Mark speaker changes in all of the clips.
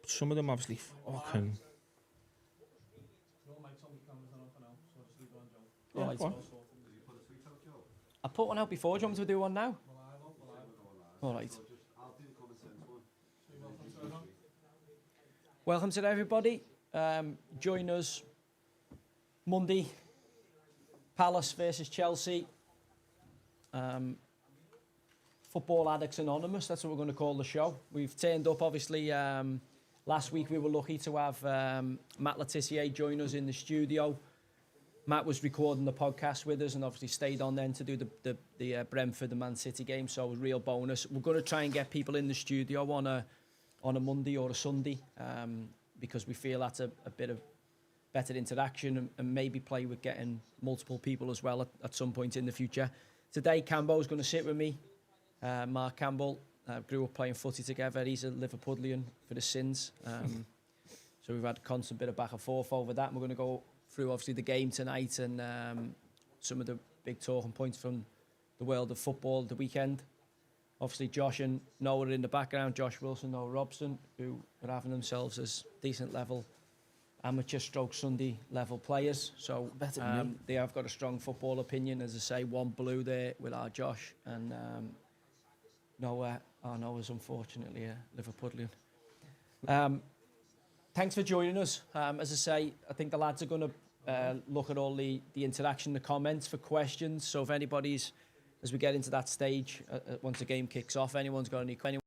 Speaker 1: some of them obviously fucking...
Speaker 2: Yeah, right. I put one out before. Do you want me to do one now? All right. Welcome to everybody. Join us Monday. Palace versus Chelsea. Football Addicts Anonymous. That's what we're going to call the show. We've turned up, obviously. Last week we were lucky to have Matt Letitia join us in the studio. Matt was recording the podcast with us and obviously stayed on then to do the Brentford and Man City game, so it was a real bonus. We're going to try and get people in the studio on a Monday or a Sunday because we feel that's a bit of better interaction and maybe play with getting multiple people as well at some point in the future. Today, Cambo's going to sit with me. Mark Campbell grew up playing footy together. He's a Liverpudlian for the sins. So we've had a constant bit of back and forth over that. And we're going to go through obviously the game tonight and some of the big talking points from the world of football the weekend. Obviously Josh and Noah are in the background, Josh Wilson, Noah Robson, who are having themselves as decent level amateur stroke Sunday level players. So they have got a strong football opinion. As I say, one blue there with our Josh and Noah's unfortunately a Liverpudlian. Thanks for joining us. As I say, I think the lads are going to look at all the interaction, the comments for questions. So if anybody's, as we get into that stage, once the game kicks off, anyone's got any questions,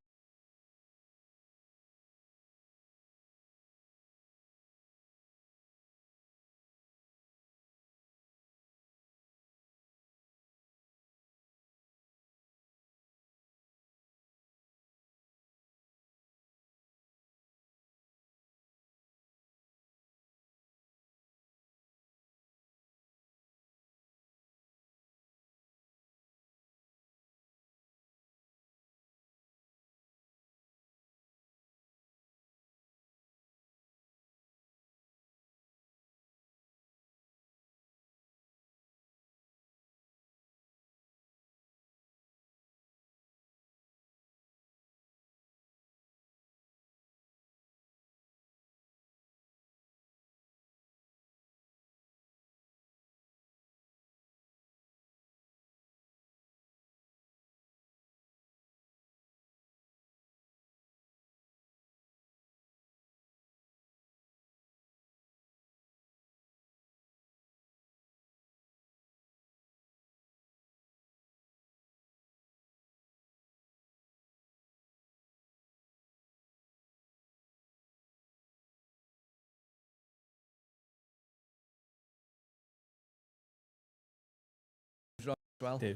Speaker 2: well.
Speaker 1: Do.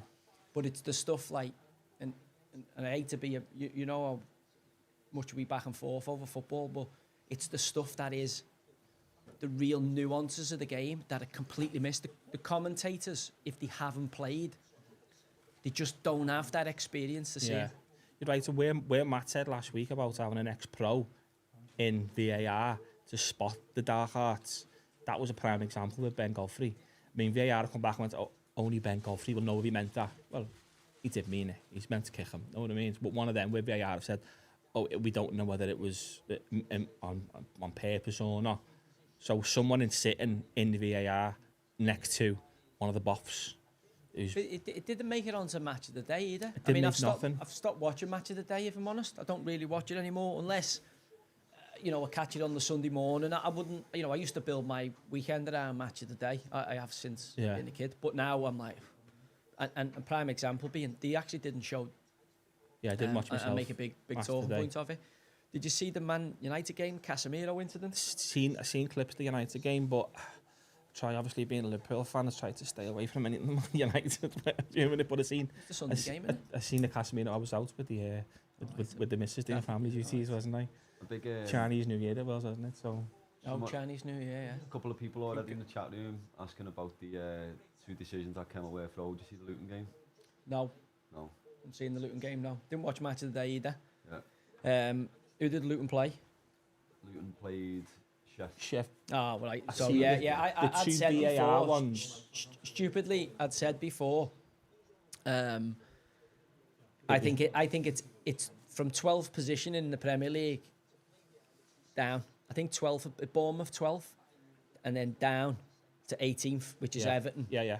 Speaker 2: But it's the stuff like, and I hate to be you know how much we back and forth over football, but it's the stuff that is the real nuances of the game that are completely missed. The commentators, if they haven't played, they just don't have that experience to see it.
Speaker 1: You're right. So where Matt said last week about having an ex-pro in VAR to spot the dark arts, that was a prime example with Ben Godfrey. I mean, VAR come back and went, only Ben Godfrey will know if he meant that. Well, he did mean it. He's meant to kick him. Know what I mean? But one of them with VAR have said, we don't know whether it was on purpose or not. So someone sitting in the VAR next to one of the buffs.
Speaker 2: It didn't make it onto Match of the Day either.
Speaker 1: I've
Speaker 2: stopped watching Match of the Day, if I'm honest. I don't really watch it anymore unless, I catch it on the Sunday morning. I wouldn't, I used to build my weekend around Match of the Day. I have since being a kid. But now I'm like, and a prime example being, they actually didn't show.
Speaker 1: Yeah, I didn't watch myself.
Speaker 2: And make a big talking point of it. Did you see the Man United game, Casemiro incident?
Speaker 1: I've seen clips of the United game, but obviously being a Liverpool fan, I tried to stay away from anything United. But I seen
Speaker 2: the Sunday game.
Speaker 1: I seen the Casemiro. I was out with the with the missus doing family duties, wasn't I?
Speaker 3: A big
Speaker 1: Chinese New Year, it was, wasn't it? So.
Speaker 2: Chinese New Year, yeah.
Speaker 3: A couple of people already in the chat room asking about the two decisions at Kenilworth Road. Did you see the Luton game?
Speaker 2: No. I'm seeing the Luton game now. Didn't watch Match of the Day either. Yeah. Who did Luton play?
Speaker 3: Luton played
Speaker 1: Chef.
Speaker 2: Oh, right. So I'd said before.
Speaker 1: Ones.
Speaker 2: Stupidly, I'd said before. I think it's from 12th position in the Premier League. down. I think 12th at Bournemouth, 12th, and then down to 18th, which is Everton.
Speaker 1: Yeah.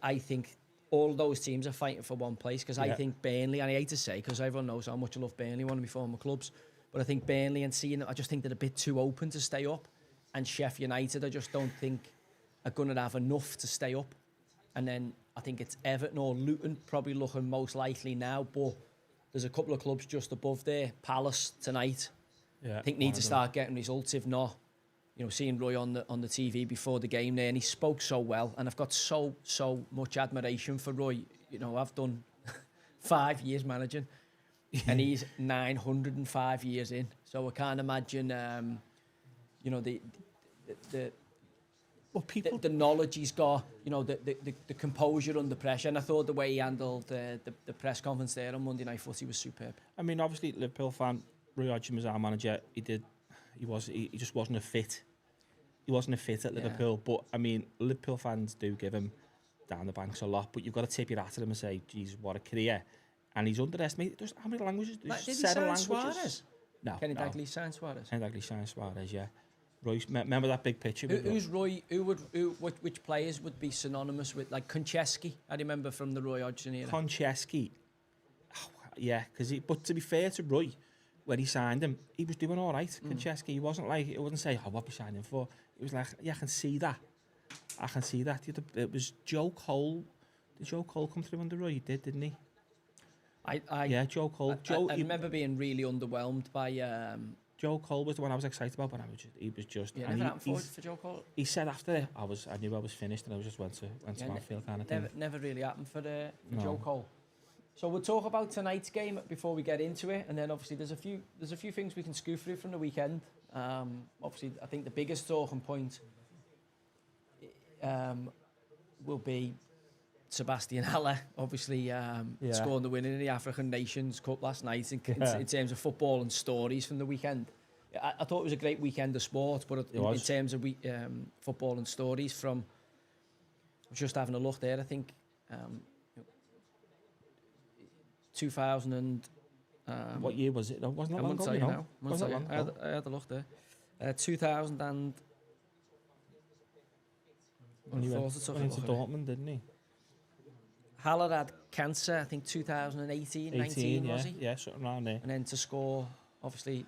Speaker 2: I think all those teams are fighting for one place because I
Speaker 1: Yeah.
Speaker 2: think Burnley, and I hate to say because everyone knows how much I love Burnley, one of my former clubs, but I think Burnley and seeing, I just think they're a bit too open to stay up, and Sheffield United I just don't think are going to have enough to stay up, and then I think it's Everton or Luton probably looking most likely now, but there's a couple of clubs just above there. Palace tonight, I think need to start getting results. If not, you know, seeing Roy on the TV before the game there, and he spoke so well, and I've got so much admiration for Roy. You know, I've done 5 years managing, and he's 905 years in. So I can't imagine, you know, the knowledge he's got, you know, the composure under pressure. And I thought the way he handled the press conference there on Monday Night Footy was superb.
Speaker 1: I mean, obviously, Liverpool fan, Roy Hodgson was our manager. He just wasn't a fit. He wasn't a fit at Liverpool. But, I mean, Liverpool fans do give him down the banks a lot. But you've got to tip your hat at him and say, geez, what a career. And he's underestimated. How many languages?
Speaker 2: Did he
Speaker 1: 7
Speaker 2: sign
Speaker 1: languages.
Speaker 2: Suarez?
Speaker 1: No.
Speaker 2: Kenny Dalglish signed Suarez?
Speaker 1: Kenny Dalglish signed Suarez, yeah. Royce, remember that big picture?
Speaker 2: Who's Roy? Which players would be synonymous with, like Konchesky? I remember from the Roy Hodgson era.
Speaker 1: Konchesky, yeah, but to be fair to Roy, when he signed him, he was doing all right. Konchesky, he wasn't like, it wouldn't say, what we signed him for. It was like, yeah, I can see that. It was Joe Cole. Did Joe Cole come through under Roy? He did, didn't he? Yeah, Joe Cole.
Speaker 2: I remember being really underwhelmed by.
Speaker 1: Joe Cole was the one I was excited about, but he was just.
Speaker 2: Yeah, never happened for Joe Cole.
Speaker 1: He said after it, I knew I was finished, and I just went to Anfield kind of thing.
Speaker 2: Never really happened for Joe Cole. So we'll talk about tonight's game before we get into it, and then obviously there's a few things we can scoot through from the weekend. Obviously, I think the biggest talking point will be Sebastian Haller, obviously scoring the win in the African Nations Cup last night in terms of football and stories from the weekend. I thought it was a great weekend of sport, but in terms of football and stories from... I was just having a look there, I think 2000 and...
Speaker 1: what year was it? Wasn't that long ago?
Speaker 2: I had a look there. 2000 and...
Speaker 1: He went to Dortmund, didn't he?
Speaker 2: Haller had cancer, I think 2018, 19, was he?
Speaker 1: Yeah, something around there.
Speaker 2: And then to score, obviously,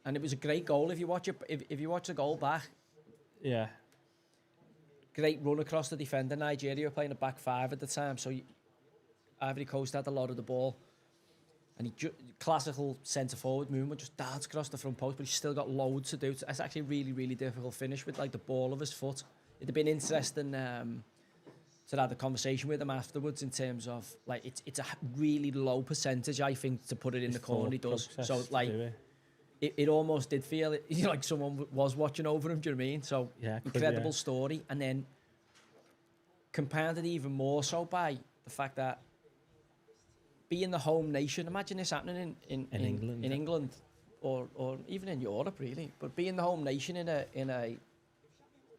Speaker 2: and it was a great goal. If you watch it, if you watch the goal back,
Speaker 1: yeah,
Speaker 2: great run across the defender. Nigeria were playing a back five at the time, so Ivory Coast had a lot of the ball, and classical centre forward movement, just darts across the front post, but he's still got loads to do. It's actually a really, really difficult finish with like the ball of his foot. It'd have been interesting. To have the conversation with him afterwards in terms of like it's a really low percentage I think to put it in the corner he does. So like it almost did feel like someone was watching over him. Do you know what I mean? So incredible story, and then compounded even more so by the fact that being the home nation. Imagine this happening in England or even in Europe really, but being the home nation in a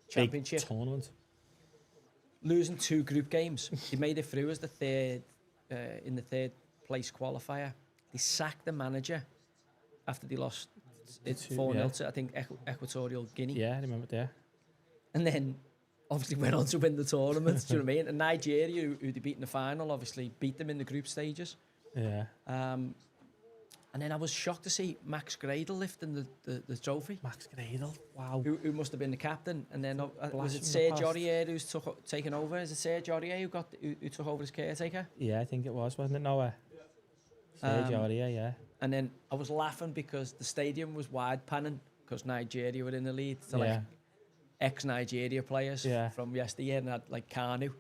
Speaker 2: championship
Speaker 1: big tournament.
Speaker 2: Losing 2 group games. He made it through as the third in the third place qualifier. They sacked the manager after they lost 4-0 to, I think, Equatorial Guinea.
Speaker 1: Yeah, I remember that.
Speaker 2: And then obviously went on to win the tournament. Do you know what I mean? And Nigeria, who they beat in the final, obviously beat them in the group stages.
Speaker 1: Yeah.
Speaker 2: And then I was shocked to see Max Gradel lifting the trophy.
Speaker 1: Max Gradel, wow.
Speaker 2: Who must have been the captain. And then was it Serge Aurier who's taken over? Is it Serge Aurier who took over as caretaker?
Speaker 1: Yeah, I think it was, wasn't it, Noah? Serge Aurier, yeah.
Speaker 2: And then I was laughing because the stadium was wide panning because Nigeria were in the lead. So like ex-Nigeria players from yesteryear, and had like Kanu.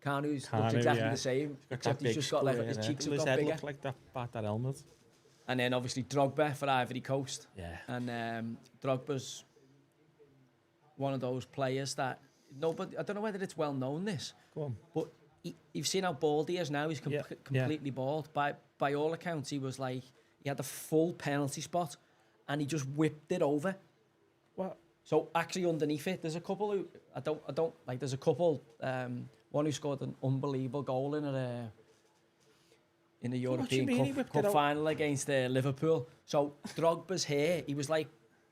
Speaker 2: Kanu's looked exactly the same, except he's just got like his cheeks have got bigger.
Speaker 1: Looked like that helmet.
Speaker 2: And then obviously Drogba for Ivory Coast.
Speaker 1: Yeah.
Speaker 2: And Drogba's one of those players that nobody, I don't know whether it's well known this.
Speaker 1: Go on.
Speaker 2: But you've seen how bald he is now. He's completely bald. By all accounts, he was like, he had the full penalty spot and he just whipped it over.
Speaker 1: What?
Speaker 2: So actually underneath it, there's a couple who, I don't like, there's a couple, one who scored an unbelievable goal in the European Cup final against Liverpool. So Drogba's hair, he was like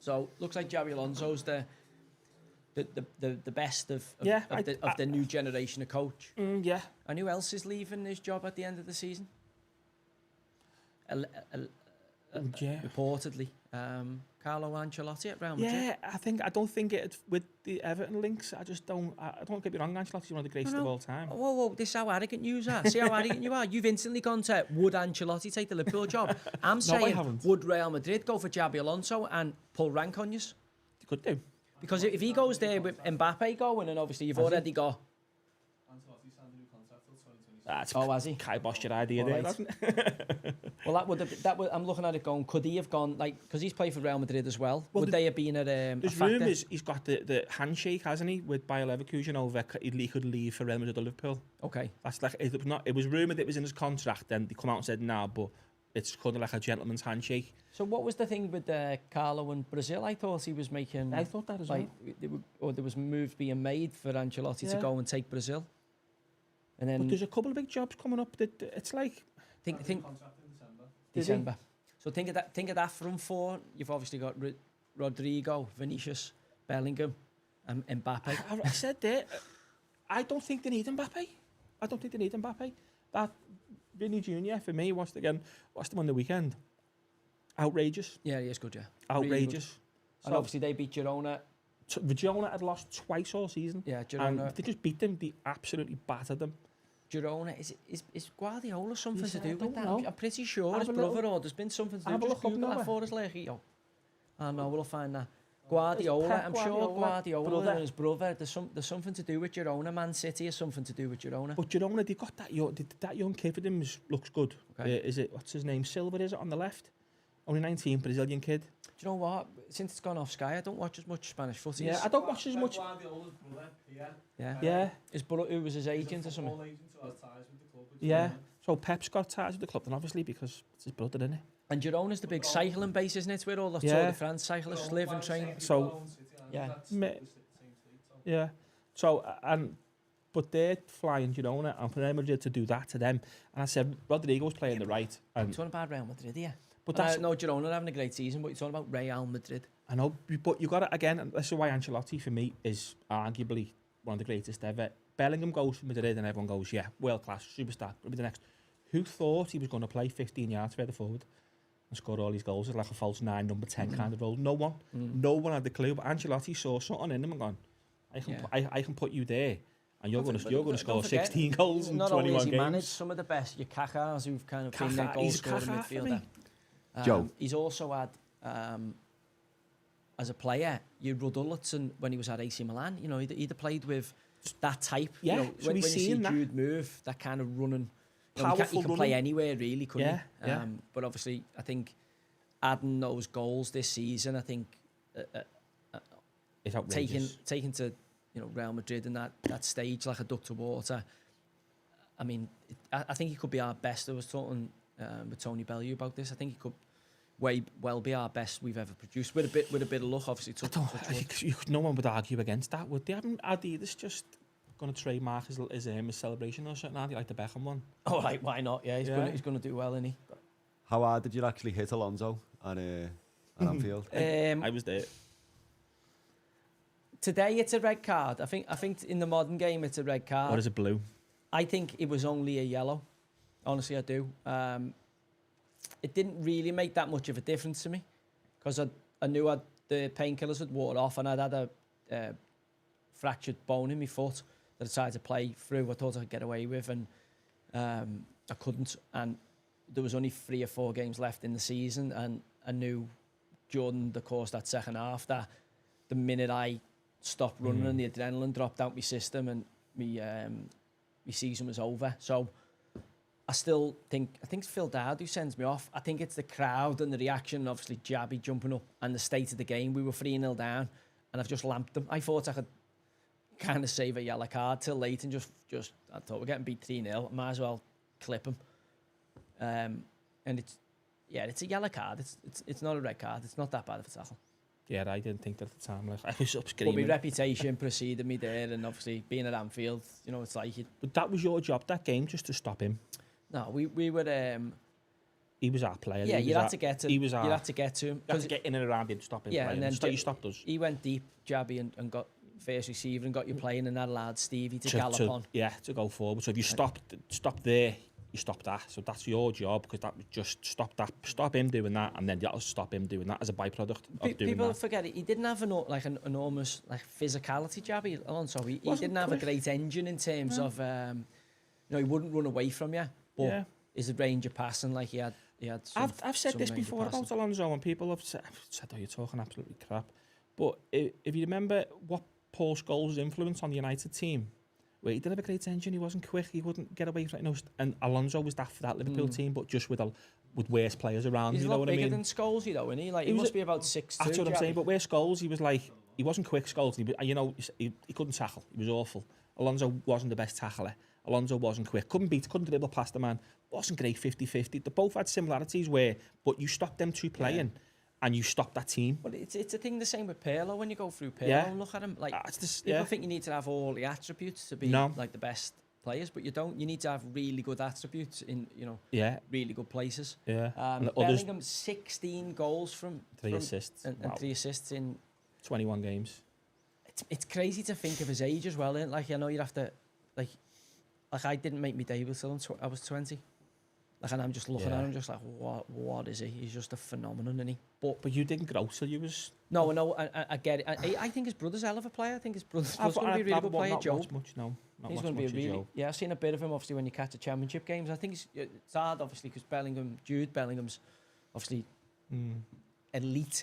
Speaker 2: So looks like Xabi Alonso's the best of the new generation of coach.
Speaker 1: Yeah.
Speaker 2: And who else is leaving his job at the end of the season? Reportedly, Carlo Ancelotti at Real Madrid.
Speaker 1: Yeah, I don't think it with the Everton links. I don't get me wrong. Ancelotti's one of the greatest of all time.
Speaker 2: Whoa! This is how arrogant you are. See how arrogant you are. You've instantly gone to would Ancelotti take the Liverpool job? I'm saying would Real Madrid go for Xabi Alonso and pull rank on you?
Speaker 1: They could do.
Speaker 2: Because if he goes there with Mbappe going, and obviously you've already got.
Speaker 1: That's
Speaker 2: has he?
Speaker 1: Kiboshed your idea there, hasn't it?
Speaker 2: Well, that would. I'm looking at it going. Could he have gone because he's played for Real Madrid as well? Would they have been at
Speaker 1: there's rumours he's got the handshake, hasn't he, with Bayer Leverkusen over he could leave for Real Madrid or Liverpool.
Speaker 2: Okay.
Speaker 1: That's like it was rumoured it was in his contract. Then they come out and said nah, but it's kind of like a gentleman's handshake.
Speaker 2: So what was the thing with Carlo and Brazil? I thought he was making.
Speaker 1: I thought that as well.
Speaker 2: Or there was moves being made for Ancelotti to go and take Brazil. And then
Speaker 1: but there's a couple of big jobs coming up that it's like
Speaker 2: think December. So think of that front four. You've obviously got Rodrigo, Vinicius, Bellingham, and Mbappe.
Speaker 1: I said that. I don't think they need Mbappe. That Vinny Jr. for me watched him on the weekend. Outrageous.
Speaker 2: Yeah, he is good. Yeah,
Speaker 1: outrageous.
Speaker 2: Really good. And obviously they beat Girona.
Speaker 1: Girona had lost twice all season.
Speaker 2: Yeah, Girona.
Speaker 1: And they just beat them. They absolutely battered them.
Speaker 2: Girona, is Guardiola something to do with that?
Speaker 1: Know.
Speaker 2: I'm pretty sure his brother or there's been something to do with that for his Legio. I know, we'll find that. Guardiola, I'm sure Guardiola and his brother, there's something to do with Girona. Man City has something to do with Girona.
Speaker 1: But Girona, they've got that young kid for them looks good.
Speaker 2: Okay.
Speaker 1: What's his name? Silva, is it, on the left? Only 19, Brazilian kid.
Speaker 2: Do you know what? Since it's gone off Sky, I don't watch as much Spanish footy.
Speaker 1: Yeah, I don't watch as much.
Speaker 2: Yeah. His brother, who was his agent or something.
Speaker 1: Yeah. So Pep's got ties with the club, then obviously because it's his brother, isn't it?
Speaker 2: And Girona's the big cycling base, isn't it? It's where all the Tour de France cyclists live and train.
Speaker 1: So, yeah. So, but they're flying Girona, and for Real Madrid to do that to them. And I said, Rodrigo's playing the right. And
Speaker 2: you're talking about Real Madrid, yeah.
Speaker 1: But that's
Speaker 2: no, Girona having a great season, but you're talking about Real Madrid.
Speaker 1: I know, but you got it again, and this is why Ancelotti for me is arguably one of the greatest ever. Bellingham goes to Madrid and everyone goes, yeah, world class, superstar, will be the next. Who thought he was going to play 15 yards further forward and score all these goals as like a false 9, number 10 kind of role? No one. No one had the clue. But Ancelotti saw something in him and gone, I can put you there, and you're going to score 16 goals in 21 games. Not only has he managed
Speaker 2: some of the best, your Kakas, who've kind of been their goal-scoring midfielder.
Speaker 3: Joe.
Speaker 2: He's also had, as a player, you Rudolfsson when he was at AC Milan. You know, he'd have played with that type.
Speaker 1: Yeah,
Speaker 2: you know,
Speaker 1: so
Speaker 2: when you see
Speaker 1: that.
Speaker 2: Jude move, that kind of running.
Speaker 1: Powerful
Speaker 2: he can play anywhere, really, couldn't he?
Speaker 1: Yeah.
Speaker 2: But obviously, I think adding those goals this season, I think
Speaker 1: it's outrageous.
Speaker 2: taking to Real Madrid in that stage like a duck to water. I mean, I think he could be our best. I was talking with Tony Bellew about this. I think he could well be our best we've ever produced with a bit of luck, obviously.
Speaker 1: No one would argue against that, would they? Haven't Adidas just going to trademark his celebration or something? Are they like the Beckham one?
Speaker 2: Oh, right, why not? Yeah, he's going to do well, isn't he?
Speaker 3: How hard did you actually hit Alonso at Anfield?
Speaker 1: I was there.
Speaker 2: Today it's a red card. I think in the modern game it's a red card.
Speaker 1: Or is it blue?
Speaker 2: I think it was only a yellow. Honestly, I do. It didn't really make that much of a difference to me because I knew the painkillers had worn off and I'd had a fractured bone in my foot that I decided to play through. I thought I could get away with, and I couldn't. And there was only 3 or 4 games left in the season, and I knew during the course that second half that the minute I stopped running and the adrenaline dropped out my system and my season was over. So I think it's Phil Dowd who sends me off. I think it's the crowd and the reaction, and obviously Xabi jumping up and the state of the game. We were 3-0 down and I've just lamped them. I thought I could kind of save a yellow card till late and just I thought we're getting beat 3-0. I might as well clip him. And it's a yellow card. It's not a red card. It's not that bad of a tackle.
Speaker 1: Yeah, I didn't think that at the time. Like, I was up screaming.
Speaker 2: But my reputation preceded me there, and obviously being at Anfield, it's like it.
Speaker 1: But that was your job that game, just to stop him.
Speaker 2: No, we were.
Speaker 1: he was our player.
Speaker 2: Yeah,
Speaker 1: he
Speaker 2: you
Speaker 1: was
Speaker 2: had to get to.
Speaker 1: He was
Speaker 2: You
Speaker 1: our.
Speaker 2: had to get to him.
Speaker 1: You had to get in and around him, stop him playing.
Speaker 2: and then
Speaker 1: You stopped us.
Speaker 2: he went deep, jabby, and got first receiver and got you playing, and that allowed Stevie to gallop on.
Speaker 1: Yeah, to go forward. So if you stop there, you stop that. So that's your job, because that would just stop him doing that, and then that'll stop him doing that as a byproduct of doing that.
Speaker 2: People forget it. He didn't have an enormous physicality, Jabby Alonso. He didn't have a great engine in terms of he wouldn't run away from you. But his range of passing, like he had.
Speaker 1: I've said this before about Alonso, and people have said, "Oh, you're talking absolutely crap." But if you remember what Paul Scholes' influence on the United team, where he did have a great engine, he wasn't quick, he wouldn't get away from it. And Alonso was that for that Liverpool team, but just with worse players around.
Speaker 2: He's
Speaker 1: you
Speaker 2: a
Speaker 1: know
Speaker 2: lot
Speaker 1: what I mean?
Speaker 2: bigger than Scholes, isn't he? Like he must be about 6'2".
Speaker 1: That's what I'm saying. But where Scholes, he was like, he wasn't quick. Scholes, he couldn't tackle. He was awful. Alonso wasn't the best tackler. Alonso wasn't quick. Couldn't dribble past the man. Wasn't great 50-50. They both had similarities but you stopped them two playing. And you stop that team.
Speaker 2: Well, it's a thing the same with Pirlo. When you go through Pirlo and look at him, like people think you need to have all the attributes to be like the best players, but you don't. You need to have really good attributes in really good places.
Speaker 1: Yeah.
Speaker 2: Bellingham 16 goals from
Speaker 1: 3 assists
Speaker 2: and 3 assists in
Speaker 1: 21 games.
Speaker 2: It's crazy to think of his age as well. Isn't it? Like I know you'd have to like I didn't make my debut till I was 20. Like, and I'm just looking at him, just like, what is he? He's just a phenomenon, isn't he? But
Speaker 1: you didn't grow till you was...
Speaker 2: No, I get it. I think his brother's a hell of a player. I think his brother's going to be a really good player, Joe.
Speaker 1: Not much, no.
Speaker 2: He's going to be a really... Yeah, I've seen a bit of him, obviously, when you catch the championship games. I think it's hard, obviously, because Jude Bellingham's obviously elite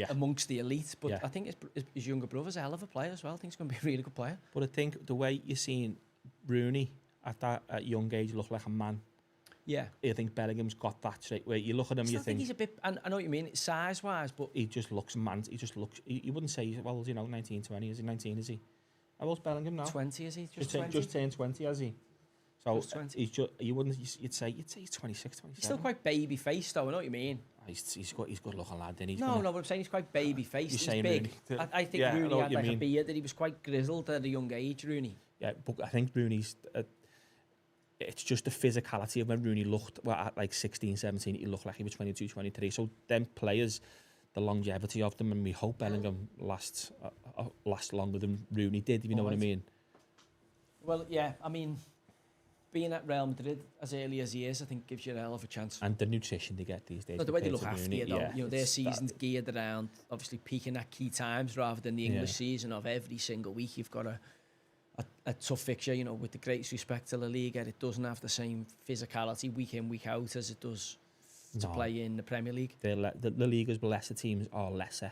Speaker 2: amongst the elite. But I think his younger brother's a hell of a player as well. I think he's going to be a really good player.
Speaker 1: But I think the way you're seeing Rooney at young age look like a man.
Speaker 2: Yeah,
Speaker 1: I think Bellingham's got that straight where you look at him, you think
Speaker 2: he's a bit. I know what you mean, size-wise, but
Speaker 1: he just looks man. He just looks. You wouldn't say, well, 19, 20. Is he 19? Is he? How old's Bellingham now?
Speaker 2: 20, is he?
Speaker 1: Just turned 20, has he? So
Speaker 2: just 20.
Speaker 1: He's just. You'd say he's 26, 27.
Speaker 2: He's still quite baby faced, though. I know what you mean.
Speaker 1: He's good looking lad. Then
Speaker 2: no, but I'm saying he's quite baby faced. He's big. I think Rooney had like a beard that he was quite grizzled at a young age. Rooney.
Speaker 1: Yeah, but I think Rooney's. It's just the physicality of when Rooney looked at like 16, 17, he looked like he was 22, 23. So them players, the longevity of them, and we hope Bellingham lasts longer than Rooney did, if you know what I mean. Well,
Speaker 2: yeah, I mean, being at Real Madrid as early as he is, I think gives you a hell of a chance.
Speaker 1: And the nutrition they get these days.
Speaker 2: The way they look after you, though, their season's geared around obviously peaking at key times rather than the English season of every single week you've got a tough fixture, with the greatest respect to La Liga. It doesn't have the same physicality week in, week out as it does to play in the Premier League. The
Speaker 1: La Liga's lesser teams are lesser,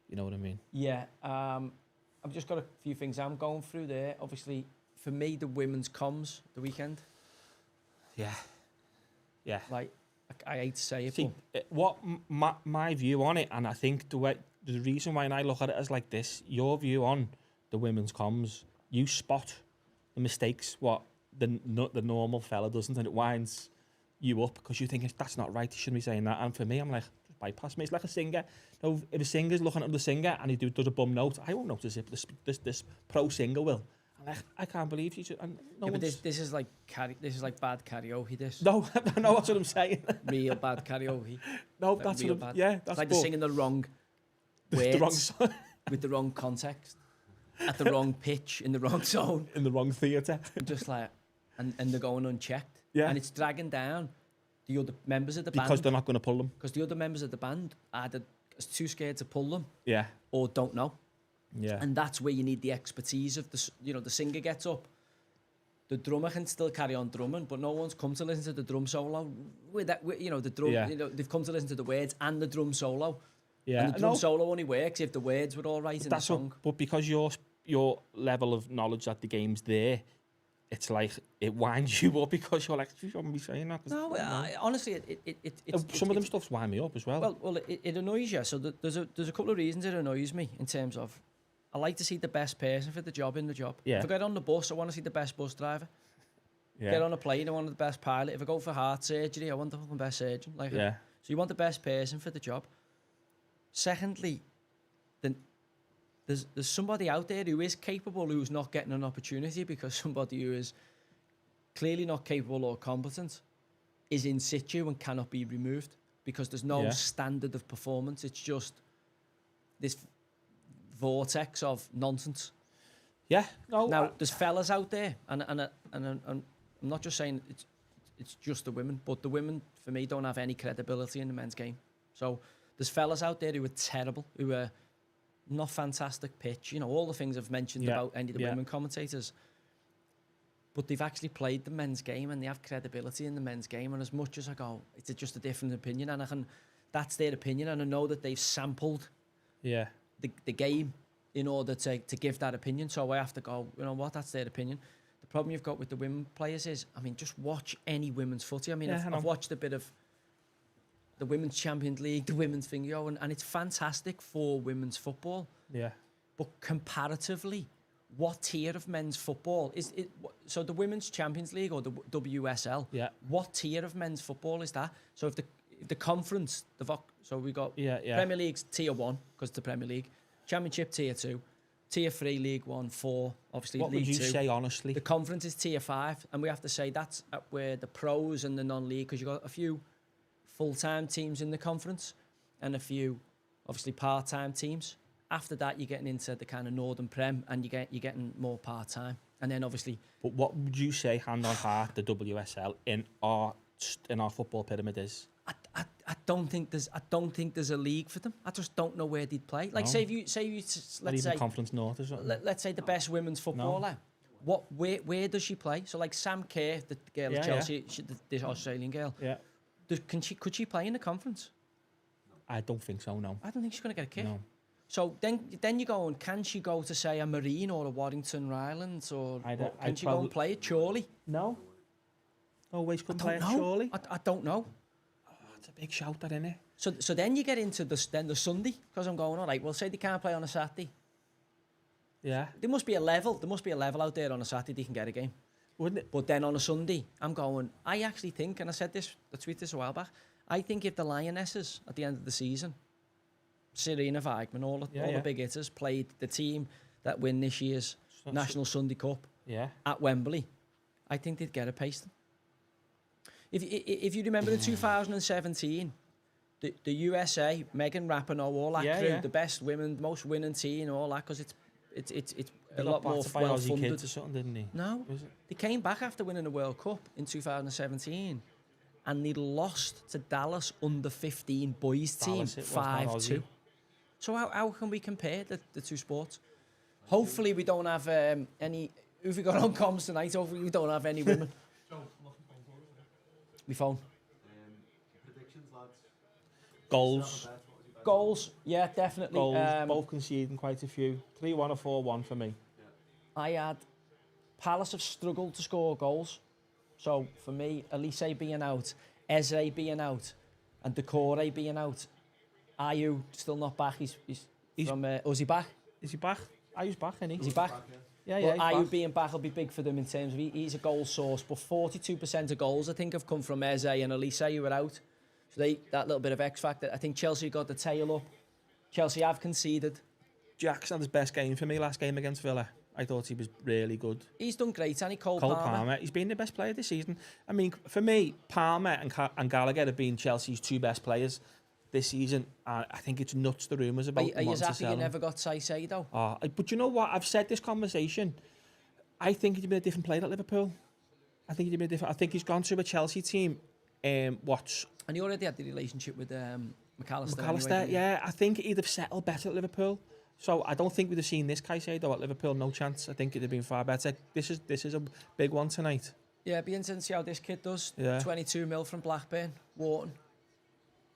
Speaker 1: you know what I mean?
Speaker 2: Yeah, I've just got a few things I'm going through there. Obviously, for me, the women's comms the weekend.
Speaker 1: Yeah.
Speaker 2: Like, I hate to say it, but
Speaker 1: what my view on it, and I think the reason why I look at it as like this, your view on the women's comms, you spot the mistakes what the normal fella doesn't, and it winds you up because you think that's not right, you shouldn't be saying that. And for me, I'm like, just bypass me. It's like a singer. No, if a singer's looking at the singer and he does a bum note, I won't notice it. But this pro singer will. I'm like, I can't believe she should.
Speaker 2: But this is like bad karaoke. This
Speaker 1: no, that's what I'm saying.
Speaker 2: Real bad karaoke.
Speaker 1: No, like that's what. That's
Speaker 2: it's like they're singing the wrong words
Speaker 1: the wrong song.
Speaker 2: With the wrong context. At the wrong pitch, in the wrong zone.
Speaker 1: In the wrong theatre.
Speaker 2: Just like, and they're going unchecked.
Speaker 1: Yeah.
Speaker 2: And it's dragging down the other members of the band.
Speaker 1: Because they're not going to pull them.
Speaker 2: Because the other members of the band are too scared to pull them.
Speaker 1: Yeah.
Speaker 2: Or don't know.
Speaker 1: Yeah.
Speaker 2: And that's where you need the expertise of the singer gets up. The drummer can still carry on drumming, but no one's come to listen to the drum solo. The drum, they've come to listen to the words and the drum solo.
Speaker 1: Yeah.
Speaker 2: And the drum solo only works if the words were all right in the song.
Speaker 1: But because your level of knowledge that the game's there, it's like it winds you up because you're like, you shouldn't be saying that.
Speaker 2: No, honestly,
Speaker 1: some of them stuff's wind me up as well.
Speaker 2: Well, it annoys you. So there's a couple of reasons it annoys me in terms of I like to see the best person for the job in the job.
Speaker 1: Yeah.
Speaker 2: If I get on the bus, I want to see the best bus driver.
Speaker 1: Yeah.
Speaker 2: Get on a plane, I want the best pilot. If I go for heart surgery, I want the best surgeon. So you want the best person for the job. Secondly, then there's somebody out there who is capable who's not getting an opportunity because somebody who is clearly not capable or competent is in situ and cannot be removed because there's no standard of performance. It's just this vortex of nonsense.
Speaker 1: Yeah. No.
Speaker 2: Now, there's fellas out there, and I'm not just saying it's just the women, but the women, for me, don't have any credibility in the men's game. So there's fellas out there who are terrible, who are not fantastic pitch, you know, all the things I've mentioned about any of the women commentators. But they've actually played the men's game and they have credibility in the men's game. And as much as I go, it's just a different opinion, and that's their opinion, and I know that they've sampled the game in order to give that opinion. So I have to go, you know what, that's their opinion. The problem you've got with the women players is, I mean, just watch any women's footy. I mean, I've watched a bit of the Women's Champions League, the women's thing, and it's fantastic for women's football. Yeah. But comparatively, what tier of men's football is it? So the Women's Champions League or the WSL, what tier of men's football is that? So if the conference, so we got Premier League's tier 1, because it's the Premier League, Championship tier 2, tier 3, League 1, 4, obviously
Speaker 1: what
Speaker 2: League 2.
Speaker 1: What would you say, honestly?
Speaker 2: The conference is tier 5, and we have to say that's where the pros and the non-league, because you've got a few full-time teams in the conference and a few, obviously, part-time teams. After that, you're getting into the kind of Northern Prem, and you're getting more part-time. And then, obviously...
Speaker 1: But what would you say, hand on heart, the WSL in our football pyramid is?
Speaker 2: I don't think there's a league for them. I just don't know where they'd play. Like, say you let's say
Speaker 1: Conference North or something.
Speaker 2: Let's say the best women's footballer. No. Where does she play? So like Sam Kerr, the girl of Chelsea, the Australian girl. Yeah. Could she play in the conference?
Speaker 1: I don't think so. No.
Speaker 2: I don't think she's going to get a kick. No. So then you go and can she go to say a Marine or a Warrington Rylands or can she go and play it? Surely.
Speaker 1: No. Always could play it. Surely.
Speaker 2: I don't know.
Speaker 1: It's a big shout, that, isn't it?
Speaker 2: So then you get into the Sunday, because I'm going, all right, well, say they can't play on a Saturday.
Speaker 1: Yeah.
Speaker 2: There must be a level out there on a Saturday they can get a game.
Speaker 1: Wouldn't it?
Speaker 2: But then on a Sunday, I'm going, I actually think, and I tweeted this a while back, I think if the Lionesses at the end of the season, Serena Weigman, all the big hitters, played the team that win this year's National Sunday Cup at Wembley, I think they'd get a pasting. If you remember in 2017, the USA, Megan Rapinoe, all that crew, the best women, most winning team, all that, because it's a lot more well funded.
Speaker 1: Kids or something, didn't he?
Speaker 2: No, they came back after winning the World Cup in 2017, and they lost to Dallas under 15 boys team 5-2. So how can we compare the two sports? Hopefully we don't have any. If we got on comms tonight, hopefully we don't have any women. My phone.
Speaker 3: Predictions, lads.
Speaker 1: Goals,
Speaker 2: yeah, definitely.
Speaker 1: Goals, both conceding quite a few. 3-1 or 4-1 for me.
Speaker 3: Yeah.
Speaker 2: I had Palace have struggled to score goals. So for me, Elise being out, Eze being out, and Decore being out. Ayew still not back. He's from. Is he back?
Speaker 1: Is he back? Ayew's back, isn't he?
Speaker 2: Is he back?
Speaker 1: Yeah.
Speaker 2: Ayew being back will be big for them in terms of he's a goal source. But 42% of goals I think have come from Eze and Elise who were out. So that little bit of X factor. I think Chelsea got the tail up. Chelsea have conceded.
Speaker 1: Jackson had his best game for me last game against Villa. I thought he was really good.
Speaker 2: He's done great, hasn't he? Cole Palmer.
Speaker 1: He's been the best player this season. I mean, for me, Palmer and Gallagher have been Chelsea's two best players this season. I think it's nuts, the rumours about
Speaker 2: Are you happy you never got Caicedo?
Speaker 1: But you know what? I've said this conversation. I think he'd be a different player at Liverpool. I think he's gone to a Chelsea team.
Speaker 2: And he already had the relationship with McAllister.
Speaker 1: Anyway, yeah. I think he'd have settled better at Liverpool. So I don't think we'd have seen this Caicedo at Liverpool. No chance. I think it'd have been far better. This is a big one tonight.
Speaker 2: Yeah, it'd be interesting to see how this kid does. Yeah. 22 mil from Blackburn, Wharton.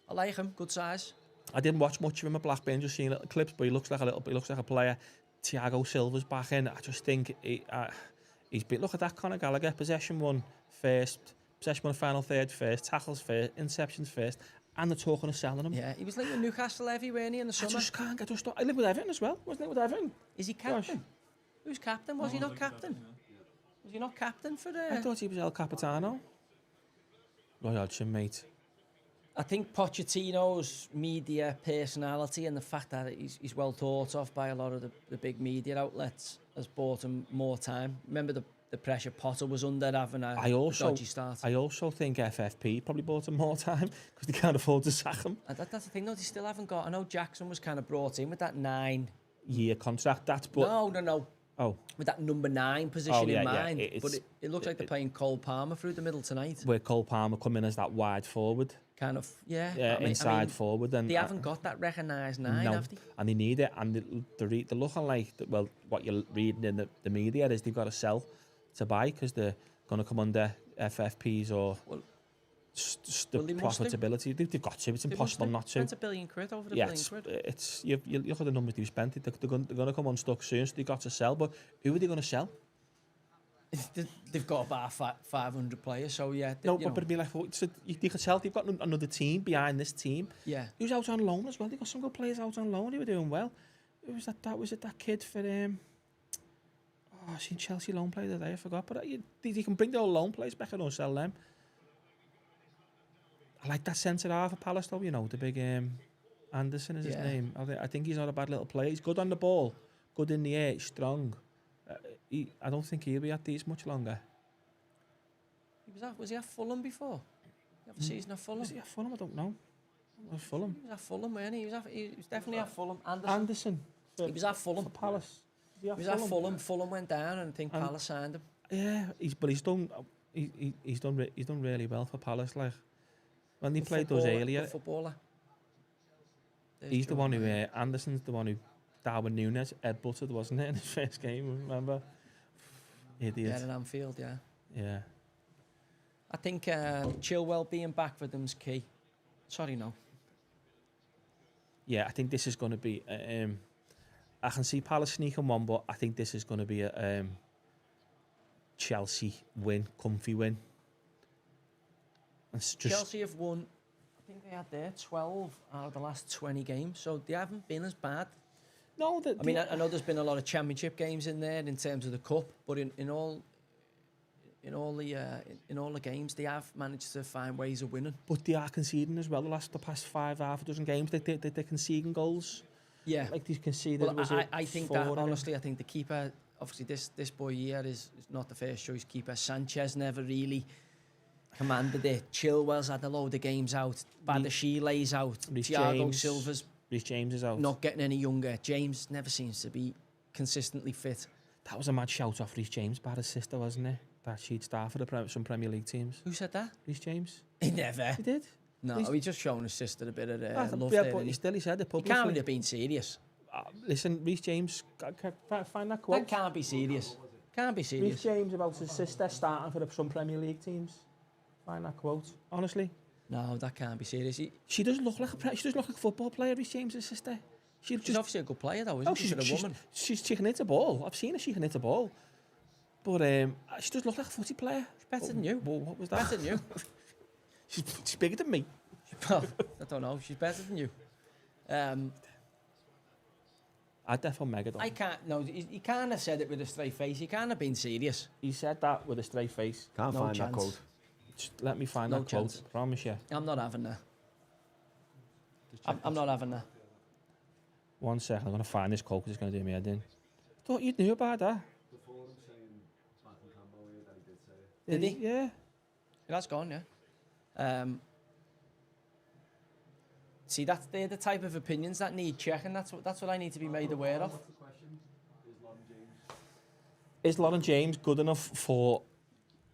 Speaker 2: I like him. Good size.
Speaker 1: I didn't watch much of him at Blackburn. Just seen little clips, but he looks like a player. Thiago Silva's back in. I just think he's been. Look at that, Conor Gallagher. Possession one first. Possession one final third first. Tackles first. Interceptions first. And they're talking of selling him.
Speaker 2: Yeah, he was linked with Newcastle heavy, weren't he, in the summer?
Speaker 1: I just can't get to stop. I live with Everton as well. Wasn't it with Everton?
Speaker 2: Is he captain? Gosh. Who's captain? Was he not captain? Was he not captain for the...
Speaker 1: I thought he was El Capitano. Roy Hodgson, mate.
Speaker 2: I think Pochettino's media personality and the fact that he's well thought of by a lot of the big media outlets has bought him more time. Remember the the pressure Potter was under having a dodgy start.
Speaker 1: I also think FFP probably bought him more time because they can't afford to sack him.
Speaker 2: That's the thing, though. They still haven't got. I know Jackson was kind of brought in with that 9-year
Speaker 1: contract.
Speaker 2: No.
Speaker 1: Oh,
Speaker 2: with that number 9 position in mind.
Speaker 1: Yeah,
Speaker 2: but it looks like they're playing Cole Palmer through the middle tonight.
Speaker 1: Where Cole Palmer come in as that wide forward.
Speaker 2: Kind of,
Speaker 1: inside forward. And
Speaker 2: they haven't got that recognised 9, have they?
Speaker 1: And they need it. And they're looking like, well, what you're reading in the media is they've got to sell to buy because they're going to come under FFPs or the profitability. They've got to. It's impossible not to.
Speaker 2: Spent £1 billion over the £1 billion.
Speaker 1: It's you look at the numbers they've spent. They're going to come unstuck soon, so they've got to sell. But who are they going to sell?
Speaker 2: They've got about 500 players, so yeah.
Speaker 1: But it'd be like, so you could tell they've got another team behind this team.
Speaker 2: Yeah.
Speaker 1: Who's out on loan as well? They've got some good players out on loan who were doing well. Who was that? Was it that kid for I seen Chelsea loan player today, I forgot. But you can bring the old loan players back and don't sell them. I like that centre half of Palace though, the big Anderson is his name. I think he's not a bad little player. He's good on the ball, good in the air, strong. I don't think he'll be at these much longer.
Speaker 2: Was he at Fulham before? You have a season at Fulham?
Speaker 1: Was he at Fulham? I don't know. Fulham.
Speaker 2: He was at Fulham, wasn't he? He was definitely at Fulham.
Speaker 1: Anderson.
Speaker 2: He was at Fulham.
Speaker 1: For Palace.
Speaker 2: He was at Fulham. Fulham went down, and I think Palace signed him.
Speaker 1: Yeah, he's done really well for Palace. Like when they played those earlier.
Speaker 2: The footballer.
Speaker 1: He's the one who Anderson's the one who Darwin Núñez headbutted, wasn't it, in his first game? Remember? Idiot.
Speaker 2: Yeah, at Anfield. Yeah.
Speaker 1: Yeah.
Speaker 2: I think Chilwell being back for them's key. Sorry, no.
Speaker 1: Yeah, I think this is going to be. I can see Palace sneaking one, but I think this is going to be a Chelsea win, comfy win.
Speaker 2: Chelsea have won. I think they had 12 out of the last 20 games, so they haven't been as bad.
Speaker 1: No,
Speaker 2: I know there's been a lot of championship games in there in terms of the cup, but in all the games they have managed to find ways of winning.
Speaker 1: But they are conceding as well. The past half a dozen games, they're conceding goals.
Speaker 2: Yeah,
Speaker 1: like these conceded.
Speaker 2: Well, I think that honestly, I think the keeper, obviously this boy here is not the first choice keeper. Sanchez never really commanded it. Chilwell's had a load of games out. Badashile out. Thiago Silva's.
Speaker 1: Reece James is out.
Speaker 2: Not getting any younger. James never seems to be consistently fit.
Speaker 1: That was a mad shout off Reece James by his sister, wasn't it? That she'd start for some Premier League teams.
Speaker 2: Who said that?
Speaker 1: Reece James.
Speaker 2: He never.
Speaker 1: He did.
Speaker 2: No, he's just showing his sister a bit of love
Speaker 1: yeah,
Speaker 2: there.
Speaker 1: But he said it publicly.
Speaker 2: He can't really have been serious.
Speaker 1: Listen, Reece James, find that quote.
Speaker 2: That can't be serious. Can't be serious.
Speaker 1: Reece James about his sister starting for some Premier League teams. Find that quote. Honestly.
Speaker 2: No, that can't be serious.
Speaker 1: She doesn't look like a football player, Reece James' sister.
Speaker 2: She's obviously a good player though, isn't she? She's a woman.
Speaker 1: She can hit a ball. I've seen her, she can hit a ball. But she does look like a footy player.
Speaker 2: She's better than you.
Speaker 1: Well, what was that?
Speaker 2: Better than you.
Speaker 1: She's bigger than me.
Speaker 2: Well, I don't know. She's better than you.
Speaker 1: I'd definitely Megadon.
Speaker 2: I can't. No, he can't have said it with a straight face. He can't have been serious.
Speaker 1: He said that with a straight face.
Speaker 3: Can't find that quote.
Speaker 1: Just let me find that quote. Promise you.
Speaker 2: I'm not having that. I'm not having that.
Speaker 1: 1 second, I'm going to find this quote because it's going to do me head in. I thought you knew about that.
Speaker 3: The forum saying Martin Campbell here that he did say it.
Speaker 2: Did he?
Speaker 1: Yeah.
Speaker 2: That's gone, yeah. See, they're the type of opinions that need checking. That's what I need to be made aware of.
Speaker 3: What's the question?
Speaker 1: Is Lauren James good enough for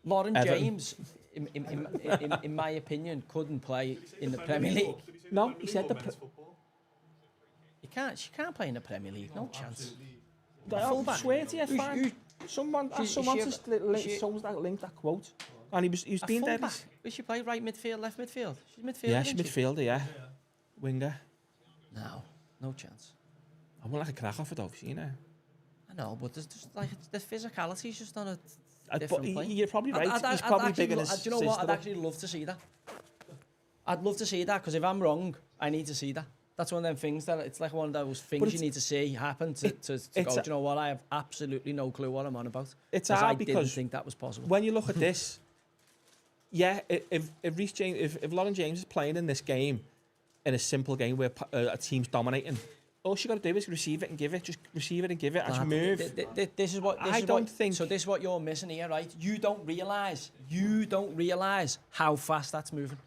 Speaker 2: Lauren
Speaker 1: Everton?
Speaker 2: James, in my opinion, couldn't play in the Premier League.
Speaker 1: No, he said
Speaker 2: She can't play in the Premier League. No chance.
Speaker 1: I swear to you, fine. Someone linked that quote, and he was being dead.
Speaker 2: Does she play right midfield, left midfield? She's midfield.
Speaker 1: Yeah, she's midfielder. Yeah, winger.
Speaker 2: No chance.
Speaker 1: I want like a crack off it, though. You know.
Speaker 2: I know, but there's just like the physicality is just on a different plane.
Speaker 1: You're probably right. He's probably bigger than his
Speaker 2: sister. Do you know what? I'd actually love to see that. I'd love to see that because if I'm wrong, I need to see that. That's one of them things that it's like one of those things you need to see happen to go, do you know what, I have absolutely no clue what I'm on about.
Speaker 1: It's hard because
Speaker 2: I didn't think that was possible.
Speaker 1: When you look at this, yeah, if Reece James, if Lauren James is playing in this game, in a simple game where a team's dominating, all she got to do is receive it and give it. Just receive it and give it, and she move.
Speaker 2: This is what
Speaker 1: I don't think.
Speaker 2: So this is what you're missing here, right? You don't realise how fast that's moving.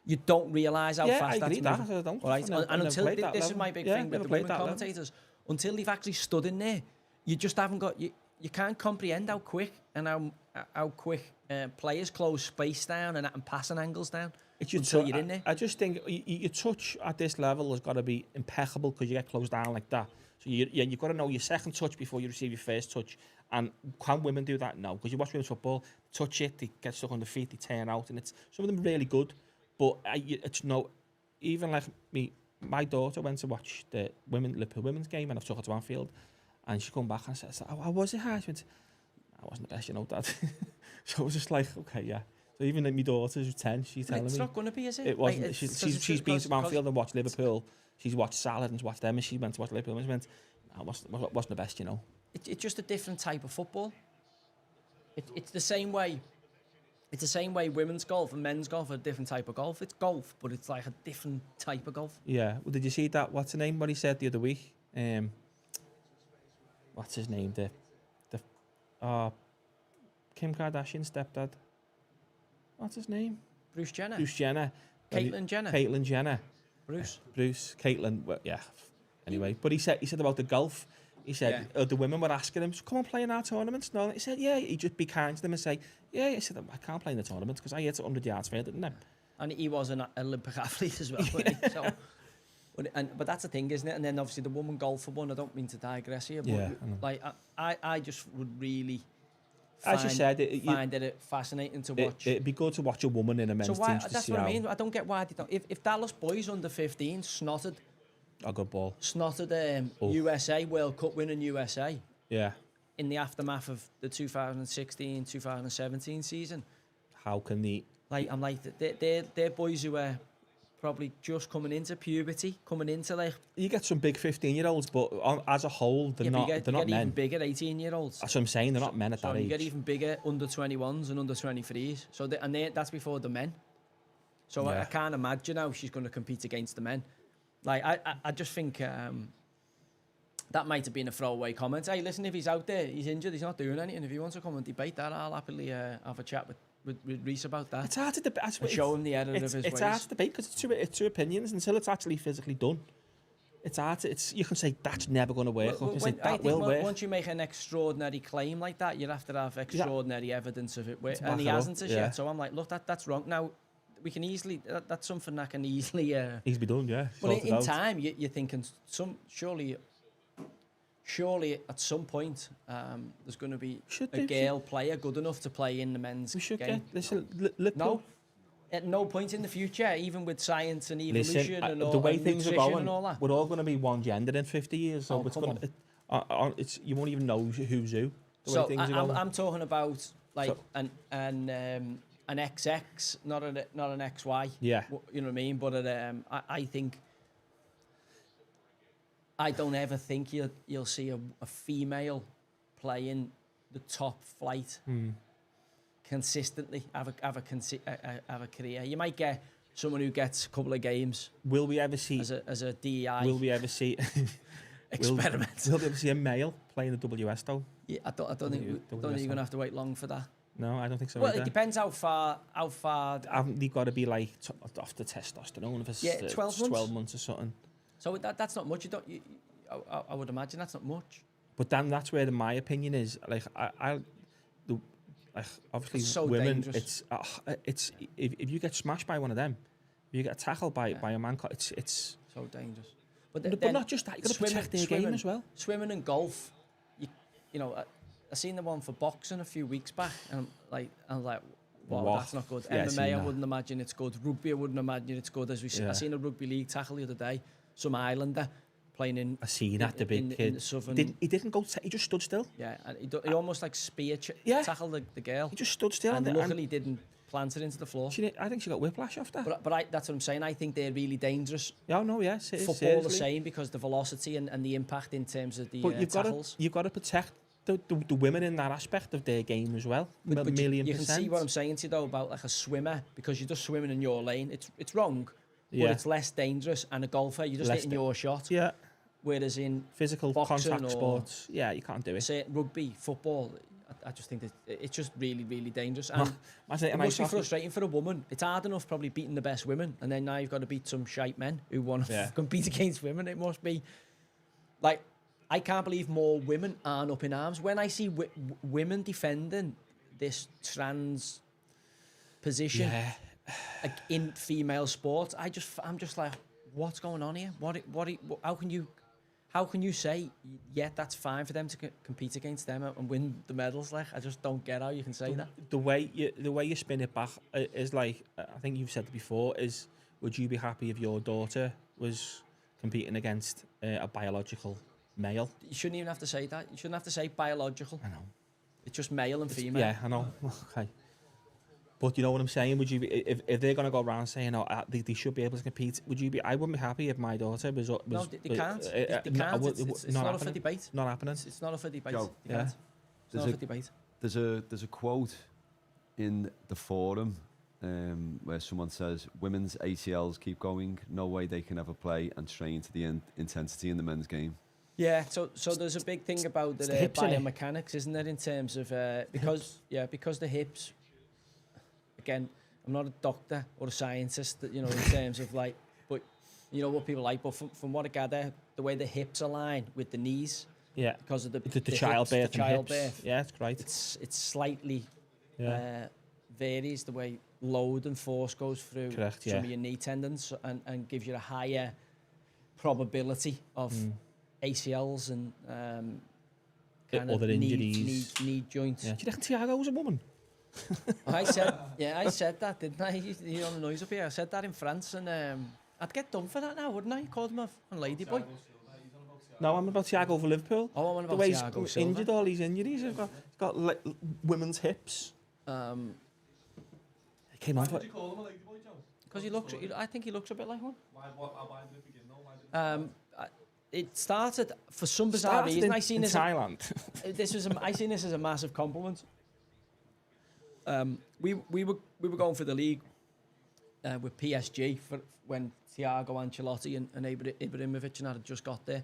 Speaker 2: You don't realise how fast that's moving. Yeah, I agree. I don't. Right? And until this is my big thing with the women commentators, until they've actually stood in there, you just haven't got you can't comprehend how quick and how quick players close space down and passing angles down. Until you're in there. I
Speaker 1: just think your touch at this level has got to be impeccable because you get closed down like that. So you've got to know your second touch before you receive your first touch. And can women do that? No, because you watch women's football, touch it, they get stuck on the feet, they turn out, and it's some of them really good. But it's no, even like me, my daughter went to watch the Liverpool women's game, and I've took her to Anfield, and she come back and says, "How was it, Harsh?" She went, "I wasn't the best, Dad." So I was just like, okay, yeah. So even my daughter, who's 10, she's telling me...
Speaker 2: It's not going to be, is it?
Speaker 1: It wasn't. Like, she's been to Manfield and watched Liverpool. She's watched Salad and watched them, and she went to watch Liverpool. And she went, no, it wasn't the best,
Speaker 2: It's just a different type of football. It's the same way... It's the same way women's golf and men's golf are a different type of golf. It's golf, but it's like a different type of golf.
Speaker 1: Yeah. Well, did you see that? What's the name? What he said the other week? What's his name? Kim Kardashian's stepdad. What's his name?
Speaker 2: Bruce Jenner.
Speaker 1: Bruce Jenner.
Speaker 2: Caitlyn Jenner.
Speaker 1: Caitlyn Jenner.
Speaker 2: Bruce.
Speaker 1: Caitlyn. Well, yeah. Anyway, but he said about the golf. He said the women were asking him, so come and play in our tournaments. No, he said, yeah. He'd just be kind to them and say, yeah. He said, I can't play in the tournaments because I hit it 100 yards further, didn't I?
Speaker 2: And he was an Olympic athlete as well. So, but that's the thing, isn't it? And then obviously the woman golfer one. I don't mean to digress here, but like I just would really. As you said, find it fascinating to watch.
Speaker 1: It'd be good to watch a woman in a men's team.
Speaker 2: That's what I mean. I don't get why they don't. If Dallas boys under 15 snotted
Speaker 1: a good ball,
Speaker 2: snotted USA World Cup winning USA.
Speaker 1: Yeah.
Speaker 2: In the aftermath of the 2016-2017 season,
Speaker 1: how can they?
Speaker 2: Like I'm like they're boys who are probably just coming into puberty, coming into like...
Speaker 1: You get some big 15-year-olds, but as a whole, they're not men.
Speaker 2: Even bigger 18-year-olds.
Speaker 1: That's what I'm saying, they're not men at that age.
Speaker 2: You get even bigger under 21s and under 23s. So that's before the men. So I can't imagine how she's going to compete against the men. Like, I just think that might have been a throwaway comment. Hey, listen, if he's out there, he's injured, he's not doing anything. If he wants to come and debate that, I'll happily have a chat with Reece about that.
Speaker 1: It's hard to debate.
Speaker 2: Show him the error of his ways.
Speaker 1: It's hard to debate because it's two opinions until it's actually physically done. It's hard to, you can say that's never going to work. Or you can say that will work.
Speaker 2: Once you make an extraordinary claim like that, you have to have extraordinary evidence of it. And he hasn't as yet. So I'm like, look, that's wrong. Now, we can easily, that's something that can easily...
Speaker 1: easily be done, yeah.
Speaker 2: But in time, you're thinking, surely at some point there's going to be a girl player good enough to play in the men's game. No, at no point in the future, even with science and evolution and all,
Speaker 1: the way things are going,
Speaker 2: and all that.
Speaker 1: We're all going to be one gender in 50 years. So you won't even know who's who.
Speaker 2: So I'm talking about like an XX, not an XY.
Speaker 1: Yeah,
Speaker 2: you know what I mean. But I think. I don't ever think you'll see a female playing the top flight consistently, have a career. You might get someone who gets a couple of games.
Speaker 1: Will we ever see
Speaker 2: as a DEI?
Speaker 1: Will we ever see
Speaker 2: experiment?
Speaker 1: Will we ever see a male playing the WS though?
Speaker 2: Yeah, I don't think you're going to have to wait long for that.
Speaker 1: No, I don't think so.
Speaker 2: Well,
Speaker 1: either.
Speaker 2: It depends how far.
Speaker 1: Haven't they got to be like off the testosterone for 12 months or something?
Speaker 2: So that's not much. I would imagine that's not much.
Speaker 1: But then that's where my opinion is. Like obviously
Speaker 2: so
Speaker 1: women.
Speaker 2: Dangerous.
Speaker 1: It's if you get smashed by one of them, if you get tackled by a man, it's
Speaker 2: so dangerous.
Speaker 1: But not just that. You got to protect their game as well.
Speaker 2: Swimming and golf. You know, I seen the one for boxing a few weeks back, and I'm like. Wow, that's not good.
Speaker 1: Yeah,
Speaker 2: MMA, I wouldn't imagine it's good. Rugby, I wouldn't imagine it's good. I seen a rugby league tackle the other day. Some Islander playing in.
Speaker 1: I seen that, the big kid.
Speaker 2: In the southern...
Speaker 1: He didn't go. He just stood still.
Speaker 2: Yeah, and he almost like tackled the girl.
Speaker 1: He just stood still,
Speaker 2: and luckily didn't plant it into the floor.
Speaker 1: I think she got whiplash after.
Speaker 2: But that's what I'm saying. I think they're really dangerous.
Speaker 1: Yeah, no, yes.
Speaker 2: Football the same because the velocity and the impact in terms of the tackles.
Speaker 1: You've got to protect the women in that aspect of their game as well.
Speaker 2: But you can see what I'm saying to you though about like a swimmer, because you're just swimming in your lane. It's wrong, but it's less dangerous. And a golfer, you're just hitting your shot.
Speaker 1: Yeah.
Speaker 2: Whereas in
Speaker 1: Physical
Speaker 2: boxing
Speaker 1: contact sports, yeah, you can't do it.
Speaker 2: Say rugby, football, I just think that it's just really, really dangerous. And it must be frustrating for a woman. It's hard enough probably beating the best women, and then now you've got to beat some shite men who want to compete against women. It must be like, I can't believe more women aren't up in arms. When I see women defending this trans position in female sports, I'm just like, what's going on here? How can you say, that's fine for them to compete against them and win the medals? Like, I just don't get how you can say that.
Speaker 1: The way you spin it back is like, I think you've said it before, is would you be happy if your daughter was competing against a biological male?
Speaker 2: You shouldn't even have to say that. You shouldn't have to say biological.
Speaker 1: I know.
Speaker 2: It's just male and female.
Speaker 1: Yeah, I know. Okay. But you know what I'm saying? Would you be, if they're going to go around saying, they should be able to compete, would you be? I wouldn't be happy if my daughter was
Speaker 2: no, they can't. They can't. It's not up for debate.
Speaker 1: Not happening.
Speaker 2: It's not up for debate.
Speaker 3: Joe,
Speaker 2: they can't. It's not up for debate.
Speaker 3: There's a quote in the forum where someone says, women's ACLs keep going, no way they can ever play and train to the intensity in the men's game.
Speaker 2: Yeah, so there's a big thing about the biomechanics, isn't there, in terms of because the hips. Again, I'm not a doctor or a scientist, in terms of like, but you know what people like. But from what I gather, the way the hips align with the knees, because of the childbirth.
Speaker 1: Yeah, it's great.
Speaker 2: It's slightly varies the way load and force goes through some of your knee tendons and gives you a higher probability of ACLs and kind
Speaker 1: other
Speaker 2: of
Speaker 1: injuries,
Speaker 2: knee joints.
Speaker 1: Yeah. Do you reckon Thiago was a woman?
Speaker 2: I said that, didn't I? You on the noise up here. I said that in France, and I'd get done for that now, wouldn't I? Called him a ladyboy.
Speaker 1: No, I'm about Thiago for Liverpool.
Speaker 2: Oh, I'm about
Speaker 1: the way
Speaker 2: Thiago
Speaker 1: he's
Speaker 2: Silva.
Speaker 1: injured all these injuries. He's got women's hips. He came on.
Speaker 4: Why did you call him a ladyboy, Joe?
Speaker 2: Because I think he looks a bit like one.
Speaker 4: Why did it begin though?
Speaker 2: It started for some bizarre reason. I seen
Speaker 1: in Thailand.
Speaker 2: I seen this as a massive compliment. We were going for the league with PSG for when Thiago Ancelotti and Ibrahimovic and I had just got there,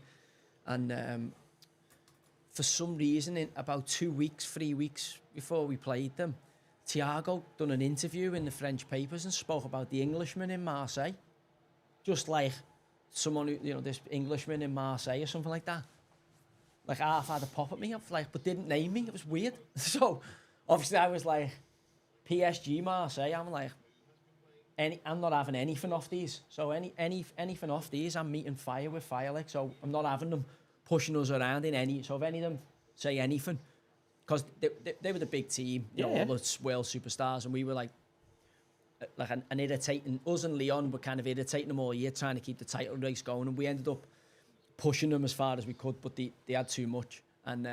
Speaker 2: and for some reason, in about 3 weeks before we played them, Thiago done an interview in the French papers and spoke about the Englishman in Marseille, just like someone who, this Englishman in Marseille or something like that. Like half had a pop at me, but didn't name me. It was weird. So obviously I was like, PSG, Marseille, I'm like, I'm not having anything off these. So anything off these, I'm meeting fire with fire. Like, so I'm not having them pushing us around in any. So if any of them say anything, because they were the big team, all the world superstars, and we were like an irritating. Us and Leon were kind of irritating them all year, trying to keep the title race going, and we ended up pushing them as far as we could, but they had too much, and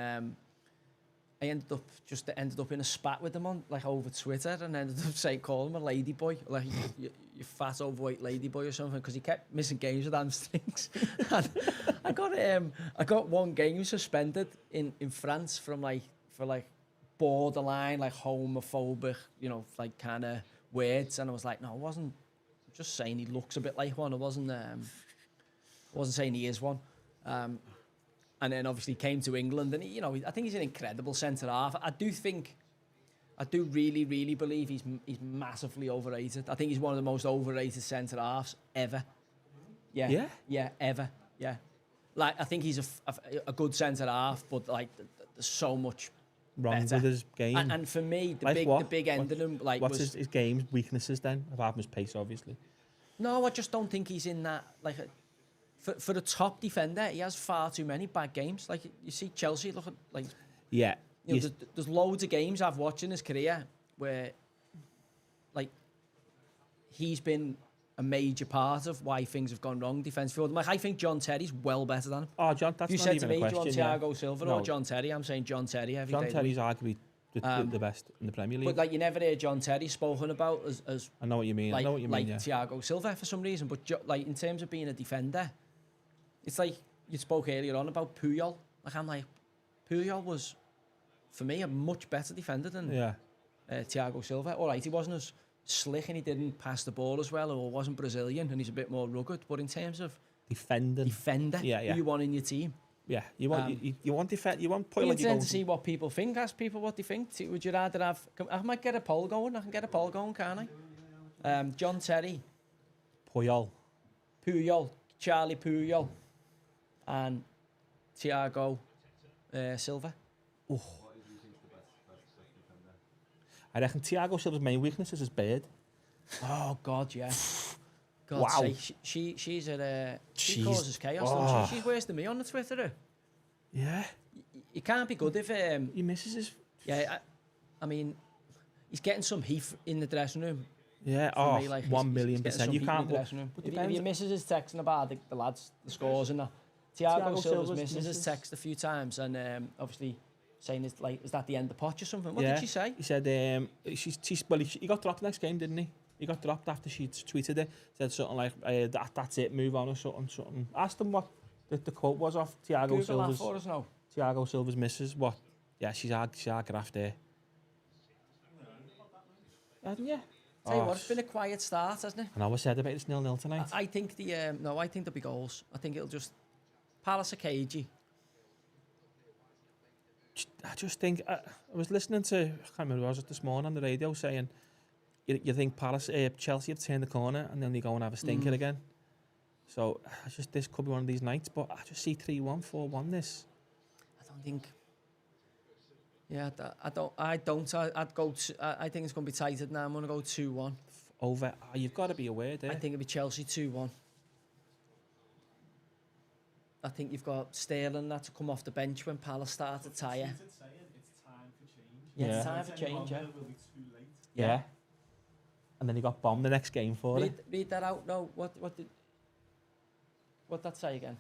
Speaker 2: I ended up in a spat with them on over Twitter, and ended up calling him a ladyboy, like you fat overweight ladyboy or something, because he kept missing games with hamstrings. And I got one game suspended in France for borderline homophobic, kind of words, and I was like, no, I wasn't just saying he looks a bit like one. I wasn't saying he is one. And then obviously came to England, and I think he's an incredible centre half. I do really, really believe he's massively overrated. I think he's one of the most overrated centre halves ever. Yeah, ever. Yeah, like I think he's a good centre half, but there's so much
Speaker 1: wrong
Speaker 2: better
Speaker 1: with his game.
Speaker 2: And for me, the big end of him,
Speaker 1: what's his game's weaknesses then? Apart from his pace, obviously.
Speaker 2: No, I just don't think he's in that For a top defender, he has far too many bad games. Like, you see Chelsea, look at, there's loads of games I've watched in his career where, he's been a major part of why things have gone wrong defensively. I think John Terry's well better than him.
Speaker 1: Oh, John, that's
Speaker 2: you
Speaker 1: not
Speaker 2: said
Speaker 1: even
Speaker 2: to me,
Speaker 1: a question.
Speaker 2: Do you want Thiago Silva or John Terry? I'm saying John Terry every day.
Speaker 1: John Terry's arguably the best in the Premier League.
Speaker 2: But you never hear John Terry spoken about as
Speaker 1: I know what you mean.
Speaker 2: Thiago Silva for some reason. But in terms of being a defender, it's like you spoke earlier on about Puyol. Puyol was, for me, a much better defender than Thiago Silva. All right, he wasn't as slick and he didn't pass the ball as well, or wasn't Brazilian and he's a bit more rugged. But in terms of
Speaker 1: defender,
Speaker 2: who you want in your team.
Speaker 1: Yeah, you want you want defend. You want
Speaker 2: Be
Speaker 1: point
Speaker 2: interesting to see what people think. Ask people what they think. Would you rather have? I might get a poll going. I can get a poll going, can't I? John Terry,
Speaker 1: Puyol.
Speaker 2: Charlie Puyol, and Thiago Silva.
Speaker 1: Oh. I reckon Thiago Silva's main weakness is his beard.
Speaker 2: Oh God, yeah.
Speaker 1: Wow.
Speaker 2: Sake. She's she causes chaos. Doesn't she? She's worse than me on the Twitter.
Speaker 1: Yeah.
Speaker 2: You can't be good if
Speaker 1: He misses his.
Speaker 2: yeah. I mean, he's getting some heat in the dressing room.
Speaker 1: Yeah.
Speaker 2: For me, like,
Speaker 1: 1,000,000%. You can't.
Speaker 2: But if your missus is texting about the lads, the scores and that. Thiago Silva's missus has texted a few times and obviously saying it's like, is that the end of the pot or something? What did she say?
Speaker 1: He said he got dropped next game, didn't he? He got dropped after she tweeted it. Said something like, that's it, move on or something. Asked him what the quote was off Thiago Silva's.
Speaker 2: For us now.
Speaker 1: Thiago Silva's missus. What? Yeah, she's our graft there. Hasn't you?
Speaker 2: Tell you what, it's been a quiet start, hasn't it?
Speaker 1: And I was said about it's 0-0 tonight.
Speaker 2: I think I think there'll be goals. I think it'll just Palace are cagey.
Speaker 1: I just think I was listening to, I can't remember who was it this morning on the radio saying you think Chelsea have turned the corner and then they go and have a stinker again. So this could be one of these nights, but I just see 3-1, 4-1 this.
Speaker 2: I don't think. Yeah, I'd go. I think it's going to be tighter now. I'm going to go 2-1.
Speaker 1: Over. You've got to be aware there.
Speaker 2: I think it'll be Chelsea 2-1. I think you've got Sterling that to come off the bench when Palace start to tire.
Speaker 4: It's time for change.
Speaker 2: Yeah, it's time for change. Yeah.
Speaker 4: It will be too late.
Speaker 1: Yeah. And then he got bombed the next game for it.
Speaker 2: Read that out. No, what that say again?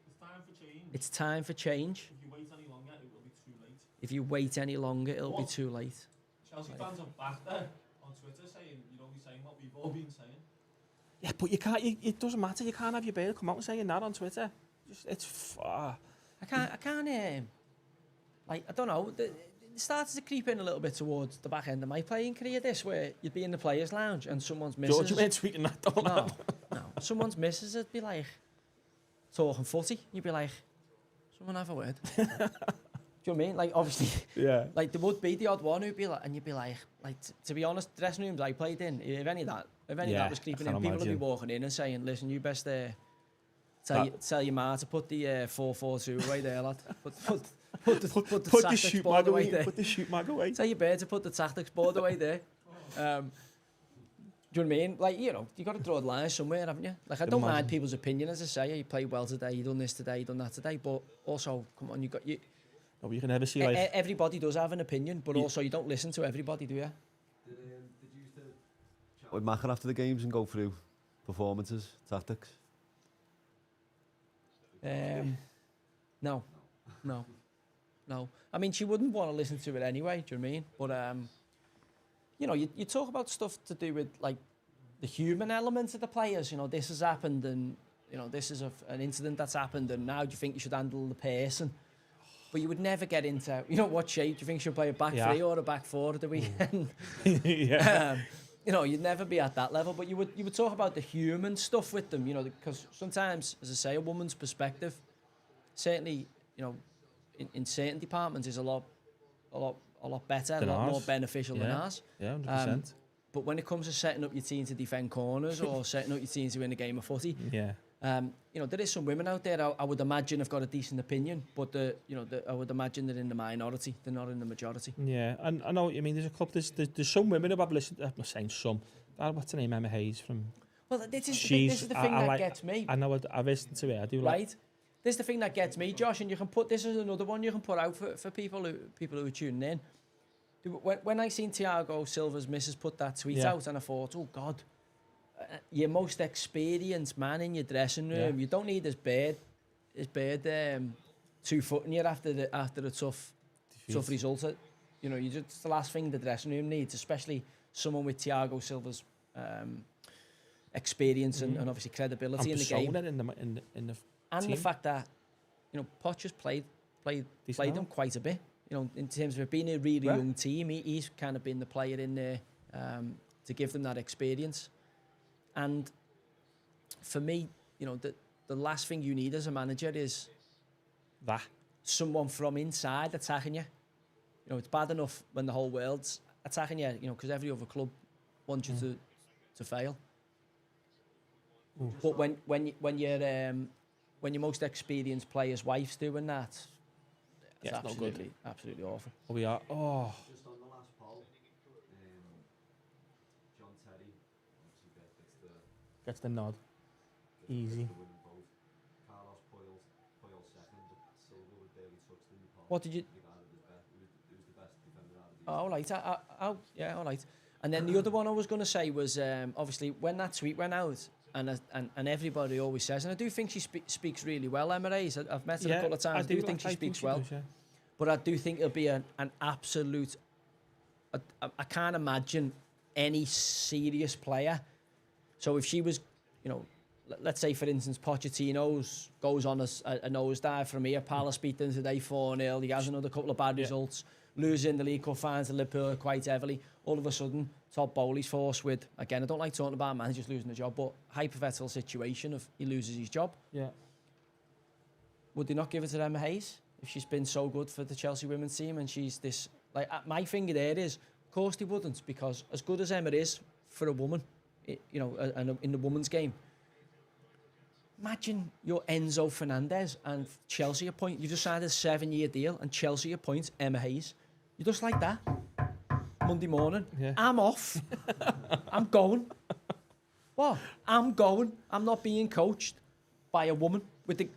Speaker 4: It's time for change.
Speaker 2: It's time for change.
Speaker 4: If you wait any longer, it will be too late.
Speaker 2: If you wait any longer, it'll be too late.
Speaker 4: Chelsea fans are back there on Twitter saying you're only saying what we've all been saying.
Speaker 1: Yeah, but you can't. It doesn't matter. You can't have your bail come out and saying that on Twitter. I
Speaker 2: can't. Like, I don't know. It started to creep in a little bit towards the back end of my playing career. This where you'd be in the players' lounge and someone's missus.
Speaker 1: George, you ain't tweeting that, don't
Speaker 2: No. Someone's missus would be like talking footy. You'd be like, someone have a word. Do you know what I mean? Like, obviously,
Speaker 1: yeah.
Speaker 2: like there would be the odd one who'd be like, and you'd be like to be honest, the dressing rooms I played in, if any of that was creeping in, people would be walking in and saying, listen, you best tell your ma to put the 4-4-2 away there, lad. Put the tactics board away there.
Speaker 1: Put the shoot mag away.
Speaker 2: Tell your bear to put the tactics board away there. Do you know what I mean? Like, you got to draw the line somewhere, haven't you? Like, I don't mind people's opinion, as I say. You played well today, you done this today, you done that today. But also, come on,
Speaker 1: No, you can never see like
Speaker 2: everybody does have an opinion, but also you don't listen to everybody, do you?
Speaker 3: Did you used to chat with Macher after the games and go through performances, tactics?
Speaker 2: No. I mean, she wouldn't want to listen to it anyway. Do you know what I mean? But you talk about stuff to do with like the human element of the players. This has happened, and this is an incident that's happened, and now do you think you should handle the person? But you would never get into, what shape do you think she'll play a back three or a back four at the weekend?
Speaker 1: yeah.
Speaker 2: You'd never be at that level, but you would talk about the human stuff with them, because sometimes, as I say, a woman's perspective, certainly, in certain departments is a lot better, a lot more beneficial than ours.
Speaker 1: Yeah, 100%.
Speaker 2: But when it comes to setting up your team to defend corners or setting up your team to win a game of footy, there is some women out there I would imagine have got a decent opinion, but I would imagine they're in the minority. They're not in the majority.
Speaker 1: Yeah, and I know what you mean. There's a couple. There's some women who have listened. I'm not saying some. What's her name? Emma Hayes from.
Speaker 2: Well, this is the thing that gets me.
Speaker 1: I know. I've listened to it. I do like.
Speaker 2: Right. This is the thing that gets me, Josh, and you can put this as another one you can put out for people who are tuning in. When I seen Thiago Silva's missus put that tweet out, and I thought, oh God. Your most experienced man in your dressing room. You don't need his beard 2-footing you after a tough result. You just the last thing the dressing room needs, especially someone with Thiago Silva's experience and obviously credibility in the game.
Speaker 1: In the
Speaker 2: and
Speaker 1: team.
Speaker 2: The fact that Poch has played them quite a bit. In terms of it being a really young team, he's kind of been the player in there. to give them that experience. And for me, you know, the last thing you need as a manager is
Speaker 1: That.
Speaker 2: someone from inside attacking you. You know, it's bad enough when the whole world's attacking you, you know, because every other club wants you to fail.
Speaker 1: Ooh.
Speaker 2: But when your most experienced player's wife's doing that, it's
Speaker 1: Yeah, it's not good.
Speaker 2: absolutely awful.
Speaker 1: Oh, we are. Oh.
Speaker 3: Just on the last poll, John Terry obviously
Speaker 1: Gets the nod. Easy.
Speaker 3: the winning vote. Carlos Puel second, but Silva was barely touched in the poll.
Speaker 2: What did you?
Speaker 3: The guy that was best, who was the best defender out of these.
Speaker 2: Oh, all right. Yeah, all right. And then the other one I was going to say was obviously when that tweet went out, and everybody always says, and I do think she speaks really well, Emma Hayes. I've met her a couple of times. I do think she speaks well.
Speaker 1: Does, yeah.
Speaker 2: But I do think it'll be an absolute... I can't imagine any serious player. So if she was, you know, let's say, for instance, Pochettino's goes on a nosedive from here, Palace beat them today 4-0, he has another couple of bad results, losing the League Cup finals to Liverpool quite heavily, all of a sudden, Todd Bowley's forced with, again, I don't like talking about managers losing the job, but hypothetical situation of he loses his job.
Speaker 1: Yeah.
Speaker 2: Would they not give it to Emma Hayes if she's been so good for the Chelsea women's team and she's this... Like, my finger there is, of course they wouldn't, because as good as Emma is for a woman, you know, and in the women's game, imagine you're Enzo Fernandez and Chelsea appoint... You just signed a 7-year deal and Chelsea appoints Emma Hayes. You're just like that. Monday morning,
Speaker 1: Yeah.
Speaker 2: I'm off. I'm going. What? I'm going. I'm not being coached by a woman with the...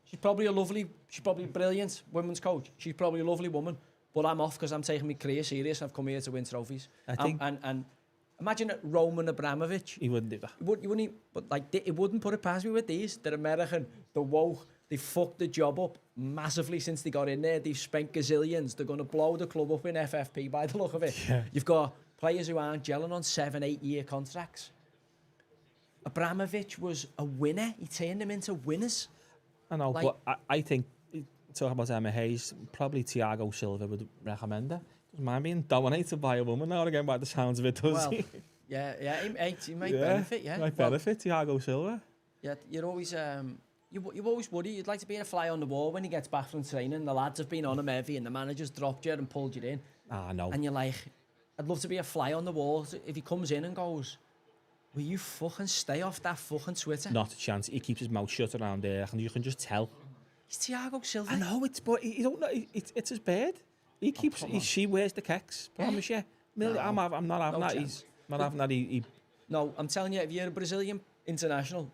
Speaker 2: She's probably a brilliant women's coach. She's probably a lovely woman, but I'm off because I'm taking my career serious. I've come here to win trophies.
Speaker 1: I think...
Speaker 2: And imagine Roman Abramovich.
Speaker 1: He wouldn't do that.
Speaker 2: You wouldn't, but like, it wouldn't put it past me with these. They're American, they're woke, they fucked the job up massively since they got in there. They've spent gazillions. They're going to blow the club up in FFP by the look of it.
Speaker 1: Yeah.
Speaker 2: You've got players who aren't gelling on 7-8 year contracts. Abramovich was a winner. He turned them into winners.
Speaker 1: I know,
Speaker 2: Like-
Speaker 1: but I think, talking about Emma Hayes, probably Thiago Silva would recommend her. Doesn't mind being dominated by a woman now and again by the sounds of it, does
Speaker 2: Well,
Speaker 1: he?
Speaker 2: yeah, he might benefit, yeah.
Speaker 1: Might
Speaker 2: Well,
Speaker 1: benefit, Thiago Silva.
Speaker 2: yeah, you're always you always worry. You'd like to be a fly on the wall when he gets back from training. The lads have been on him heavy, and the manager's dropped you and pulled you in.
Speaker 1: Ah, no.
Speaker 2: And you're like, I'd love to be a fly on the wall if he comes in and goes, will you fucking stay off that fucking Twitter?
Speaker 1: Not a chance. He keeps his mouth shut around there, and you can just tell.
Speaker 2: He's Thiago Silva.
Speaker 1: I know, but you don't know. It's his bed. He keeps.
Speaker 2: come on.
Speaker 1: She wears the kecks. Promise you.
Speaker 2: No.
Speaker 1: I'm not having
Speaker 2: No
Speaker 1: that.
Speaker 2: chance.
Speaker 1: He's not having that.
Speaker 2: No, I'm telling you, if you're a Brazilian international,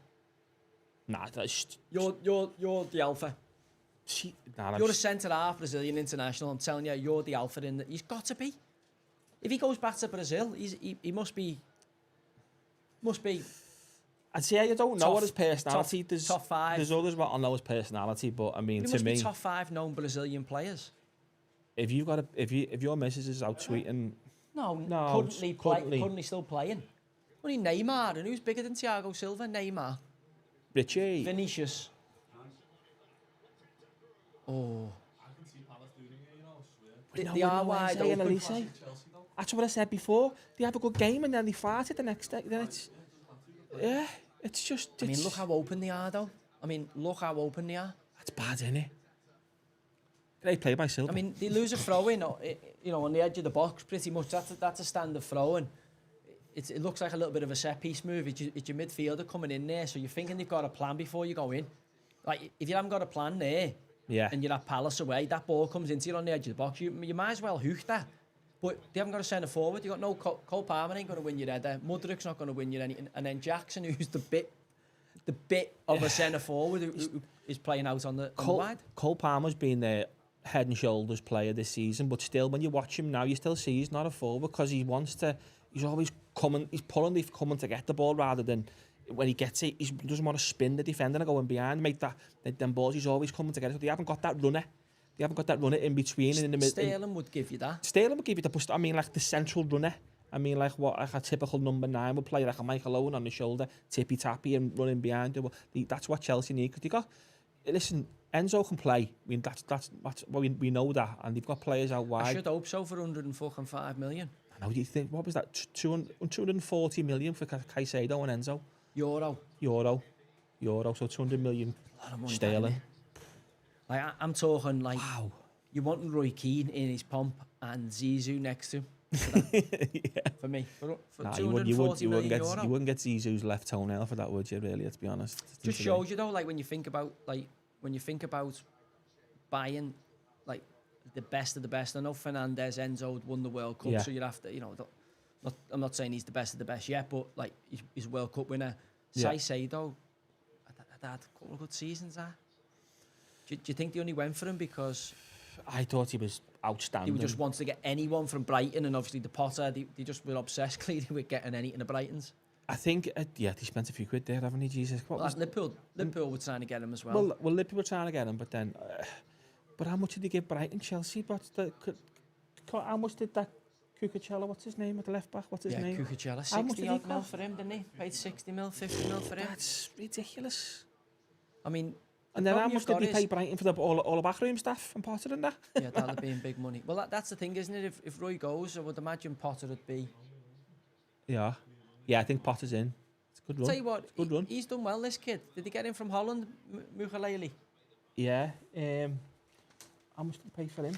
Speaker 1: Nah, that's.
Speaker 2: you're the alpha.
Speaker 1: Nah,
Speaker 2: You're a centre-half Brazilian international. I'm telling you, you're the alpha in that. He's got to be. If he goes back to Brazil, he must be.
Speaker 1: I'd say you don't know
Speaker 2: Top-
Speaker 1: what his personality. There's
Speaker 2: top five.
Speaker 1: There's others what I know his personality, but I mean,
Speaker 2: He
Speaker 1: to
Speaker 2: must
Speaker 1: me,
Speaker 2: be top 5 known Brazilian players.
Speaker 1: if you've got if your missus is out tweeting,
Speaker 2: No,
Speaker 1: currently.
Speaker 2: currently still playing. Only Neymar, and who's bigger than Thiago Silva? Neymar.
Speaker 1: Richie,
Speaker 2: Vinicius. Oh.
Speaker 4: I can see Palace doing it, you know, I swear.
Speaker 2: They,
Speaker 1: know
Speaker 2: they
Speaker 1: what
Speaker 2: are
Speaker 1: no
Speaker 2: wide
Speaker 1: Wednesday and
Speaker 2: open.
Speaker 1: Elise.
Speaker 4: Chelsea though.
Speaker 1: That's what I said before. They have a good game and then they fart it the next day. Then it's it's just.
Speaker 2: I mean,
Speaker 1: it's-
Speaker 2: look how open they are, though.
Speaker 1: That's bad, isn't it? Great play by Silva.
Speaker 2: I mean, they lose a throw-in, you know, on the edge of the box, pretty much. That's a standard throw-in. It looks like a little bit of a set-piece move. It's your midfielder coming in there, so you're thinking they've got a plan before you go in. Like, if you haven't got a plan there,
Speaker 1: yeah.
Speaker 2: and you're at Palace away, that ball comes into you on the edge of the box, you might as well hook that. But they haven't got a centre forward. You've got no Cole Palmer ain't going to win your header. Mudryk's not going to win you anything. And then Jackson, who's the bit of a centre forward who is playing out on the wide.
Speaker 1: Cole Palmer's been the head and shoulders player this season, but still, when you watch him now, you still see he's not a forward because he wants to. He's always coming. He's coming to get the ball rather than when he gets it. He doesn't want to spin the defender and go in behind, make them balls. He's always coming to get it. So they haven't got that runner. They haven't got that runner in between and in the middle.
Speaker 2: Sterling would give you that.
Speaker 1: Sterling would give you the bust. I mean, like the central runner. I mean, like a typical number 9 would play, like a Michael Owen on the shoulder, tippy tappy and running behind. That's what Chelsea need because they got. Listen, Enzo can play. I mean, that's we know that, and they've got players out wide.
Speaker 2: I should hope so for 105 million.
Speaker 1: I know, you think, what was that, 240 million for Caicedo and Enzo? Euro, so 200 million
Speaker 2: A lot of money,
Speaker 1: sterling.
Speaker 2: Like, I'm talking like,
Speaker 1: Wow.
Speaker 2: you want Roy Keane in his pomp and Zizou next to him. For me. For
Speaker 1: Nah,
Speaker 2: 240 million euro.
Speaker 1: you wouldn't get Zizou's left toenail for that, would you, really, let's be honest?
Speaker 2: Just shows you, though, like, when you think about buying, like, the best of the best. I know Fernandez, Enzo had won the World Cup, so you'd have to, you know, I'm not saying he's the best of the best yet, but, like, he's a World Cup winner. Caicedo, I'd had a couple of good seasons there. Do you think they only went for him because
Speaker 1: I thought he was outstanding.
Speaker 2: they just wanted to get anyone from Brighton, and obviously the Potter, they just were obsessed clearly with getting anything of Brightons?
Speaker 1: I think, they spent a few quid there, haven't they, Jesus?
Speaker 2: Liverpool were trying to get him as well.
Speaker 1: Well, Liverpool were trying to get him, but then... but how much did they give Brighton, Chelsea? How much did that Cucurella, what's his name at the left back? What's his name?
Speaker 2: Cucurella, 60 odd mil for him, didn't he? Paid 60 mil, 50 mil for him.
Speaker 1: That's ridiculous.
Speaker 2: I mean...
Speaker 1: And then how much did they pay Brighton for all the backroom staff and Potter and that?
Speaker 2: Yeah, that'll be in big money. Well, that's the thing, isn't it? If Roy goes, I would imagine Potter would be...
Speaker 1: Yeah. Yeah, I think Potter's in. It's a good run.
Speaker 2: Tell you what,
Speaker 1: good run.
Speaker 2: He's done well, this kid. Did he get him from Holland, Muchaleli?
Speaker 1: Yeah. How much did they pay for him?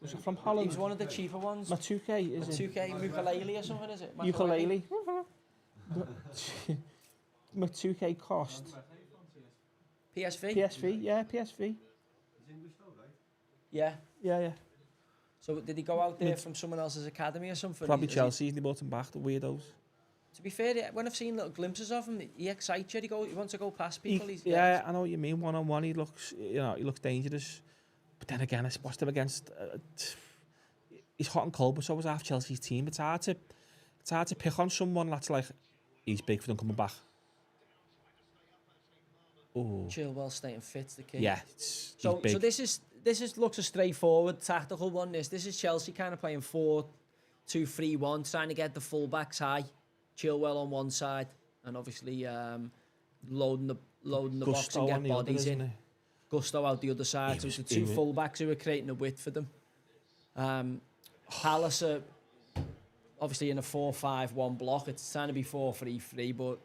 Speaker 1: Was it from Holland?
Speaker 2: He was one of the cheaper ones.
Speaker 1: Matuke, is it?
Speaker 2: Matuke, Muchaleli or something, is it?
Speaker 1: Ukulele. Matuke cost. PSV, yeah, PSV.
Speaker 2: Yeah.
Speaker 1: Yeah.
Speaker 2: So did he go out there from someone else's academy or something?
Speaker 1: Probably Chelsea, they bought him back, the weirdos.
Speaker 2: To be fair, when I've seen little glimpses of him, he excites you. He wants to go past people.
Speaker 1: Yeah, I know what you mean. One-on-one, he looks dangerous. But then again, I watched him against... he's hot and cold, but so was half Chelsea's team. It's hard to pick on someone that's like, he's big for them coming back. Oh.
Speaker 2: Chilwell staying fit, the kid.
Speaker 1: Yeah,
Speaker 2: so this looks a straightforward tactical one. This is Chelsea kind of playing 4-2-3-1, trying to get the full-backs high. Chilwell on one side, and obviously loading the box and get bodies in. Gusto out the other side. So it's the two full-backs who are creating a width for them. Palace are obviously in a 4-5-1 block. It's trying to be 4-3-3, but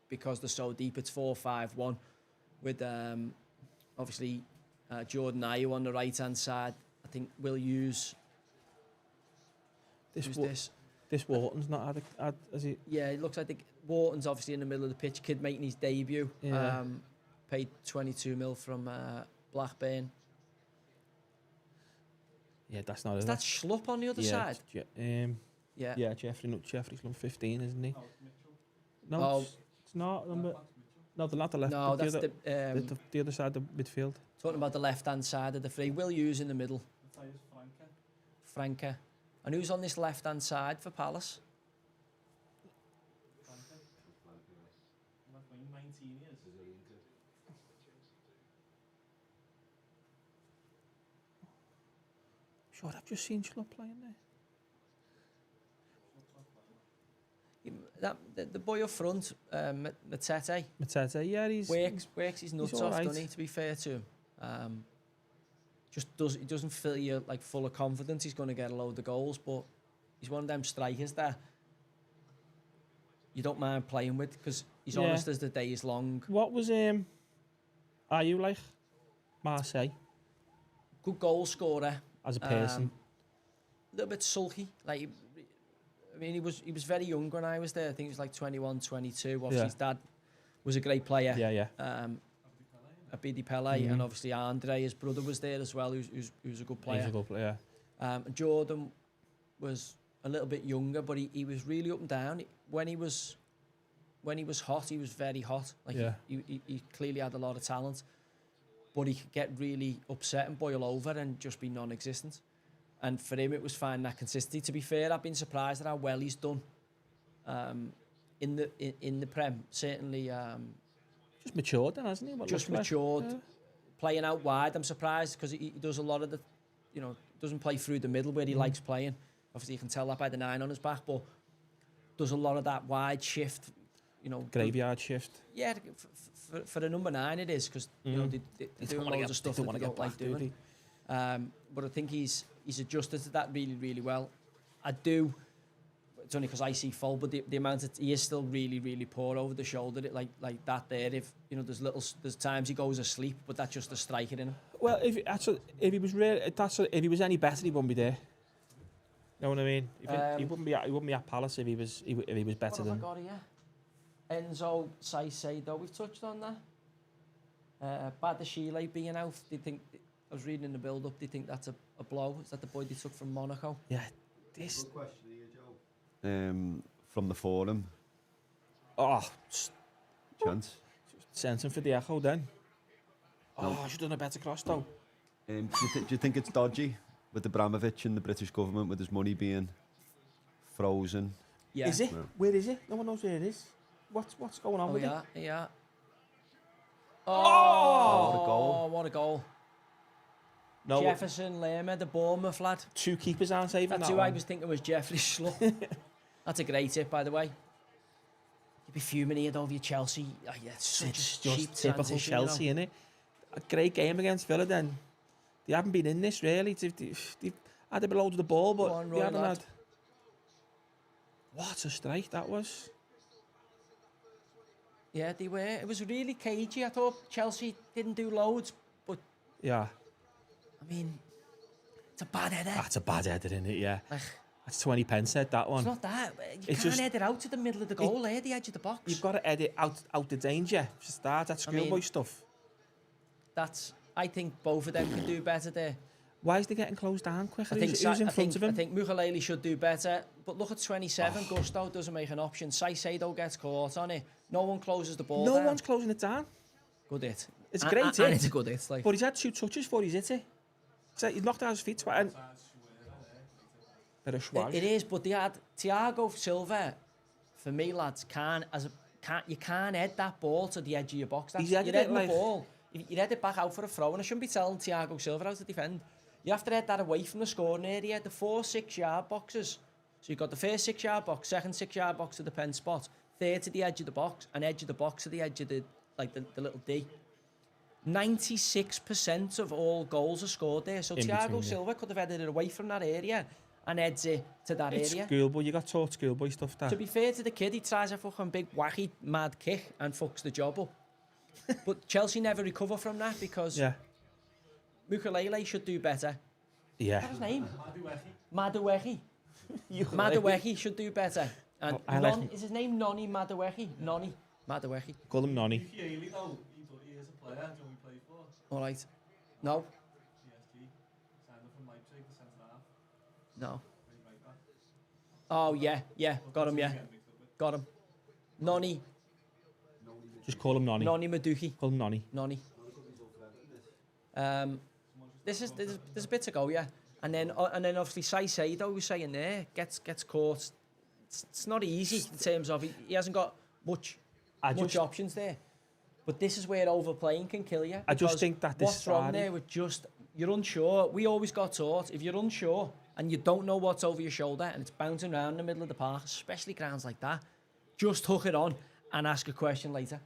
Speaker 2: because they're so deep, it's 4-5-1 with obviously Jordan Ayew on the right-hand side. I think we'll use...
Speaker 1: This Wharton's not had has he?
Speaker 2: Yeah, it looks like Wharton's obviously in the middle of the pitch. Kid making his debut.
Speaker 1: Yeah.
Speaker 2: Paid 22 mil from Blackburn.
Speaker 1: Yeah, that's not it.
Speaker 2: Is that Schlupp on the other side?
Speaker 1: Yeah, Jeffrey's number 15, isn't he? No, it's not. No, they're not the left.
Speaker 2: No, that's
Speaker 1: the other side of the midfield.
Speaker 2: Talking about the left-hand side of the three. Will use in the middle. Franca. And who's on this left-hand side for Palace?
Speaker 4: 19 years.
Speaker 1: Sure, I've just seen Schlupp playing there.
Speaker 2: The boy up front, Matete.
Speaker 1: Matete, yeah, he's...
Speaker 2: Works his nuts off, doesn't he, to be fair to him. He doesn't feel you like full of confidence he's going to get a load of goals, but he's one of them strikers that you don't mind playing with because he's honest as the day is long.
Speaker 1: What was are you like Marseille?
Speaker 2: Good goal scorer
Speaker 1: as a person.
Speaker 2: A little bit sulky. Like, I mean, he was very young when I was there. I think he was like 21, 22. Obviously, his dad was a great player.
Speaker 1: Yeah.
Speaker 2: Abidi Pele, and obviously Andre, his brother, was there as well, who's a good player.
Speaker 1: He's a good player.
Speaker 2: Jordan was a little bit younger, but he was really up and down. When he was hot, he was very hot. Like he clearly had a lot of talent, but he could get really upset and boil over and just be non-existent. And for him, it was finding that consistency. To be fair, I've been surprised at how well he's done in the Prem. Certainly.
Speaker 1: Just matured then, hasn't he?
Speaker 2: Just matured. Yeah. Playing out wide, I'm surprised because he does a lot of the, doesn't play through the middle where he likes playing. Obviously, you can tell that by the 9 on his back, but does a lot of that wide shift,
Speaker 1: Graveyard shift.
Speaker 2: Yeah, for a number 9 it is because, they do loads of stuff that they don't like doing. But I think he's adjusted to that really, really well. I do it's only because I see full, but the amount that he is still really, really poor over the shoulder, like that there. If you know, there's times he goes asleep, but that's just a striker in him.
Speaker 1: Well, if he was if he was any better, he wouldn't be there. Know what I mean? He wouldn't be at Palace if he was better than.
Speaker 2: What have I got here? Enzo Caicedo, we've touched on that. Badashile being out. Do you think? I was reading in the build-up. Do you think that's a blow? Is that the boy they took from Monaco?
Speaker 1: Yeah. This.
Speaker 3: Good question here, Joe. From the forum.
Speaker 1: Oh,
Speaker 3: Chance.
Speaker 1: sent him for the echo then.
Speaker 3: No.
Speaker 1: Oh, I should have done a better cross though.
Speaker 3: Do you think it's dodgy with Abramovich and the British government with his money being frozen?
Speaker 2: Yeah.
Speaker 1: Is it?
Speaker 3: No.
Speaker 1: Where is it? No one knows where it is. What's going on with it?
Speaker 2: Yeah.
Speaker 3: Oh, what a goal.
Speaker 2: What a goal.
Speaker 1: No,
Speaker 2: Jefferson, Lerma, the Bournemouth lad.
Speaker 1: 2 keepers aren't saving
Speaker 2: That's
Speaker 1: that
Speaker 2: who
Speaker 1: one.
Speaker 2: I was thinking was Jeffrey Schlupp. That's a great tip, by the way. You'd be fuming here over your Chelsea. Oh, yeah, it's such
Speaker 1: It's
Speaker 2: a cheap
Speaker 1: just typical
Speaker 2: transition,
Speaker 1: Chelsea, innit? A great game against Villa then. They haven't been in this really. They've had a bit loads of the ball,
Speaker 2: Go
Speaker 1: but
Speaker 2: on,
Speaker 1: they
Speaker 2: Roy
Speaker 1: haven't
Speaker 2: lad.
Speaker 1: had. What a strike that was.
Speaker 2: Yeah, they were. It was really cagey. I thought Chelsea didn't do loads, but
Speaker 1: Yeah.
Speaker 2: I mean, it's a bad header.
Speaker 1: That's a bad header, isn't it? Yeah.
Speaker 2: Like,
Speaker 1: That's 20 pence head, that
Speaker 2: it's
Speaker 1: one.
Speaker 2: not that. You
Speaker 1: It's
Speaker 2: can't
Speaker 1: just-
Speaker 2: head it out to the middle of the goal, the edge of the box.
Speaker 1: You've got to edit out the danger to start that schoolboy stuff.
Speaker 2: I think both of them can do better there.
Speaker 1: Why is they getting closed down quicker?
Speaker 2: I think
Speaker 1: Who's in front of him?
Speaker 2: I think Mukhaleli should do better. But look at 27. Gusto doesn't make an option. Caicedo gets caught on it. No one closes the ball
Speaker 1: No
Speaker 2: down.
Speaker 1: one's closing it down.
Speaker 2: Good hit.
Speaker 1: It's a great hit.
Speaker 2: And it's a good hit. Like.
Speaker 1: But he's had 2 touches before he's hit it. He's knocked out his feet twice. Bit of swag.
Speaker 2: It is, but they had Thiago Silva. For me, lads, you can't head that ball to the edge of your box.
Speaker 1: He's
Speaker 2: You're
Speaker 1: headed
Speaker 2: heading
Speaker 1: it like-
Speaker 2: the ball. You head it back out for a throw, and I shouldn't be telling Thiago Silva how to defend. You have to head that away from the scoring area, the 4 6-yard boxes. So you've got the first 6-yard box, second 6-yard box to the pen spot, third to the edge of the box, and edge of the box to the edge of the little D. 96% of all goals are scored there. So
Speaker 1: In
Speaker 2: Thiago
Speaker 1: between, yeah.
Speaker 2: Silva could have headed it away from that area and heads it to that
Speaker 1: It's
Speaker 2: area.
Speaker 1: schoolboy. You got taught schoolboy stuff there.
Speaker 2: To be fair to the kid, he tries a fucking big wacky mad kick and fucks the job up. But Chelsea never recover from that because
Speaker 1: Yeah.
Speaker 2: Mukhaleli should do better.
Speaker 1: Yeah.
Speaker 2: What's his name? Madueke.
Speaker 1: You-
Speaker 2: Madueke should do better. And
Speaker 1: I like
Speaker 2: is his name Noni Madueke? Noni Madueke.
Speaker 1: Call him Nonny.
Speaker 4: Mukhaleli though, he is a player. Do you know who he played for?
Speaker 2: All right. No.
Speaker 4: PSG. Signed up from Leipzig, the centre half.
Speaker 2: No.
Speaker 4: Right back.
Speaker 2: Oh yeah. Got him. Yeah.
Speaker 4: Getting mixed up with.
Speaker 2: Got him. Noni
Speaker 1: Just call him Nonny.
Speaker 2: Noni Madueke.
Speaker 1: Call him Nonny.
Speaker 2: Noni. There's a bit to go, yeah. And then obviously Caicedo was saying there gets caught. It's not easy in terms of he hasn't got much options there. But this is where overplaying can kill you.
Speaker 1: I just
Speaker 2: because
Speaker 1: think that this
Speaker 2: what's wrong
Speaker 1: started-
Speaker 2: there with you're unsure. We always got taught if you're unsure and you don't know what's over your shoulder and it's bouncing around in the middle of the park, especially grounds like that, just hook it on and ask a question later.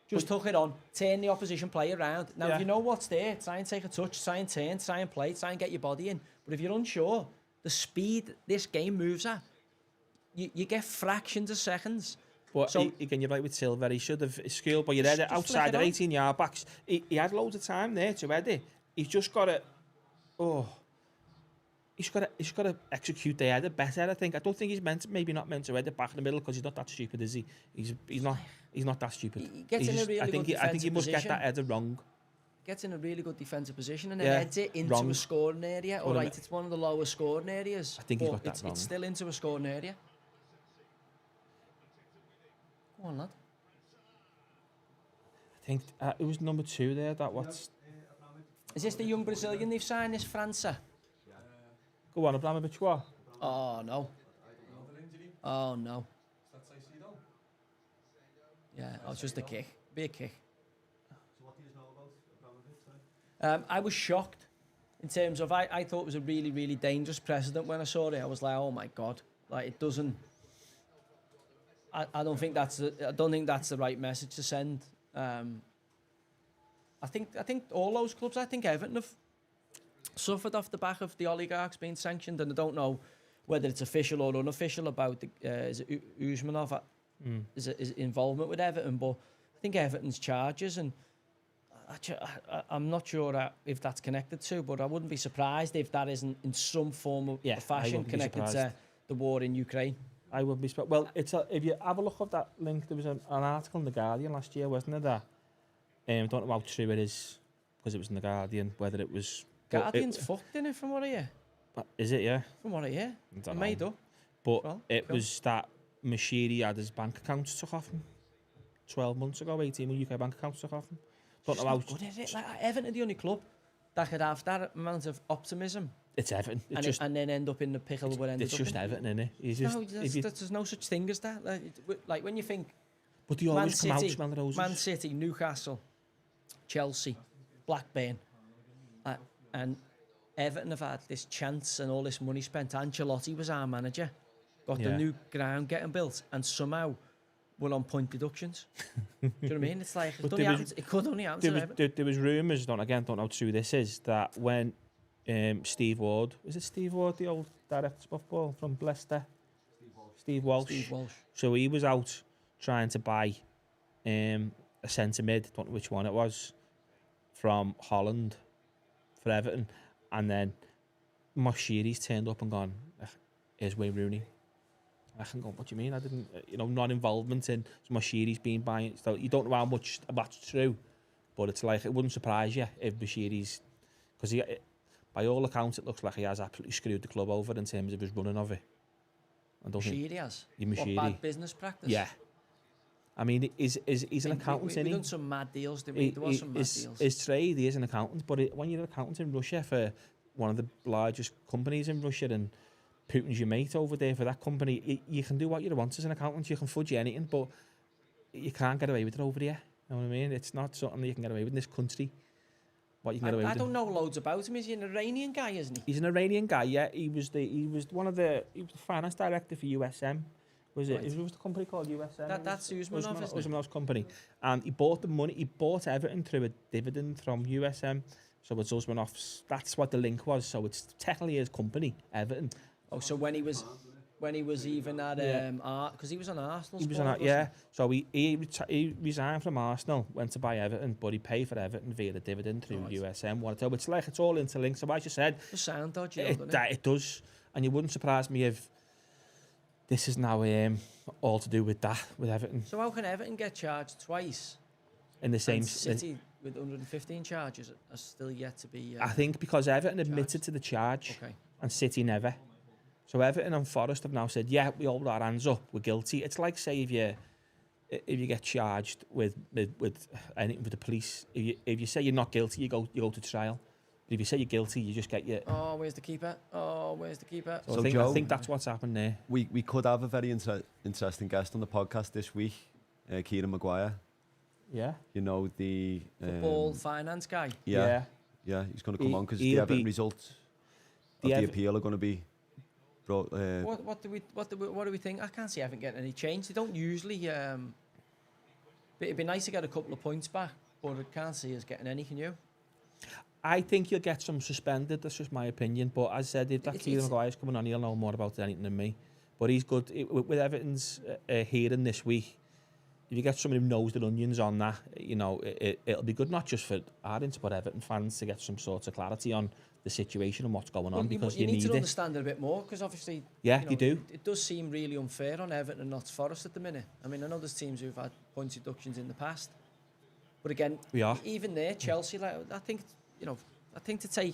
Speaker 2: Just hook it on, turn the opposition player around. Now,
Speaker 1: Yeah.
Speaker 2: if you know what's there, try and take a touch, try and turn, try and play, try and get your body in. But if you're unsure, the speed this game moves at, you get fractions of seconds.
Speaker 1: But
Speaker 2: So-
Speaker 1: again, you're right with Silver. He should have schoolboy. You head it
Speaker 2: Just
Speaker 1: outside
Speaker 2: flick it
Speaker 1: the
Speaker 2: on.
Speaker 1: 18-yard box. He had loads of time there to head it. He's just got to. He's got to execute the header better. I think. I don't think maybe not meant to head it back in the middle because he's not that stupid, is he? He's not that stupid.
Speaker 2: He gets
Speaker 1: He's
Speaker 2: in a really
Speaker 1: I think
Speaker 2: good
Speaker 1: I think he
Speaker 2: defensive
Speaker 1: must get
Speaker 2: position.
Speaker 1: that header wrong.
Speaker 2: Gets in a really good defensive position and then
Speaker 1: Yeah,
Speaker 2: heads it into
Speaker 1: wrong.
Speaker 2: a scoring area. All
Speaker 1: Well,
Speaker 2: right, it's one of the lower scoring areas.
Speaker 1: I think he's
Speaker 2: but
Speaker 1: got that wrong.
Speaker 2: It's still into a scoring area. Go on, lad.
Speaker 1: I think it was number 2 there. That was.
Speaker 2: Is this the young Brazilian they've signed, this França?
Speaker 1: Go on, Abramovich. What?
Speaker 2: Oh, no.
Speaker 4: Another injury.
Speaker 2: Oh, no.
Speaker 4: Is that Caicedo?
Speaker 2: Yeah, oh, it's just a kick. Be a kick.
Speaker 3: So what do you know about Abramovich?
Speaker 2: I was shocked in terms of I thought it was a really, really dangerous precedent when I saw it. I was like, oh my god, like it doesn't. I don't think that's the right message to send. I think all those clubs. I think Everton have suffered off the back of the oligarchs being sanctioned, and I don't know whether it's official or unofficial, about is it Usmanov, his involvement with Everton. But I think Everton's charges, and I'm not sure if that's connected to, but I wouldn't be surprised if that isn't in some form of fashion connected to the war in Ukraine.
Speaker 1: I would be surprised. Well, if you have a look at that link, there was an article in The Guardian last year, wasn't there, that don't know how true it is, because it was in The Guardian, whether it was...
Speaker 2: Guardian's fucked, in it, from what I hear.
Speaker 1: Is it, yeah?
Speaker 2: From what I hear.
Speaker 1: I
Speaker 2: Made up.
Speaker 1: But it was that Mashiri had his bank accounts took off him 12 months ago, 18 UK bank accounts took off him. Don't know how...
Speaker 2: Good, is it? Like, Everton are the only club that could have that amount of optimism.
Speaker 1: It's Everton.
Speaker 2: And then end up in the pickle where ended up.
Speaker 1: It's just Everton, isn't it?
Speaker 2: There's no such thing as that. Like when you think...
Speaker 1: But they always come out smell the roses.
Speaker 2: Man City, Newcastle, Chelsea, Blackburn, and Everton have had this chance and all this money spent. Ancelotti was our manager. Got the new ground getting built, and somehow we're on point deductions. Do you know what I mean? It's like, it could only happen to Everton.
Speaker 1: There was rumours, don't know how true this is, that when Steve Ward, is it Steve Ward, the old director of football from Leicester? Steve Walsh. So he was out trying to buy a centre mid, don't know which one it was, from Holland for Everton, and then Moshiri's turned up and gone, here's Wayne Rooney. I can go, what do you mean? I didn't, non-involvement in Moshiri's been buying. So you don't know how much that's true, but it's like, it wouldn't surprise you if Moshiri's, because by all accounts, it looks like he has absolutely screwed the club over in terms of his running of it.
Speaker 2: Moshiri has?
Speaker 1: Moshiri.
Speaker 2: What, bad business practice?
Speaker 1: Yeah. I mean, he's an accountant, isn't he?
Speaker 2: We've done some mad deals, didn't we? There was some mad deals.
Speaker 1: His trade, he is an accountant, but when you're an accountant in Russia for one of the largest companies in Russia, and Putin's your mate over there for that company, you can do what you want as an accountant. You can fudge anything, but you can't get away with it over here. You know what I mean? It's not something that you can get away with in this country. What you can get away with.
Speaker 2: I don't know loads about him. Is he an Iranian guy, isn't he?
Speaker 1: He's an Iranian guy, yeah. He was the finance director for USM. Was it? Right. It was the company called USM.
Speaker 2: That's Usmanov, isn't it?
Speaker 1: Usmanov's company. And he bought the money. He bought Everton through a dividend from USM. So it's Usmanov's. That's what the link was. So it's technically his company, Everton.
Speaker 2: Oh, so when he was even at because he was on Arsenal.
Speaker 1: He was on, yeah. So he resigned from Arsenal, went to buy Everton, but he paid for Everton via the dividend through USM. It's like it's all interlinked. So as you said,
Speaker 2: it does sound dodgy,
Speaker 1: it does, and you wouldn't surprise me if this is now all to do with that, with Everton.
Speaker 2: So how can Everton get charged twice
Speaker 1: in the same
Speaker 2: City with 115 charges are still yet to be?
Speaker 1: I think because Everton admitted to the charge, and City never. So Everton and Forest have now said, yeah, we hold our hands up, we're guilty. It's like, say, if you get charged with anything with the police, if you say you're not guilty, you go to trial. But if you say you're guilty, you just get your...
Speaker 2: Oh, where's the keeper?
Speaker 1: So I think that's what's happened there.
Speaker 3: We could have a very interesting guest on the podcast this week, Kieran Maguire.
Speaker 1: Yeah.
Speaker 3: You know, the...
Speaker 2: football finance guy.
Speaker 3: Yeah, he's going to come on because the Everton results of the appeal are going to be... Brought,
Speaker 2: what do we think? I can't see Everton getting any change. They don't usually... it'd be nice to get a couple of points back, but I can't see us getting any, can you?
Speaker 1: I think you'll get some suspended, that's just my opinion. But as I said, if that Kieran Maguire's coming on, he'll know more about anything than me. But he's good. With Everton's hearing this week, if you get someone who knows the onions on that, it'll be good not just for Ardents, but Everton fans to get some sort of clarity on the situation and what's going on, because you need
Speaker 2: to understand it a bit more, because obviously
Speaker 1: you do.
Speaker 2: It does seem really unfair on Everton and not Forest at the minute. I mean, I know there's teams who've had point deductions in the past, but again, even there, Chelsea, I think to take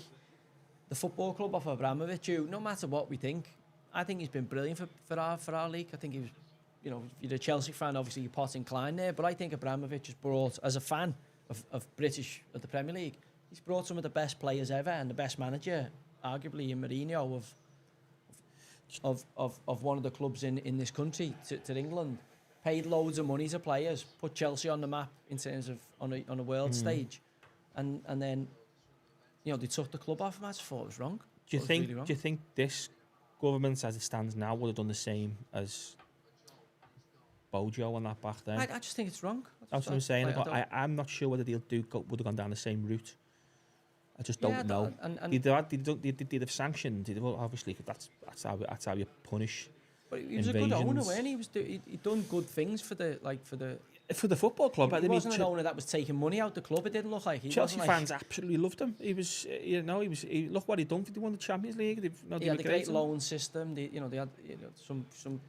Speaker 2: the football club off Abramovich, no matter what we think, I think he's been brilliant for our league. I think he was, if you're a Chelsea fan, obviously you're pot inclined there, but I think Abramovich has brought, as a fan of the Premier League, he's brought some of the best players ever and the best manager, arguably in Mourinho, of one of the clubs in this country to England. Paid loads of money to players, put Chelsea on the map in terms of on a world stage, and then they took the club off him. I just thought it was wrong.
Speaker 1: Do you think this government, as it stands now, would have done the same as Bojo on that back then?
Speaker 2: I just think it's wrong.
Speaker 1: That's what I'm saying. I'm not sure whether would have gone down the same route. I just don't know.
Speaker 2: And
Speaker 1: They'd have sanctioned. Well, obviously, that's how you punish.
Speaker 2: but he was a good owner, wasn't he? He'd done good things for the
Speaker 1: football club.
Speaker 2: He wasn't an owner that was taking money out the club. It didn't look like.
Speaker 1: Chelsea fans absolutely loved him. He was, look what he done. They won the Champions League.
Speaker 2: He had a great loan system. They had some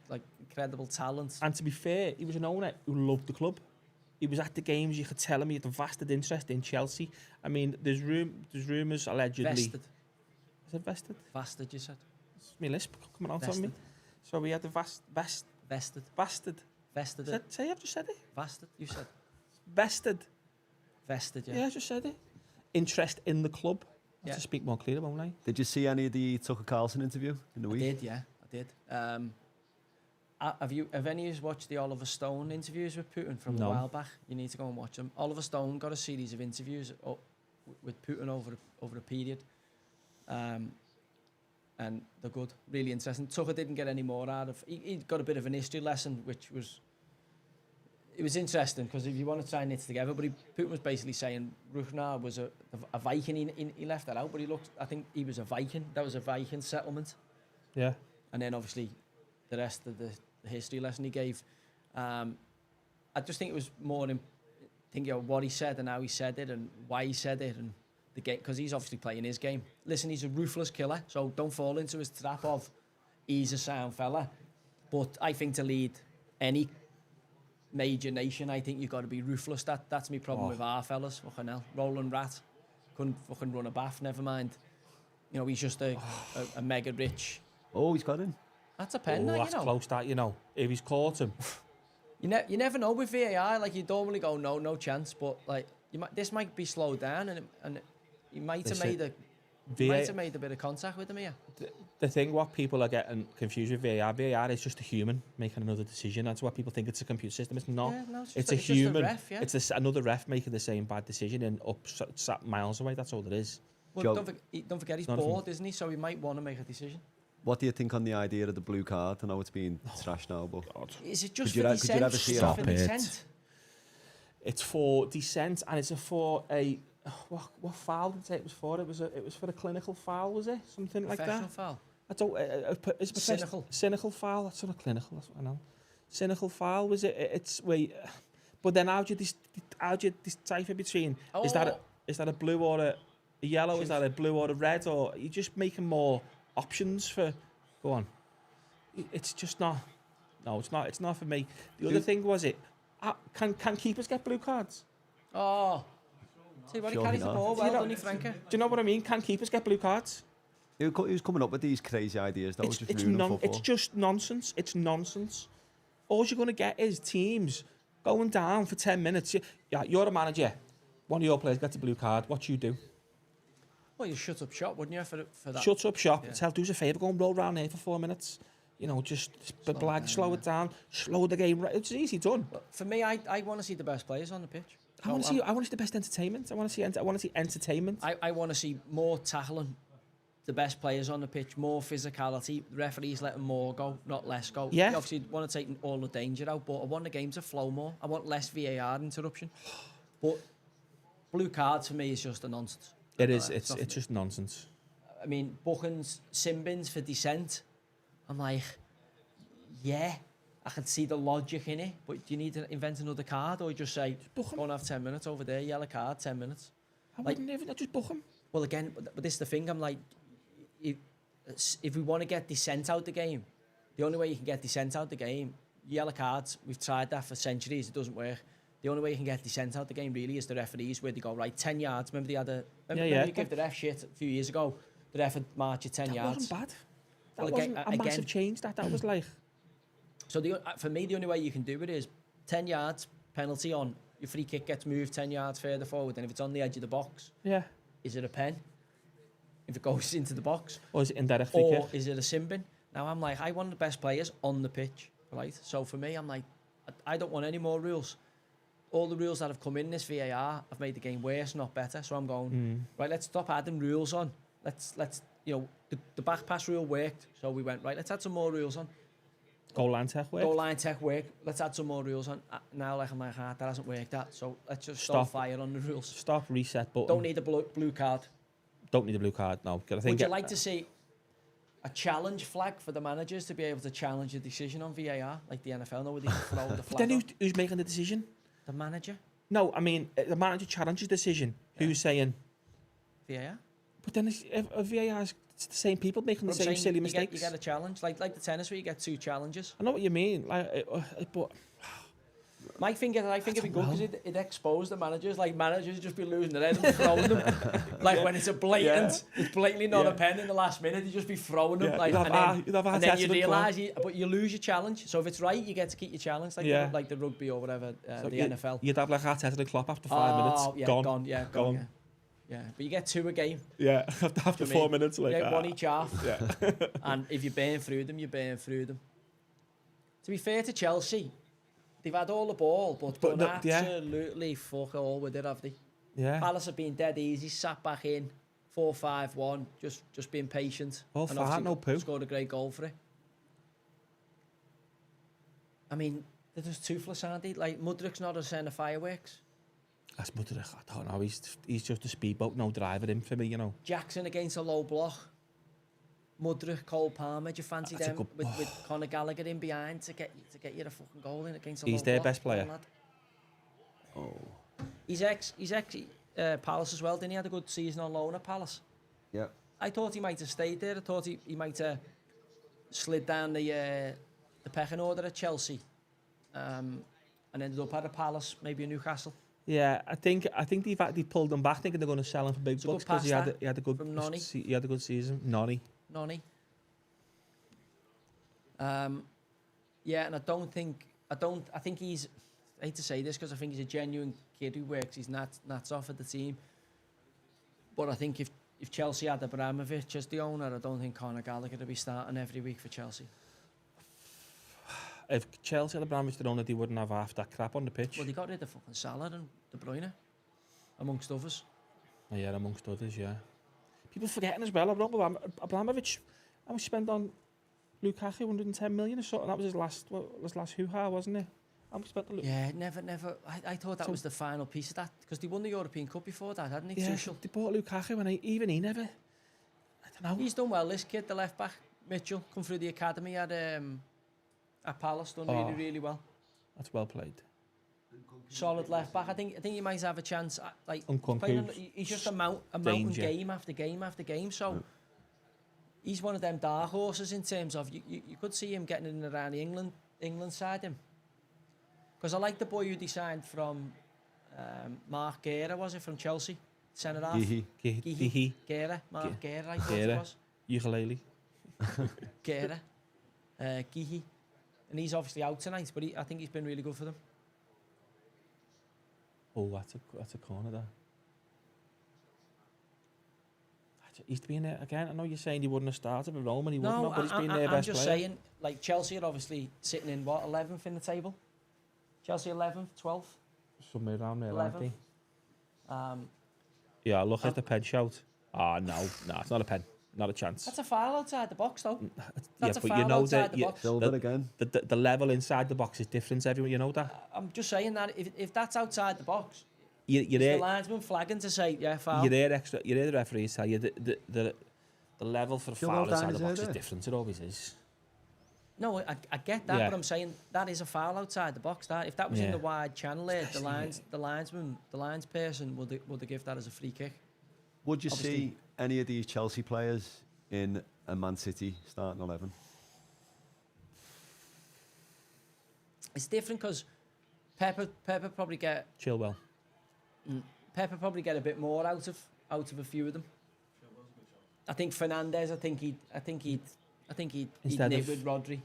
Speaker 2: like incredible talent.
Speaker 1: And to be fair, he was an owner who loved the club. He was at the games. You could tell him he had a vested interest in Chelsea. I mean, there's rumours allegedly.
Speaker 2: Vested.
Speaker 1: Is it vested?
Speaker 2: Vested, you said.
Speaker 1: It's my lisp coming out on me. So we had the vested.
Speaker 2: Vested.
Speaker 1: Say I've just said it.
Speaker 2: Vested, you said.
Speaker 1: Vested.
Speaker 2: Vested, yeah.
Speaker 1: Yeah, I just said it. Interest in the club. I have to speak more clearly, won't I?
Speaker 3: Did you see any of the Tucker Carlson interview in the week?
Speaker 2: I did. Have any of you watched the Oliver Stone interviews with Putin from a while back? You need to go and watch them. Oliver Stone got a series of interviews with Putin over a period. And they're good, really interesting. Tucker didn't get any more out of. He got a bit of an history lesson, which was interesting because if you want to try and knit it together, but Putin was basically saying Ruchnar was a Viking. He left that out, but I think he was a Viking. That was a Viking settlement.
Speaker 1: Yeah.
Speaker 2: And then obviously the rest of the history lesson he gave. I just think it was more in thinking of what he said and how he said it and why he said it and the game, because he's obviously playing his game. Listen, he's a ruthless killer, so don't fall into his trap of he's a sound fella. But I think to lead any major nation, I think you've got to be ruthless. That's my problem with our fellas. Fucking hell. Roland Rat couldn't fucking run a bath, never mind. He's just a mega rich.
Speaker 3: Oh, he's got him.
Speaker 2: That's a pen,
Speaker 1: that's close, that, if he's caught him.
Speaker 2: You never know with VAR. Like, you normally go, no chance, but like this might be slowed down, and he might have made a bit of contact with him here.
Speaker 1: The thing, what people are getting confused with VAR is just a human making another decision. That's what people think it's a computer system. It's not.
Speaker 2: Yeah, no,
Speaker 1: it's a human. Just a ref, It's another ref making the same bad decision and sat miles away. That's all it is.
Speaker 2: Well, don't forget he's bored, isn't he? So he might want to make a decision.
Speaker 3: What do you think on the idea of the blue card? I know it's being trashed now, but
Speaker 2: is it just for dissent?
Speaker 1: Stop it. It's for dissent, and it's for a what foul did it say it was for? It was for a clinical foul, was it? Something like that.
Speaker 2: Professional foul.
Speaker 1: I don't. Is it cynical foul? That's not clinical. That's what I know. Cynical foul, was it? It's wait. But then how do you decipher between is that a blue or a yellow? Is that a blue or a red? Or are you just making more options for? Go on. It's just not. No, it's not. It's not for me. The other thing was it. Can keepers get blue cards?
Speaker 2: Oh. See what he carries the ball well, doesn't he, Frankie?
Speaker 1: Do you know what I mean? Can keepers get blue cards?
Speaker 3: He was coming up with these crazy ideas. That was just ruining football.
Speaker 1: It's just nonsense. It's nonsense. All you're going to get is teams going down for 10 minutes. You're a manager. One of your players gets a blue card. What do you do?
Speaker 2: Well, you shut up shop, wouldn't you, for that?
Speaker 1: Shut up shop. Yeah. Tell, do us a favour, go and roll around here for 4 minutes. Just slow it down, slow the game. It's easy done.
Speaker 2: Well, for me, I want to see the best players on the pitch.
Speaker 1: I want to see the best entertainment. I want to see entertainment.
Speaker 2: I want to see more tackling, the best players on the pitch, more physicality. The referees letting more go, not less go.
Speaker 1: Yeah.
Speaker 2: You obviously want to take all the danger out, but I want the game to flow more. I want less VAR interruption. But blue cards for me is just a nonsense.
Speaker 1: It is. It's just nonsense.
Speaker 2: I mean, bookings, sin bins for dissent. I'm like, yeah, I can see the logic in it, but do you need to invent another card or just say, go and have 10 minutes over there, yellow card, 10 minutes?
Speaker 1: I wouldn't even just book him.
Speaker 2: Well, again, but this is the thing, I'm like, if we want to get dissent out the game, the only way you can get dissent out the game, yellow cards, we've tried that for centuries, it doesn't work. The only way you can get dissent out the game really is the referees, where they go, right, 10 yards. Remember they had remember you gave the ref shit a few years ago? The ref would march at 10 yards.
Speaker 1: That wasn't bad. That wasn't a massive change. That was like.
Speaker 2: So for me, the only way you can do it is 10 yards, penalty on. Your free kick gets moved 10 yards further forward, and if it's on the edge of the box, is it a pen? If it goes into the box,
Speaker 1: or is it indirect free kick?
Speaker 2: Or is it a sin bin? Now I'm like, I want the best players on the pitch, right? So for me, I'm like, I don't want any more rules. All the rules that have come in this VAR have made the game worse, not better. So I'm going, right, let's stop adding rules on. Let's the back pass rule worked, so we went, right, let's add some more rules on.
Speaker 1: Goal line tech work.
Speaker 2: Goal line tech work. Let's add some more rules on. Now, I'm like, that hasn't worked. So let's just stop fire on the rules.
Speaker 1: Stop, reset button.
Speaker 2: Don't need a blue card.
Speaker 1: don't need a blue card, no. 'Cause I think
Speaker 2: Would you like to see a challenge flag for the managers to be able to challenge a decision on VAR, like the NFL? No, where they can throw the
Speaker 1: But
Speaker 2: flag
Speaker 1: then
Speaker 2: on?
Speaker 1: who's making the decision?
Speaker 2: The manager?
Speaker 1: No, I mean, the manager challenges the decision. Who's saying...
Speaker 2: VAR?
Speaker 1: But then if VAR is it's the same people making the
Speaker 2: But I'm
Speaker 1: same
Speaker 2: saying
Speaker 1: silly
Speaker 2: you
Speaker 1: mistakes.
Speaker 2: get a challenge, like the tennis where you get 2 challenges.
Speaker 1: I know what you mean. But
Speaker 2: I think it'd be good because it exposed the managers. Like managers just be losing their head and throwing them. Like when it's a blatant, it's blatantly not a pen in the last minute. They just be throwing them. Like and then you realise, but you lose your challenge. So if it's right, you get to keep your challenge, like the rugby or whatever,
Speaker 1: so
Speaker 2: the NFL.
Speaker 1: You'd have like Arteta and Klopp after 5 minutes.
Speaker 2: Yeah, gone. Yeah, but you get 2 a game.
Speaker 1: Yeah, after 4 minutes, like
Speaker 2: you get 1 each half.
Speaker 1: Yeah.
Speaker 2: And if you burn through them, you burn through them. To be fair to Chelsea, they've had all the ball, but done absolutely fuck all with it, have they?
Speaker 1: Yeah.
Speaker 2: Palace have been dead easy, sat back in, 4-5-1, just being patient.
Speaker 1: All
Speaker 2: and
Speaker 1: fat, no poo.
Speaker 2: Scored a great goal for it. I mean, they're just toothless, aren't they? Like, Mudryk's not a centre fireworks.
Speaker 1: That's Mudryk. I don't know. He's just a speedboat, no driver in for me, you know.
Speaker 2: Jackson against a low block. Mudryk, Cole Palmer. Do you fancy
Speaker 1: That's
Speaker 2: them with Conor Gallagher in behind to get you a fucking goal in against a
Speaker 1: He's
Speaker 2: low
Speaker 1: their
Speaker 2: block?
Speaker 1: best player.
Speaker 2: Lad.
Speaker 3: Oh.
Speaker 2: He's ex Palace as well. Didn't he had a good season on loan at Palace?
Speaker 3: Yeah.
Speaker 2: I thought he might have stayed there. I thought he might have slid down the pecking order at Chelsea, and ended up at a Palace, maybe a Newcastle.
Speaker 1: Yeah, I think they pulled him back, thinking they're going to sell him for big
Speaker 2: It's a
Speaker 1: bucks
Speaker 2: good
Speaker 1: because he had a good
Speaker 2: from Nonny.
Speaker 1: he had a good season. Nonny.
Speaker 2: Yeah, and I think he's, I hate to say this because I think he's a genuine kid who works his nuts off at the team. But I think if Chelsea had Abramovich as the owner, I don't think Conor Gallagher would be starting every week for Chelsea.
Speaker 1: If Chelsea had Abramovich the owner, they wouldn't have half that crap on the pitch.
Speaker 2: Well, they got rid of fucking Salah and De Bruyne, amongst others.
Speaker 1: Oh, yeah, amongst others, yeah. People forgetting as well, Abramovich, how much spent on Lukaku, 110 million or something. That was his last hoo-ha, wasn't it? How much spent on Lukaku?
Speaker 2: Yeah, never. I thought that was the final piece of that, because they won the European Cup before that, hadn't they?
Speaker 1: Yeah,
Speaker 2: Tuchel?
Speaker 1: they bought Lukaku and even he never... I don't know.
Speaker 2: He's done well, this kid, the left back, Mitchell, come through the academy at Palace, done really, really well.
Speaker 1: That's well played.
Speaker 2: Solid left back. I think he might have a chance. Like he's just a mountain game after game after game. So he's one of them dark horses in terms of you could see him getting in around the England side him. Because I like the boy who they signed from Mark Guerra, was it, from Chelsea? Centre half.
Speaker 1: Gihi.
Speaker 2: Guerra. Mark Guerra, I thought it was.
Speaker 1: Ukulele.
Speaker 2: Guerra. Gihi. And he's obviously out tonight, but I think he's been really good for them.
Speaker 1: Oh, that's a corner there. He's been there again. I know you're saying he wouldn't have started with Rome and he wouldn't have, but he's been their best player.
Speaker 2: I'm just saying, like, Chelsea are obviously sitting in, 11th in the table? Chelsea 11th, 12th?
Speaker 1: Somewhere around there,
Speaker 2: 11th.
Speaker 1: Yeah, look at the pen shout. No, it's not a pen. Not a chance.
Speaker 2: That's a foul outside the box, though. That's
Speaker 1: yeah,
Speaker 2: a
Speaker 1: but
Speaker 2: foul
Speaker 1: you know
Speaker 2: outside
Speaker 1: that
Speaker 2: the box.
Speaker 3: Silva again.
Speaker 1: The level inside the box is different everywhere. You know that.
Speaker 2: I'm just saying that if that's outside the box,
Speaker 1: you're
Speaker 2: the linesman flagging to say, yeah, foul.
Speaker 1: You hear the referees tell you the level for foul inside the box is different. It always is.
Speaker 2: No, I get that, but I'm saying that is a foul outside the box. That if that was in the wide channel there, the lines person would have given that as a free kick.
Speaker 3: Would you see any of these Chelsea players in a Man City starting 11?
Speaker 2: It's different because Pepper probably get
Speaker 1: Chilwell.
Speaker 2: Pepper probably get a bit more out of a few of them. I think Fernandes. I think he'd knit with Rodri.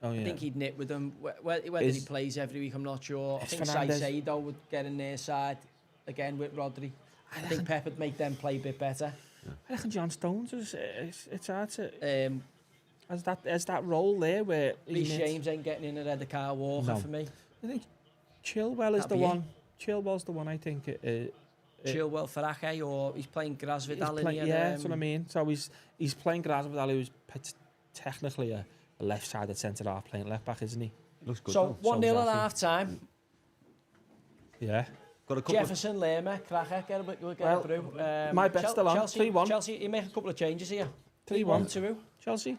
Speaker 1: Oh yeah.
Speaker 2: I think he'd knit with them. Whether he plays every week, I'm not sure. I think Caicedo would get in their side again with Rodri. I think Pep would make them play a bit better.
Speaker 1: I reckon John Stones it's hard to as that role there where
Speaker 2: Reece James ain't getting in ahead of Kyle Walker for me.
Speaker 1: I think Chilwell is the one. Chilwell's the one I think.
Speaker 2: Chilwell for Ake, or he's playing Grasvidal in here.
Speaker 1: Yeah, that's what I mean. So he's playing Grasvidal, who's technically a left-sided centre half playing left back, isn't he?
Speaker 3: Looks good.
Speaker 2: So 1-0 at half time.
Speaker 1: Yeah.
Speaker 3: Got a couple
Speaker 2: Jefferson, Lerma, Cracker, we'll get
Speaker 1: Well,
Speaker 2: through.
Speaker 1: my bet's still on.
Speaker 2: Chelsea,
Speaker 1: 3-1.
Speaker 2: Chelsea, you make a couple of changes here.
Speaker 1: 3-1.
Speaker 2: 3-1.
Speaker 1: Chelsea.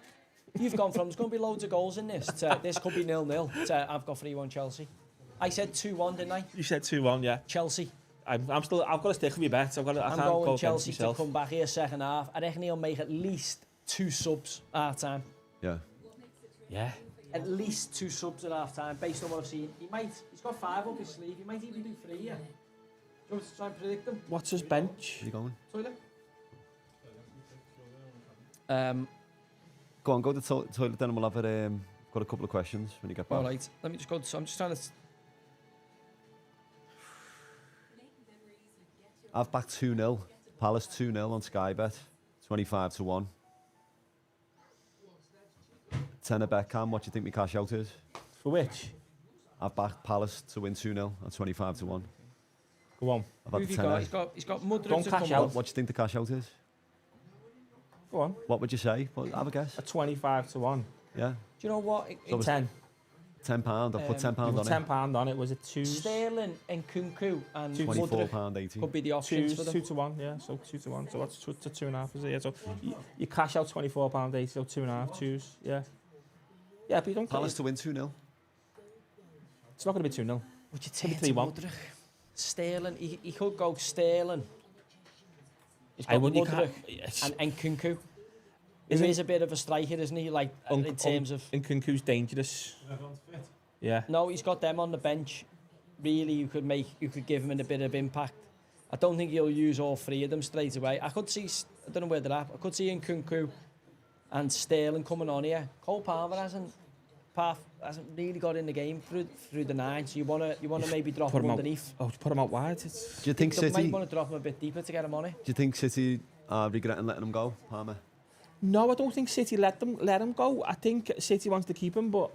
Speaker 2: You've gone from, there's going to be loads of goals in this, to this could be 0-0, to I've got 3-1 Chelsea. I said 2-1, didn't I?
Speaker 1: You said 2-1, yeah.
Speaker 2: Chelsea.
Speaker 1: I've got to stick with my bets.
Speaker 2: I'm
Speaker 1: can't
Speaker 2: going
Speaker 1: go
Speaker 2: Chelsea
Speaker 1: against
Speaker 2: to
Speaker 1: myself.
Speaker 2: come back here second half. I reckon he'll make at least 2 subs half time.
Speaker 3: Yeah.
Speaker 1: Yeah.
Speaker 2: At least 2 subs at half time, based on what I've seen. He's got 5 up his sleeve. He might even do 3 here. Do you want me to try and predict them?
Speaker 1: What's his bench?
Speaker 3: You going?
Speaker 2: Toilet?
Speaker 3: Go on, go to the toilet then and we'll have it. Got a couple of questions when you get back.
Speaker 2: All right, let me just go. I'm just trying to.
Speaker 3: I've backed 2-0. Palace 2-0 on Sky Bet. 25-1. Tenner Beckham, what do you think my cash out is?
Speaker 1: For which?
Speaker 3: I've backed Palace to win 2-0 at 25-1.
Speaker 1: Go on.
Speaker 3: I've
Speaker 2: Who
Speaker 3: had
Speaker 2: have
Speaker 3: the
Speaker 2: you
Speaker 3: tenner.
Speaker 2: got? He's got Mudryk
Speaker 1: Don't
Speaker 2: to
Speaker 1: cash
Speaker 2: come
Speaker 1: out.
Speaker 2: off.
Speaker 3: What do you think the cash out is?
Speaker 1: Go on.
Speaker 3: What would you say? Well, have a guess.
Speaker 1: A 25-1.
Speaker 3: Yeah.
Speaker 2: Do you know what?
Speaker 3: So it's
Speaker 1: 10.
Speaker 3: £10. I've put £10
Speaker 1: You
Speaker 3: on
Speaker 1: put
Speaker 3: it.
Speaker 1: £10 on it. Was it 2?
Speaker 2: Sterling and Kunku and
Speaker 1: £24.
Speaker 2: Mudryk
Speaker 3: £24.80.
Speaker 2: could be the options for
Speaker 1: 2
Speaker 2: them.
Speaker 1: to 1, yeah. So 2 to 1. So that's 2 to 2.5, is it? Yeah. So you cash out £24.80, so 2.5, 2s, yeah. Yeah, but you don't.
Speaker 3: Palace to win 2-0.
Speaker 1: It's not going to be 2-0.
Speaker 2: Would you
Speaker 1: Could be
Speaker 2: take
Speaker 1: 3-1.
Speaker 2: Mudryk? Sterling, he could go Sterling. He's
Speaker 1: I
Speaker 2: got
Speaker 1: wouldn't.
Speaker 2: Mudryk and Kunku.
Speaker 1: Isn't-
Speaker 2: He's a bit of a striker, isn't he? Like in terms of.
Speaker 1: And Kunku's dangerous.
Speaker 4: Everyone's fit.
Speaker 1: Yeah.
Speaker 2: No, he's got them on the bench. Really, you could give him a bit of impact. I don't think he'll use all 3 of them straight away. I could see, I don't know where they're at. I could see Nkunku and Sterling coming on here. Cole Palmer hasn't really got in the game through the 9, so you wanna maybe drop
Speaker 1: Put
Speaker 2: him
Speaker 1: him out.
Speaker 2: underneath.
Speaker 1: Oh, put him out wide. It's...
Speaker 3: Do you think
Speaker 2: You
Speaker 3: City?
Speaker 2: might want to drop him a bit deeper to get him on it.
Speaker 3: Do you think City are regretting letting him go, Palmer?
Speaker 1: No, I don't think City let him go. I think City wants to keep him, but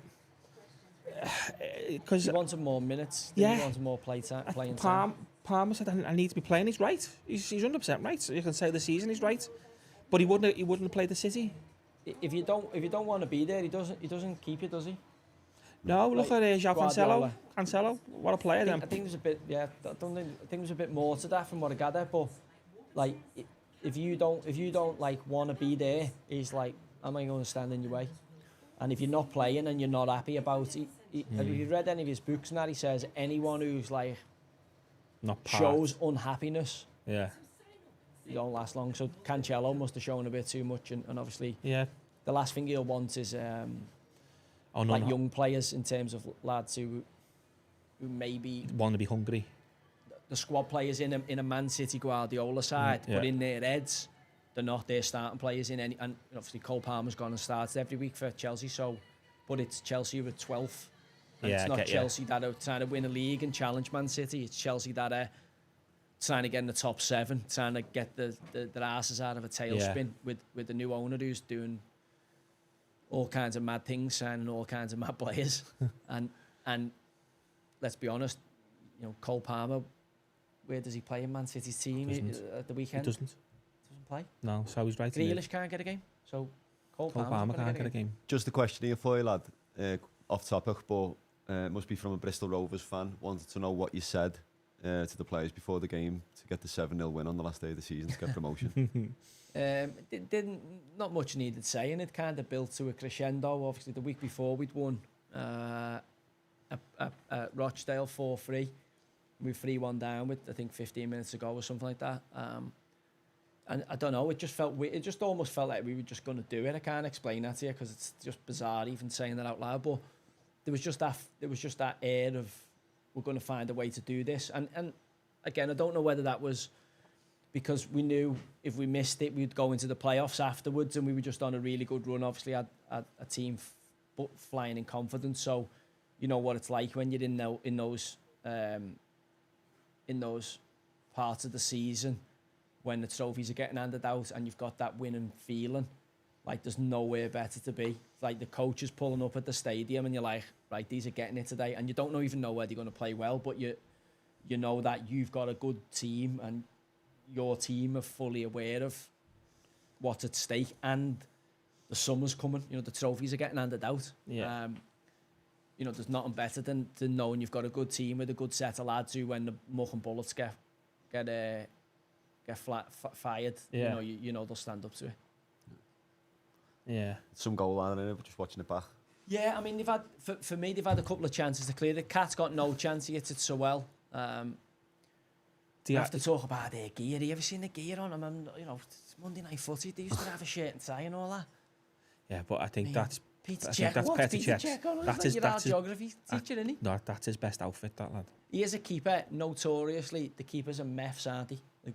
Speaker 1: because
Speaker 2: He wants him more minutes.
Speaker 1: Yeah.
Speaker 2: He wants him more playing time.
Speaker 1: Palmer said I need to be playing. He's right. He's 100% right. So you can say the season he's right, but he wouldn't have played the City.
Speaker 2: If you don't want to be there, he doesn't keep you, does he?
Speaker 1: No, look
Speaker 2: Like
Speaker 1: at João
Speaker 2: Guardiola.
Speaker 1: Cancelo. What a player!
Speaker 2: I
Speaker 1: Then
Speaker 2: think there's a bit, yeah. I think there's a bit more to that from what I gather. But like, if you don't like want to be there, he's like, am I going to stand in your way? And if you're not playing and you're not happy about it, have you read any of his books? And that he says anyone who's like
Speaker 1: not part.
Speaker 2: shows unhappiness,
Speaker 1: Yeah,
Speaker 2: you don't last long. So Cancelo must have shown a bit too much, and obviously
Speaker 1: yeah.
Speaker 2: the last thing he'll want is
Speaker 1: Oh no,
Speaker 2: like
Speaker 1: no.
Speaker 2: young players in terms of lads who maybe
Speaker 1: Want to be hungry.
Speaker 2: the squad players in a Man City Guardiola side,
Speaker 1: yeah.
Speaker 2: but in their heads, they're not their starting players in any. And obviously Cole Palmer's gone and starts every week for Chelsea. So, but it's Chelsea who are 12th. And
Speaker 1: Yeah,
Speaker 2: it's
Speaker 1: I
Speaker 2: not
Speaker 1: get you.
Speaker 2: Chelsea that are trying to win a league and challenge Man City. It's Chelsea that are trying to get in the top 7, trying to get their asses out of a tailspin with the new owner who's doing all kinds of mad things, signing all kinds of mad players. and let's be honest, you know, Cole Palmer, where does he play in Man City's team at the
Speaker 1: He
Speaker 2: weekend?
Speaker 1: doesn't.
Speaker 2: Doesn't play.
Speaker 1: No, so he's right. isn't he?
Speaker 2: Grealish can't get a game, so Cole
Speaker 1: Cole
Speaker 2: Palmer's
Speaker 1: Palmer
Speaker 2: gonna
Speaker 1: can't get a game.
Speaker 3: Just a question here for you, lad. Off topic, but it must be from a Bristol Rovers fan. Wanted to know what you said to the players before the game to get the 7-0 win on the last day of the season to get promotion.
Speaker 2: Not much needed saying. It kind of built to a crescendo. Obviously, the week before we'd won Rochdale 4-3. We 3-1 down with I think 15 minutes ago or something like that. And I don't know. It just felt weird. It just almost felt like we were just going to do it. I can't explain that to you because it's just bizarre even saying that out loud. But there was just that air of we're going to find a way to do this. And again, I don't know whether that was because we knew if we missed it, we'd go into the playoffs afterwards, and we were just on a really good run. Obviously, had a team flying in confidence. So you know what it's like when you're in those parts of the season when the trophies are getting handed out and you've got that winning feeling. Like there's nowhere better to be. Like the coach is pulling up at the stadium and you're like, right, these are getting it today, and you don't even know where they're going to play well, but you know that you've got a good team and your team are fully aware of what's at stake, and the summer's coming. You know, the trophies are getting handed out.
Speaker 1: Yeah.
Speaker 2: you know, there's nothing better than knowing you've got a good team with a good set of lads who, when the muck and bullets get fired,
Speaker 1: Yeah.
Speaker 2: you know they'll stand up to it.
Speaker 1: Yeah.
Speaker 3: Some goal line in it, but just watching it back.
Speaker 2: Yeah, I mean, they've had, for me, they've had a couple of chances to clear it. Cat's got no chance. He hits it so well. You have to talk about their gear. Have you ever seen the gear on them? And, you know, it's Monday Night Footy. They used to have a shirt and tie and all that.
Speaker 1: Yeah, but I think that's
Speaker 2: Peter
Speaker 1: I
Speaker 2: Cech.
Speaker 1: think that's
Speaker 2: What's
Speaker 1: Petr
Speaker 2: Peter
Speaker 1: Cech's-
Speaker 2: Cech on?
Speaker 1: that's
Speaker 2: He's
Speaker 1: his-
Speaker 2: like
Speaker 1: that's
Speaker 2: your
Speaker 1: his-
Speaker 2: geography teacher, isn't he?
Speaker 1: no, that's his best outfit, that lad.
Speaker 2: He is a keeper. Notoriously, the keepers are meths, aren't they? Like,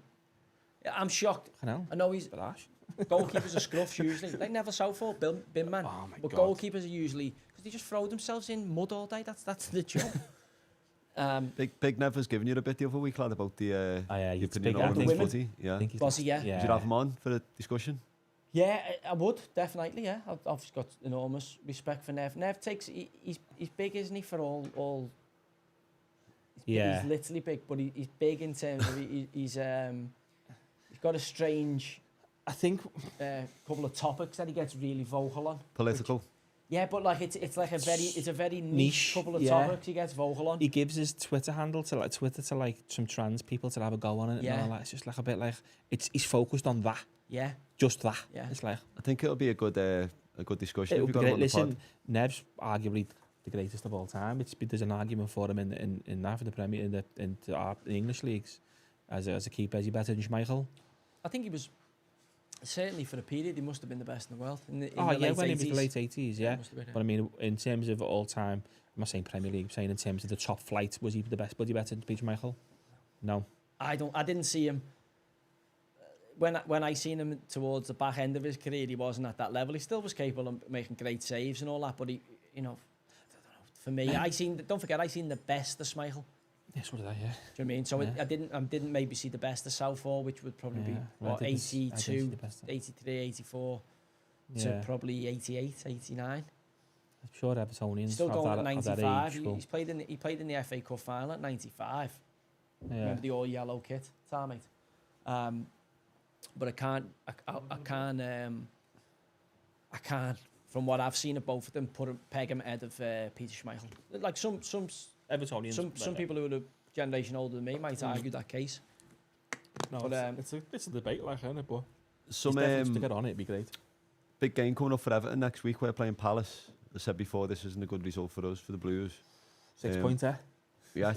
Speaker 2: I'm shocked.
Speaker 1: I
Speaker 2: know he's...
Speaker 1: But Ash.
Speaker 2: Goalkeepers are scruffs usually. Like never Southall, bin man.
Speaker 1: Oh my
Speaker 2: but
Speaker 1: God.
Speaker 2: goalkeepers are usually... Because they just throw themselves in mud all day. That's the job.
Speaker 3: Big Never's given you a bit the other week, lad, about the
Speaker 1: Oh, yeah,
Speaker 3: your
Speaker 1: it's
Speaker 3: opinion
Speaker 1: big.
Speaker 3: on
Speaker 1: I
Speaker 2: the
Speaker 1: think,
Speaker 2: women.
Speaker 3: footy. Yeah.
Speaker 1: I think he's
Speaker 2: Was he, yeah?
Speaker 3: Did you have him on for the discussion?
Speaker 2: Yeah, I would, definitely, yeah. I've got enormous respect for Nev. Nev takes... He's big, isn't he, for all...
Speaker 1: Yeah.
Speaker 2: He's literally big, but he's big in terms of... He's got a strange...
Speaker 1: I think
Speaker 2: couple of topics that he gets really vocal on.
Speaker 3: Political.
Speaker 2: Yeah, but like it's like a very niche couple of
Speaker 1: yeah.
Speaker 2: topics he gets vocal on.
Speaker 1: he gives his Twitter handle to like some trans people to have a go on it
Speaker 2: Yeah.
Speaker 1: and all that. It's just like a bit like he's focused on that,
Speaker 2: Yeah,
Speaker 1: just that.
Speaker 2: Yeah.
Speaker 1: It's like
Speaker 3: I think it'll be a good discussion.
Speaker 1: it
Speaker 3: if
Speaker 1: would
Speaker 3: you
Speaker 1: be
Speaker 3: got him
Speaker 1: great.
Speaker 3: on the pod.
Speaker 1: Listen, Nev's arguably the greatest of all time. There's an argument for him in that for the Premier in the English leagues as a keeper. Is he better than Schmeichel?
Speaker 2: I think he was certainly for a period he must have been the best in the world. In the
Speaker 1: When
Speaker 2: late
Speaker 1: he was
Speaker 2: 80s.
Speaker 1: the late 80s, yeah.
Speaker 2: Must have been,
Speaker 1: But I mean, in terms of all time, I'm not saying Premier League, I'm saying in terms of the top flight, was he the best? Was he better than Peter Schmeichel? No.
Speaker 2: I didn't see him when I seen him towards the back end of his career. He wasn't at that level. He still was capable of making great saves and all that. But he, you know, for me, don't forget, I seen the best of Schmeichel.
Speaker 1: Yes, what did I? Yeah.
Speaker 2: Do you know what I mean? So
Speaker 1: Yeah.
Speaker 2: I didn't maybe see the best of Southall, which would probably be
Speaker 1: Well, I
Speaker 2: what,
Speaker 1: didn't see
Speaker 2: 82,
Speaker 1: the best of-
Speaker 2: 83, 84
Speaker 1: Yeah.
Speaker 2: to probably 88, 89.
Speaker 1: I'm sure Evertonians
Speaker 2: Still
Speaker 1: have
Speaker 2: going
Speaker 1: that,
Speaker 2: at
Speaker 1: of that
Speaker 2: 95.
Speaker 1: age. Well,
Speaker 2: He played in the FA Cup final at 95.
Speaker 1: yeah.
Speaker 2: Remember the all yellow kit, mate. But I can't. From what I've seen of both of them, peg him ahead of Peter Schmeichel. Like some
Speaker 1: Evertonians.
Speaker 2: some people who are a generation older than me might argue that case.
Speaker 1: No,
Speaker 2: but,
Speaker 1: it's a debate, like, isn't it? But
Speaker 3: Some
Speaker 1: to get on it, it'd be great.
Speaker 3: big game coming up for Everton next week. We're playing Palace. As I said before, this isn't a good result for us, for the Blues.
Speaker 1: 6 pointer.
Speaker 3: Yeah,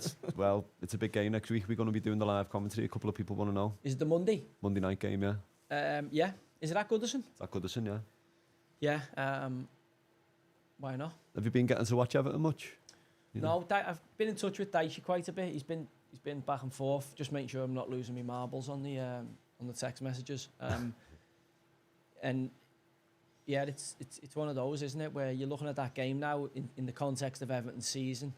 Speaker 3: it's a big game next week. We're going to be doing the live commentary. A couple of people want to know.
Speaker 2: Is it the Monday?
Speaker 3: Monday night game, yeah.
Speaker 2: Yeah. Is it at Goodison?
Speaker 3: It's at Goodison, yeah.
Speaker 2: Yeah. Why not?
Speaker 3: Have you been getting to watch Everton much? You know?
Speaker 2: No, I've been in touch with Dicey quite a bit. He's been back and forth, just making sure I'm not losing my marbles on the text messages. And yeah, it's one of those, isn't it, where you're looking at that game now in the context of Everton's season.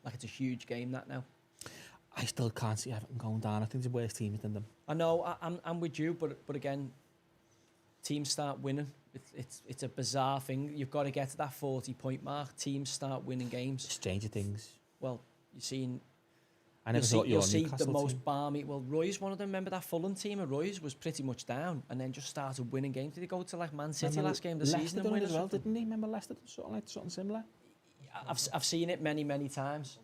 Speaker 2: Like it's a huge game that now.
Speaker 1: I still can't see Everton going down. I think the worst teams than them.
Speaker 2: I know I'm with you, but again, teams start winning. It's a bizarre thing. You've got to get to that 40-point mark. Teams start winning games.
Speaker 1: Stranger things.
Speaker 2: Well, you've seen.
Speaker 1: I never thought
Speaker 2: You'll
Speaker 1: your
Speaker 2: see
Speaker 1: Newcastle
Speaker 2: the most
Speaker 1: team.
Speaker 2: balmy. Well, Roy's one of them. Remember that Fulham team of Roy's was pretty much down, and then just started winning games. Did they go to like Man City
Speaker 1: Remember
Speaker 2: last game of the
Speaker 1: Leicester
Speaker 2: season and
Speaker 1: done
Speaker 2: win
Speaker 1: it
Speaker 2: or
Speaker 1: as well,
Speaker 2: something?
Speaker 1: didn't he? Remember Leicester done something similar?
Speaker 2: I've seen it many times.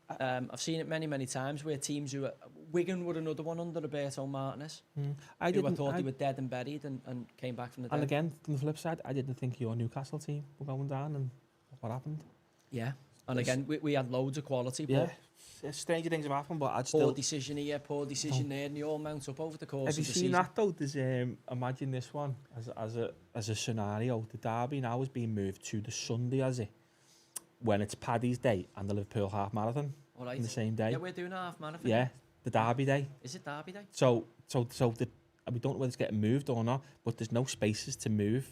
Speaker 2: I've seen it many times where teams who Wigan were another one under Roberto Martinez.
Speaker 1: I
Speaker 2: Who I
Speaker 1: didn't.
Speaker 2: thought they were dead and buried and came back from the dead.
Speaker 1: And again, from the flip side, I didn't think your Newcastle team were going down, and what happened?
Speaker 2: Yeah, and again we had loads of quality.
Speaker 1: Yeah,
Speaker 2: But
Speaker 1: stranger things have happened, but I'd
Speaker 2: poor
Speaker 1: still.
Speaker 2: decision here, poor decision there, and they all mount up over the course
Speaker 1: Have you
Speaker 2: of the
Speaker 1: seen
Speaker 2: season.
Speaker 1: that though? There's imagine this one as a scenario. The derby now is being moved to the Sunday, has it? When it's Paddy's Day and the Liverpool half marathon
Speaker 2: All right.
Speaker 1: on the same day.
Speaker 2: Yeah, we're doing a half marathon.
Speaker 1: Yeah, the derby day.
Speaker 2: Is it Derby Day?
Speaker 1: So we don't know whether it's getting moved or not, but there's no spaces to move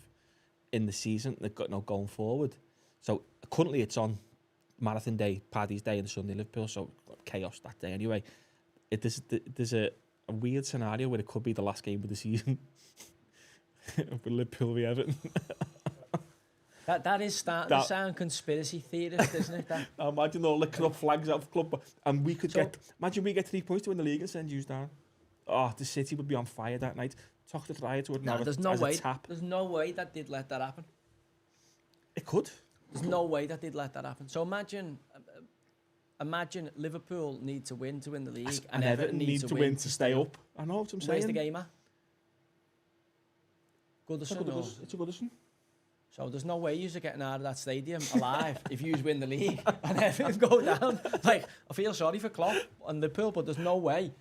Speaker 1: in the season. They've got no going forward. So currently it's on Marathon Day, Paddy's Day, and the Sunday Liverpool. So chaos that day anyway. There's a weird scenario where it could be the last game of the season with Liverpool v Everton.
Speaker 2: That is starting to sound conspiracy theorist, isn't it? That?
Speaker 1: Imagine all licking up flags out of the club, and we could imagine we get 3 points to win the league and send you down. Oh, the City would be on fire that night. Talk to the Riots would
Speaker 2: No,
Speaker 1: have
Speaker 2: there's
Speaker 1: it
Speaker 2: no
Speaker 1: as
Speaker 2: way.
Speaker 1: a tap.
Speaker 2: There's no way that they'd let that happen.
Speaker 1: It could.
Speaker 2: There's no way that they'd let that happen. So imagine Liverpool need to win the league,
Speaker 1: And Everton need to win to stay up. I know what I'm saying.
Speaker 2: Where's the game at? Goodison.
Speaker 1: It's a Goodison.
Speaker 2: So there's no way you're getting out of that stadium alive if you win the league and Everton go down. Like, I feel sorry for Klopp and Liverpool, but there's no way.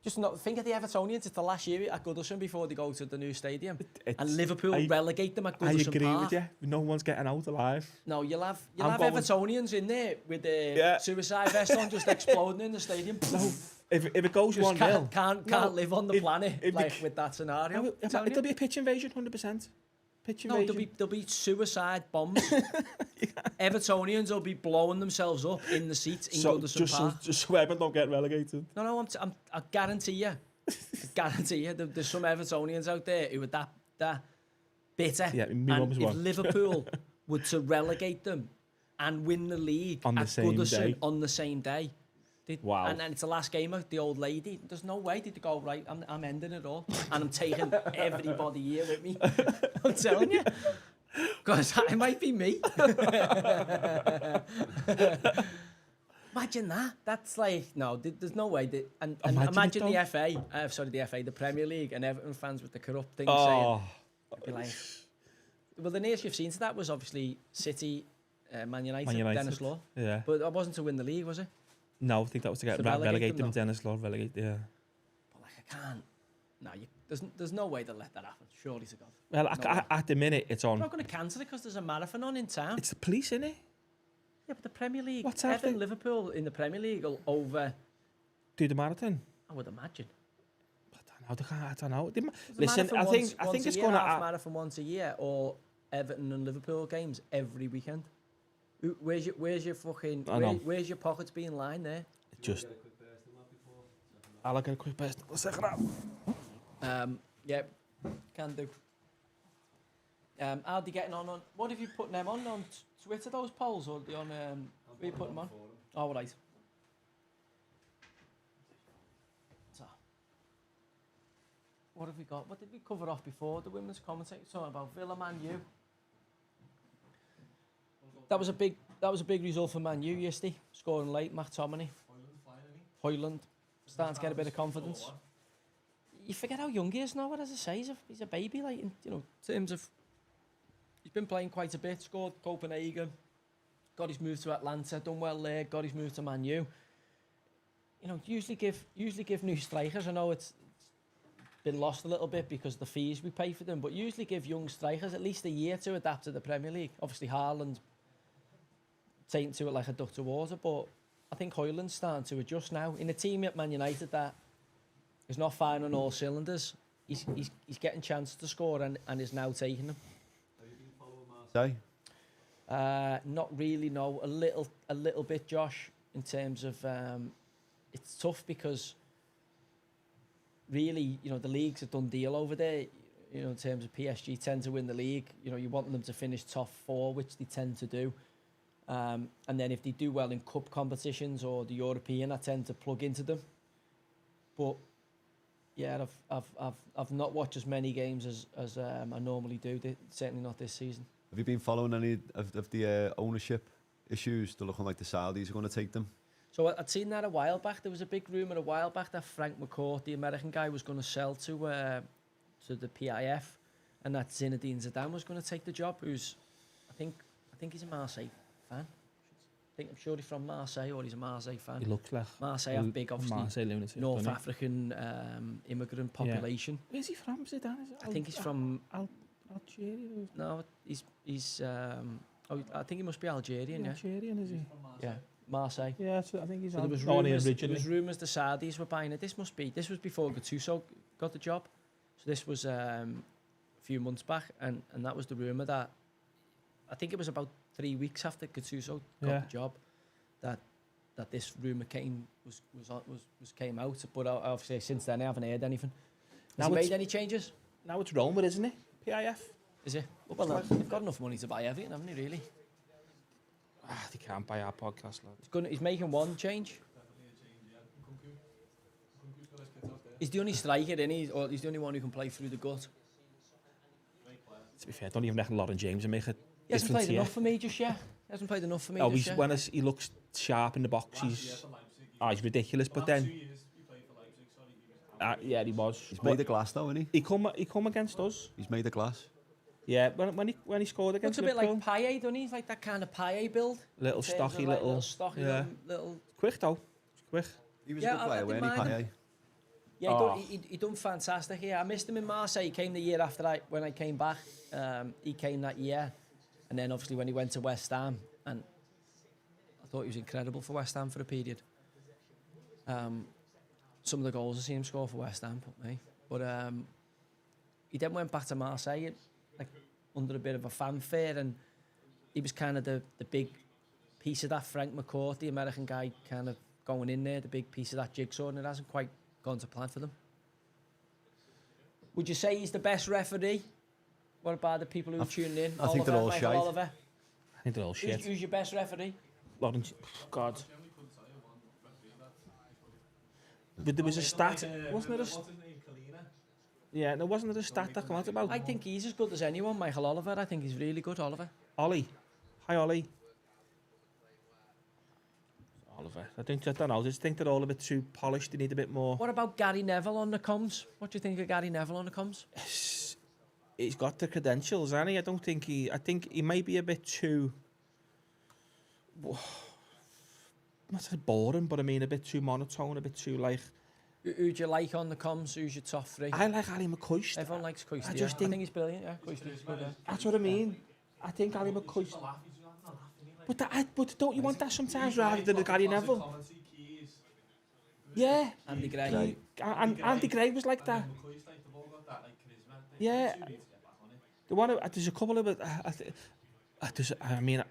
Speaker 2: Just not think of the Evertonians. It's the last year at Goodison before they go to the new stadium, and Liverpool relegate them at Goodison
Speaker 1: I agree
Speaker 2: Park.
Speaker 1: with you. No one's getting out alive.
Speaker 2: No, you'll have Evertonians in there with the suicide vest on, just exploding in the stadium.
Speaker 1: No, if it goes
Speaker 2: just
Speaker 1: 1-0,
Speaker 2: can't live on the planet with that scenario.
Speaker 1: It'll be a pitch invasion, 100%. Pitch invasion.
Speaker 2: No, there'll be suicide bombs. Evertonians will be blowing themselves up in the seats in Goodison Park.
Speaker 1: Just so Everton don't get relegated.
Speaker 2: No, I guarantee you. There's some Evertonians out there who are that bitter.
Speaker 1: Yeah, me
Speaker 2: and
Speaker 1: mum's
Speaker 2: if
Speaker 1: one.
Speaker 2: Liverpool were to relegate them and win the league
Speaker 1: on the same day,
Speaker 2: on the same day.
Speaker 1: Wow.
Speaker 2: And then it's the last game of the old lady. There's no way they'd go, right, I'm ending it all. And I'm taking everybody here with me. I'm telling you. Because it might be me. Imagine that. That's like, no, there's no way. And imagine the FA, the Premier League, and Everton fans with the corrupt thing saying. I'd be like, well, the nearest you've seen to that was obviously City, Man United, Dennis Law.
Speaker 1: Yeah.
Speaker 2: But that wasn't to win the league, was it?
Speaker 1: No, I think that was to get relegate them. Dennis Law relegate, yeah.
Speaker 2: But like, I can't. No, there's no way they'll let that happen. Surely to God.
Speaker 1: Well, at the minute, it's on.
Speaker 2: I'm not going to cancel it because there's a marathon on in town.
Speaker 1: It's the police, isn't it?
Speaker 2: Yeah, but the Premier League.
Speaker 1: What's
Speaker 2: Everton, Liverpool in the Premier League will over.
Speaker 1: Do the marathon?
Speaker 2: I would imagine.
Speaker 1: I don't know. Listen, I think it's going to
Speaker 2: marathon once a year, or Everton and Liverpool games every weekend. Where's your fucking? Where's your pockets being lined there?
Speaker 1: Just. I'll get a quick burst. Let's check it out.
Speaker 2: Yeah, can do. How are they getting on? What have you put them on Twitter? Those polls, or are they on? Where you put them on? Oh, right. So, what have we got? What did we cover off before? The women's commentator talking about Villa, Man U. That was a big result for Man U yesterday. Scoring late, McTominay. Hoyland starting to get a bit of confidence. You forget how young he is now. As I say, he's a baby. Like, in terms of, he's been playing quite a bit. Scored Copenhagen, got his move to Atlanta, done well there. Got his move to Man U. Usually give new strikers. I know it's been lost a little bit because of the fees we pay for them, but usually give young strikers at least a year to adapt to the Premier League. Obviously, Haaland taking to it like a duck to water, but I think Hoyland's starting to adjust now. In a team at Man United that is not firing on all cylinders, he's getting chances to score and is now taking them.
Speaker 3: Have you been following Marseille?
Speaker 2: Not really, no. A little bit, Josh, in terms of it's tough because really, the league's a done deal over there. In terms of PSG tend to win the league. You want them to finish top 4, which they tend to do. And then if they do well in cup competitions or the European, I tend to plug into them. But yeah, I've not watched as many games as I normally do. Certainly not this season.
Speaker 3: Have you been following any of the ownership issues? They're looking like the Saudis are going to take them.
Speaker 2: So I'd seen that a while back. There was a big rumour a while back that Frank McCourt, the American guy, was going to sell to the PIF, and that Zinedine Zidane was going to take the job. Who's, I think he's a Marseille fan. I'm sure he's from Marseille, or he's a Marseille fan.
Speaker 1: He looks like
Speaker 2: Marseille have big, obviously,
Speaker 1: Marseille lunatic,
Speaker 2: North African immigrant population.
Speaker 1: Yeah. Where's he from, Zidane?
Speaker 2: I think he's from
Speaker 1: Algeria.
Speaker 2: No, he's I think he must be Algerian. Yeah.
Speaker 1: Algerian, is he?
Speaker 2: Yeah, Marseille.
Speaker 1: Yeah, so I think he's.
Speaker 2: So there was rumours the Saudis were buying it. This was before Gattuso got the job. So this was a few months back, and that was the rumour that I think it was about 3 weeks after Gattuso got the job that this rumour came out. But obviously since then I haven't heard anything. Has he made any changes?
Speaker 1: Now it's Roma, isn't it? PIF.
Speaker 2: Is it? Well, they've got enough money to buy everything, haven't they, really?
Speaker 1: They can't buy our podcast, lad.
Speaker 2: He's making one change. He's the only striker, isn't he? Or he's the only one who can play through the gut.
Speaker 1: To be fair, I don't even reckon Lauren James will make it.
Speaker 2: He hasn't played enough for me just yet. He hasn't played enough for me
Speaker 1: Oh,
Speaker 2: this year.
Speaker 1: he looks sharp in the box. He's ridiculous. But then, yeah, he was.
Speaker 3: He's made of glass though, isn't he?
Speaker 1: He come against us.
Speaker 3: He's made of glass.
Speaker 1: Yeah, when he scored against
Speaker 2: Looks a bit
Speaker 1: Liverpool,
Speaker 2: like Payet, doesn't he? He's like that kind of Payet build.
Speaker 1: little
Speaker 2: In terms
Speaker 1: stocky,
Speaker 2: of, like,
Speaker 1: little,
Speaker 2: stocky,
Speaker 1: yeah.
Speaker 2: little.
Speaker 1: Quick though, quick.
Speaker 3: He was
Speaker 2: Yeah,
Speaker 3: a good
Speaker 2: I
Speaker 3: player,
Speaker 2: didn't
Speaker 3: weren't he,
Speaker 2: mind
Speaker 3: Payet?
Speaker 2: Yeah,
Speaker 1: Oh.
Speaker 2: he done fantastic here. I missed him in Marseille. He came the year after when I came back. He came that year. And then obviously when he went to West Ham, and I thought he was incredible for West Ham for a period. Some of the goals I've seen him score for West Ham put me. But he then went back to Marseille, like under a bit of a fanfare, and he was kind of the big piece of that Frank McCourt, the American guy, kind of going in there, the big piece of that jigsaw, and it hasn't quite gone to plan for them. Would you say he's the best referee? What about the people who are tuning in?
Speaker 3: I think they're all
Speaker 2: Michael
Speaker 3: shite.
Speaker 2: Oliver.
Speaker 1: I think they're all shit.
Speaker 2: Who's your best referee?
Speaker 1: Lawrence, God. But there was a stat, wasn't there? Yeah, there wasn't there a stat that came out about
Speaker 2: I think he's as good as anyone, Michael Oliver. I think he's really good, Oliver.
Speaker 1: Ollie. Hi, Ollie. Oliver. I don't know. I just think they're all a bit too polished. They need a bit more.
Speaker 2: What about Gary Neville on the comms? What do you think of Gary Neville on the comms?
Speaker 1: He's got the credentials, hasn't he? I think he may be a bit too. Not so boring, but I mean a bit too monotone, a bit too like.
Speaker 2: Who do you like on the comms? Who's your top three?
Speaker 1: I like Ali McCoist.
Speaker 2: Everyone likes Coist.
Speaker 1: I
Speaker 2: Yeah.
Speaker 1: just
Speaker 2: I
Speaker 1: think-
Speaker 2: think he's brilliant. Yeah, Coist is good. Yeah.
Speaker 1: That's what I mean. I think Ali McCoist. But don't you want that sometimes rather than a Gary Neville? Yeah.
Speaker 2: Andy Gray.
Speaker 3: Gray.
Speaker 1: And Andy Gray was like that. Yeah. The one, there's a couple of it. I mean,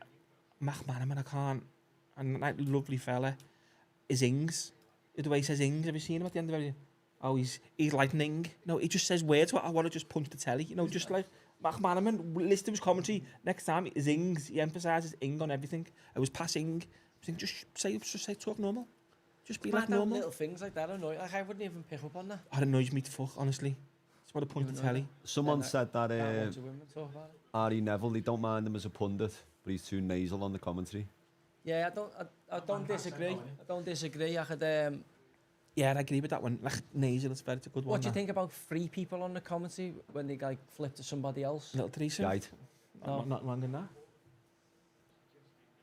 Speaker 1: McManaman, I can't. And that lovely fella is Ings. The way he says Ings, have you seen him at the end of it? Oh, he's lightning. No, he just says words. I want to just punch the telly. You know, just like McManaman. Listen to his commentary. Next time, is Ings. He emphasises Ing on everything. I was passing. I think just say talk normal. Just be like normal.
Speaker 2: Little things like that annoy. Like I wouldn't even pick up on that.
Speaker 1: That annoys me to fuck, honestly. Just want to punch the telly.
Speaker 3: Someone
Speaker 2: Then
Speaker 3: said that
Speaker 2: Can't watch the women talk about it.
Speaker 3: Ari Neville, they don't mind him as a pundit, but he's too nasal on the commentary.
Speaker 2: Yeah, I don't disagree. I don't disagree. I could.
Speaker 1: Yeah, I agree with that one. Like nasal, it's a good one.
Speaker 2: What do you think about free people on the commentary when they like flip to somebody else?
Speaker 1: Little Teresa?
Speaker 3: Right.
Speaker 2: No.
Speaker 1: Not wrong in that.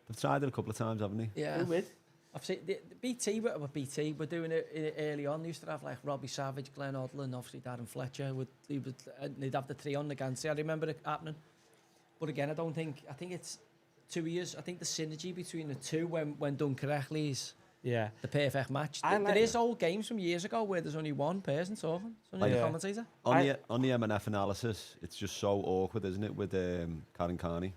Speaker 3: They've tried it a couple of times, haven't they?
Speaker 2: Yeah.
Speaker 1: Who with?
Speaker 2: I've seen the BT were doing it early on. They used to have like Robbie Savage, Glenn Odlin, obviously Darren Fletcher. They'd have the three on the Gansey. I remember it happening. But again, I think it's 2 years. I think the synergy between the two, when done correctly, is
Speaker 1: Yeah.
Speaker 2: the perfect match.
Speaker 1: I like
Speaker 2: There is old games from years ago where there's only one person talking. It's only
Speaker 3: Like-
Speaker 2: the
Speaker 1: Yeah.
Speaker 2: commentator.
Speaker 3: On the M&F analysis, it's just so awkward, isn't it, with Karen Carney?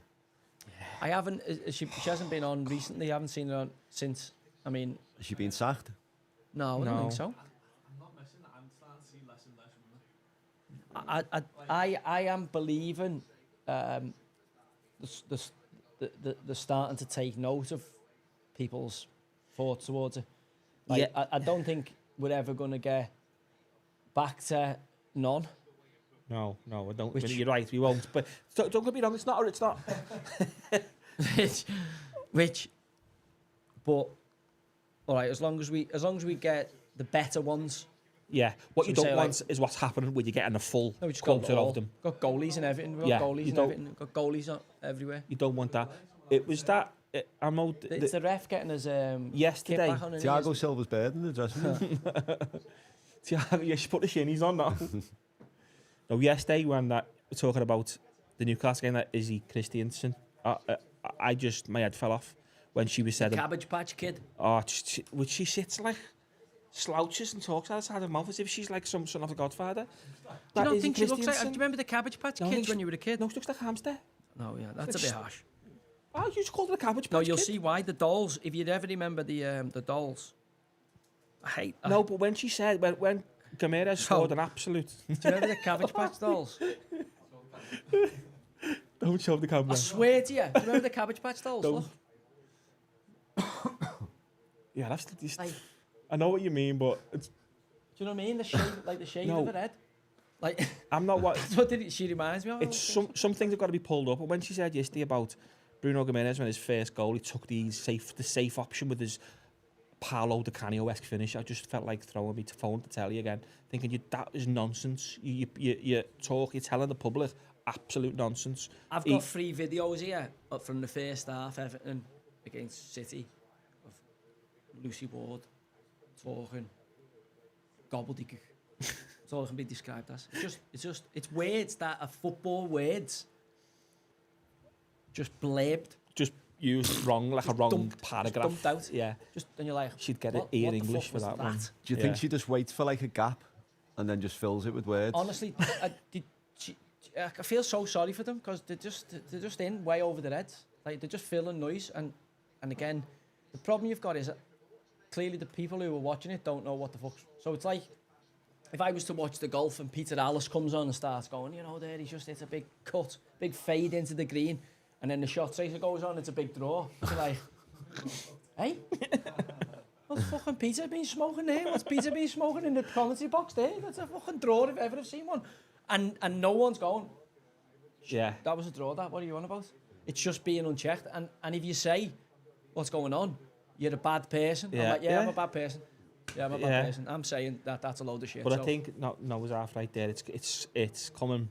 Speaker 2: I haven't. She hasn't been on recently. I haven't seen her on since. I mean,
Speaker 3: Has she been sacked?
Speaker 2: no, I don't
Speaker 1: No.
Speaker 2: think so.
Speaker 4: I'm not missing that. I'm starting to see less and less women.
Speaker 2: I am believing they're starting to take note of people's thoughts towards it. Like,
Speaker 1: Yeah.
Speaker 2: I don't think we're ever going to get back to none.
Speaker 1: No, I don't.
Speaker 2: Which-
Speaker 1: You're right, we won't. But don't get me wrong, it's not.
Speaker 2: But all right, as long as we get the better ones.
Speaker 1: Yeah, what
Speaker 2: So
Speaker 1: you
Speaker 2: we
Speaker 1: don't
Speaker 2: say,
Speaker 1: want is what's happening when you're getting a full
Speaker 2: No, we just got
Speaker 1: quota
Speaker 2: all,
Speaker 1: of them.
Speaker 2: got goalies and everything. We've
Speaker 1: Yeah,
Speaker 2: got goalies
Speaker 1: you
Speaker 2: and
Speaker 1: don't-
Speaker 2: everything. We've got goalies everywhere.
Speaker 1: You don't want that. It was that.
Speaker 2: It's the ref getting his
Speaker 1: Yesterday,
Speaker 2: kit back on and
Speaker 3: Thiago Silva's bed in the dressing room.
Speaker 1: Thiago, you should put the shinies on now. No, yesterday when we're talking about the Newcastle game, that Izzy Christiansen, I just, my head fell off when she was said,
Speaker 2: Cabbage Patch Kid.
Speaker 1: which she sits like slouches and talks outside her mouth as if she's like some son of a godfather.
Speaker 2: Do you not
Speaker 1: Izzy
Speaker 2: think she looks like? Do
Speaker 1: Christiansen.
Speaker 2: you remember the Cabbage Patch
Speaker 1: No, I
Speaker 2: Kids
Speaker 1: think
Speaker 2: when you were a kid?
Speaker 1: No, she looks like a hamster.
Speaker 2: No, yeah, that's a bit harsh.
Speaker 1: Oh, you just called it a cabbage patch
Speaker 2: No, you'll
Speaker 1: kid?
Speaker 2: see why. The dolls, if you'd ever remember the dolls, I hate.
Speaker 1: No, but when she said, when Gamera scored an absolute...
Speaker 2: Do you remember the Cabbage Patch dolls?
Speaker 1: Don't show the camera.
Speaker 2: I swear to you. Do you remember the Cabbage Patch dolls?
Speaker 1: Don't.
Speaker 2: Look.
Speaker 1: Yeah, that's just...
Speaker 2: Like, do
Speaker 1: I know what you mean, but it's,
Speaker 2: you know what I mean? The shape, like the shape
Speaker 1: No.
Speaker 2: of her head. Like,
Speaker 1: I'm not what...
Speaker 2: that's what she reminds me of.
Speaker 1: It's some things have got to be pulled up. But when she said yesterday about Bruno Gimenez, when his first goal, he took the safe option with his Paolo Di Canio-esque finish. I just felt like throwing me to phone to tell you again, thinking that is nonsense. You're telling the public absolute nonsense.
Speaker 2: I've got 3 videos here from the first half, Everton against City, of Lucy Ward talking gobbledygook. That's all it can be described as. It's words that are football words. Just blabbed.
Speaker 1: Just used wrong, like a wrong paragraph.
Speaker 2: Just dumped out.
Speaker 1: Yeah.
Speaker 2: And you're like,
Speaker 1: she'd get it ear English for that one.
Speaker 3: Do you think she just waits for like a gap and then just fills it with words?
Speaker 2: Honestly, I feel so sorry for them because they're just in way over their heads. Like they're just filling noise. And again, the problem you've got is that clearly the people who are watching it don't know what the fuck. So it's like if I was to watch the golf and Peter Alice comes on and starts going, there he's just hits a big cut, big fade into the green, and then the shot tracer goes on, it's a big draw. It's like, hey, what's fucking Peter been smoking there? What's Peter been smoking in the commentary box there? That's a fucking draw if I've ever seen one. And no one's going,
Speaker 1: yeah,
Speaker 2: that was a draw, that, what are you on about? It's just being unchecked. And if you say, what's going on? You're a bad person.
Speaker 1: Yeah.
Speaker 2: I'm like, I'm a bad person. Yeah, I'm a bad person. I'm saying that's a load of shit.
Speaker 1: But I think no, was half right there. It's coming.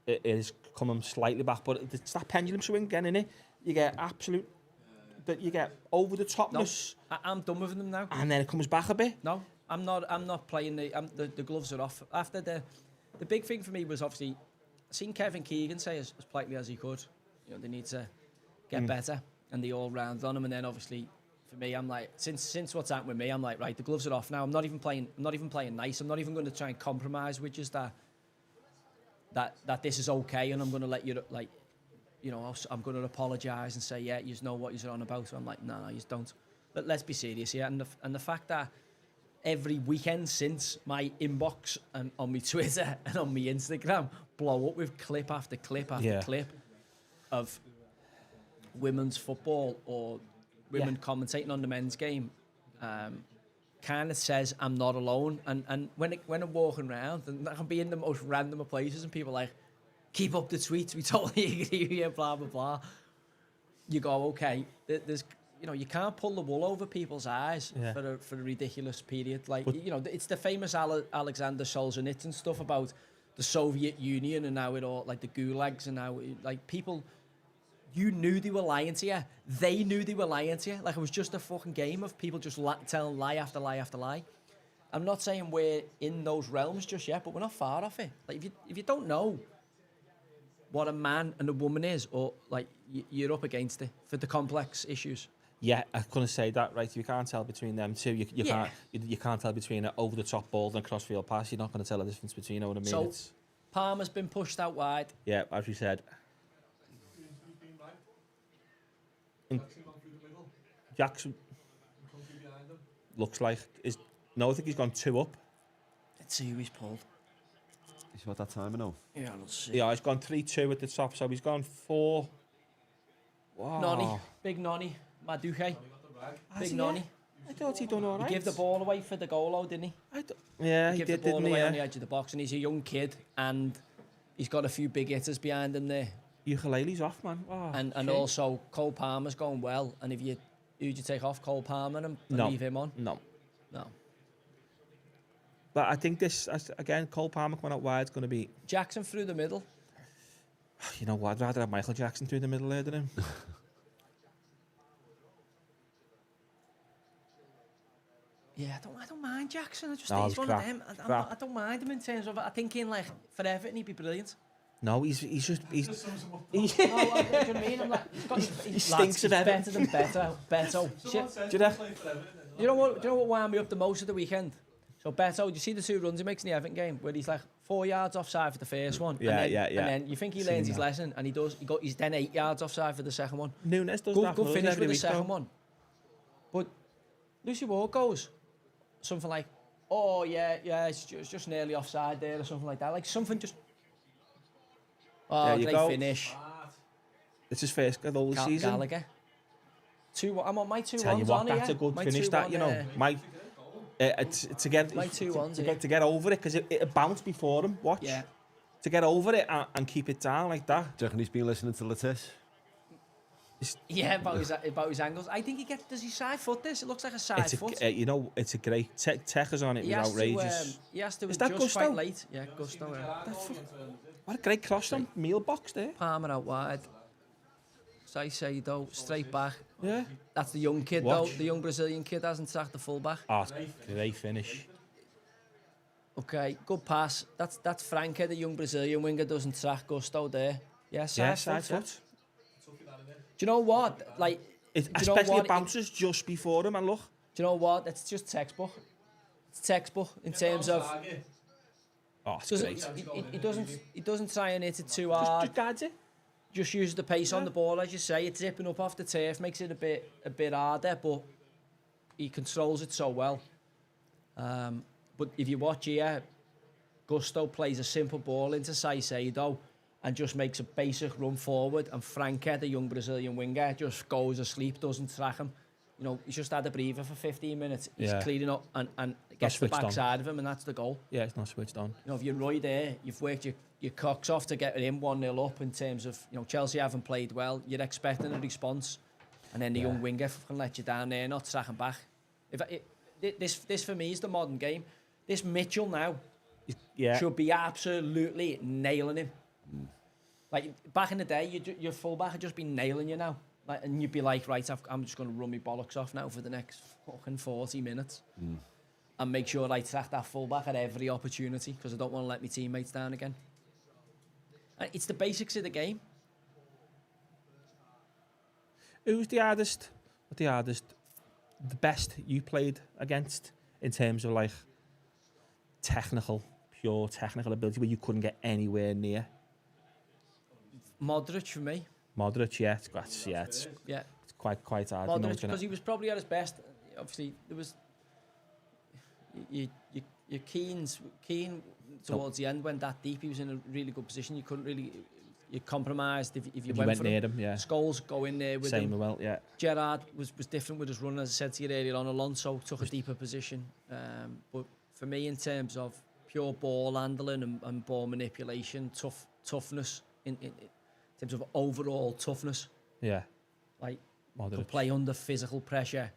Speaker 1: It is coming slightly back, but it's that pendulum swing again, innit? You get absolute. That you get over the topness.
Speaker 2: No, I'm done with them now.
Speaker 1: And then it comes back a bit.
Speaker 2: No, I'm not playing the gloves are off. After the big thing for me was obviously seeing Kevin Keegan say as politely as he could, they need to get better, and they all round on him, and then obviously. For me, I'm like, since what's happened with me, I'm like, right, the gloves are off now. I'm not even playing nice. I'm not even going to try and compromise, which is that this is okay, and I'm going to let you, like, I'm going to apologise and say, yeah, you know what you're on about. So I'm like, no, you don't. But let's be serious here. And the fact that every weekend since my inbox and on my Twitter and on my Instagram blow up with clip after clip after clip of women's football or women commentating on the men's game, kind of says I'm not alone. And when I'm walking around, and I can be in the most random of places, and people are like, keep up the tweets, we totally agree with you, blah blah blah. You go, okay, there's you can't pull the wool over people's eyes for a ridiculous period. Like it's the famous Alexander Solzhenitsyn stuff about the Soviet Union and how it all, like the gulags, and how like people. You knew they were lying to you. They knew they were lying to you. Like it was just a fucking game of people just telling lie after lie after lie. I'm not saying we're in those realms just yet, but we're not far off it. Like if you don't know what a man and a woman is, or like you're up against it for the complex issues.
Speaker 1: Yeah, I couldn't say that right. You can't tell between them two. You can't tell between an over the top ball and a crossfield pass. You're not going to tell the difference between. You know what I mean?
Speaker 2: So Palmer's been pushed out wide.
Speaker 1: Yeah, as you said. Jackson looks like I think he's gone 2 up.
Speaker 2: Let's see who he's pulled.
Speaker 3: He's about that time, I know.
Speaker 2: Yeah, let's see.
Speaker 1: Yeah, he's gone 3-2 at the top, so he's gone 4. Wow.
Speaker 2: Nonny, big Nonny, Maduche, big Nonny.
Speaker 1: I thought he'd done all right.
Speaker 2: He gave the ball away for the goal, didn't he?
Speaker 1: Yeah,
Speaker 2: he
Speaker 1: did,
Speaker 2: the ball
Speaker 1: didn't he?
Speaker 2: Away on the edge of the box, and he's a young kid, and he's got a few big hitters behind him there.
Speaker 1: Ukulele's off, man. Oh,
Speaker 2: and also Cole Palmer's going well, and who'd you take off, Cole Palmer and leave him on?
Speaker 1: No.
Speaker 2: But
Speaker 1: I think this, again, Cole Palmer coming out wide is going to be...
Speaker 2: Jackson through the middle.
Speaker 1: You know what, I'd rather have Michael Jackson through the middle there than him.
Speaker 2: Yeah, I don't mind Jackson. He's one of them. I don't mind him in terms of... I think for Everton he'd be brilliant.
Speaker 1: No, he's just...
Speaker 2: Do you know what I mean? I'm like,
Speaker 1: he stinks of Everton.
Speaker 2: Better than Beto. Do you know what wound me up the most of the weekend? So Beto, do you see the 2 runs he makes in the Everton game where he's like 4 yards offside for the first one?
Speaker 1: Yeah.
Speaker 2: And then you think he learns his lesson, and he's then 8 yards offside for the second one.
Speaker 1: Nunes does that.
Speaker 2: Good finish with the second one. But Lucy Ward goes something like, oh yeah, it's just nearly offside there or something like that. Like something just... Oh, great finish.
Speaker 1: It's his first goal of the season.
Speaker 2: Gallagher. I'm on my 2-1s.
Speaker 1: Tell you what, that's a good finish, that, you know. To get over it, because it bounced before him, watch.
Speaker 2: Yeah.
Speaker 1: To get over it and keep it down like that.
Speaker 3: Do you reckon he's been listening to Latisse?
Speaker 2: Yeah, about his angles. I think does he side foot this? It looks like a side foot.
Speaker 1: It's a great tech is on it. It was outrageous.
Speaker 2: He has to
Speaker 1: Is that
Speaker 2: adjust
Speaker 1: Gusto?
Speaker 2: quite late. Yeah, Gusto. Yeah.
Speaker 1: What a great cross on meal box there.
Speaker 2: Palmer out wide. Saicedo straight back.
Speaker 1: Yeah.
Speaker 2: That's the young kid though. The young Brazilian kid hasn't sacked the fullback.
Speaker 1: Oh, great finish.
Speaker 2: Okay, good pass. That's Franke, the young Brazilian winger, doesn't track Gusto there. Yeah, side foot. Do you know what? Like,
Speaker 1: Especially it bounces just before him, and look.
Speaker 2: Do you know what? It's just textbook. It's textbook in terms of.
Speaker 1: Oh, it's great.
Speaker 2: He doesn't try and hit it too hard.
Speaker 1: Just guards it.
Speaker 2: Just uses the pace on the ball, as you say. It's zipping up off the turf, makes it a bit harder, but he controls it so well. But if you watch here, Gusto plays a simple ball into Saicedo and just makes a basic run forward, and Franke, the young Brazilian winger, just goes asleep, doesn't track him. You know, he's just had a breather for 15 minutes. He's cleaning up and gets the backside of him, and that's the goal.
Speaker 1: Yeah, it's not switched on.
Speaker 2: You know, if you're right there, you've worked your cocks off to get it in 1-0 up in terms of, you know, Chelsea haven't played well. You're expecting a response, and then the young winger can let you down there, not tracking back. This for me is the modern game. This Mitchell now should be absolutely nailing him. Like, back in the day, your fullback had just been nailing you now. Like, and you'd be like, right, I'm just going to run my bollocks off now for the next fucking 40 minutes. And make sure I track that fullback at every opportunity, because I don't want to let my teammates down again. And it's the basics of the game.
Speaker 1: Who's the best you played against in terms of, like, pure technical ability, where you couldn't get anywhere near?
Speaker 2: Modric for me.
Speaker 1: Modric, it's quite hard.
Speaker 2: Modric, because he was probably at his best. Obviously, there was your Keane towards the end went that deep. He was in a really good position. You couldn't really, you compromised if you went for
Speaker 1: near him. Yeah.
Speaker 2: Scholes go in there with him.
Speaker 1: Well, yeah.
Speaker 2: Gerrard was different with his run, as I said to you earlier on. Alonso took a deeper position, but for me, in terms of pure ball handling and ball manipulation, toughness in terms of overall toughness. Yeah. Like, Modric could play under physical pressure,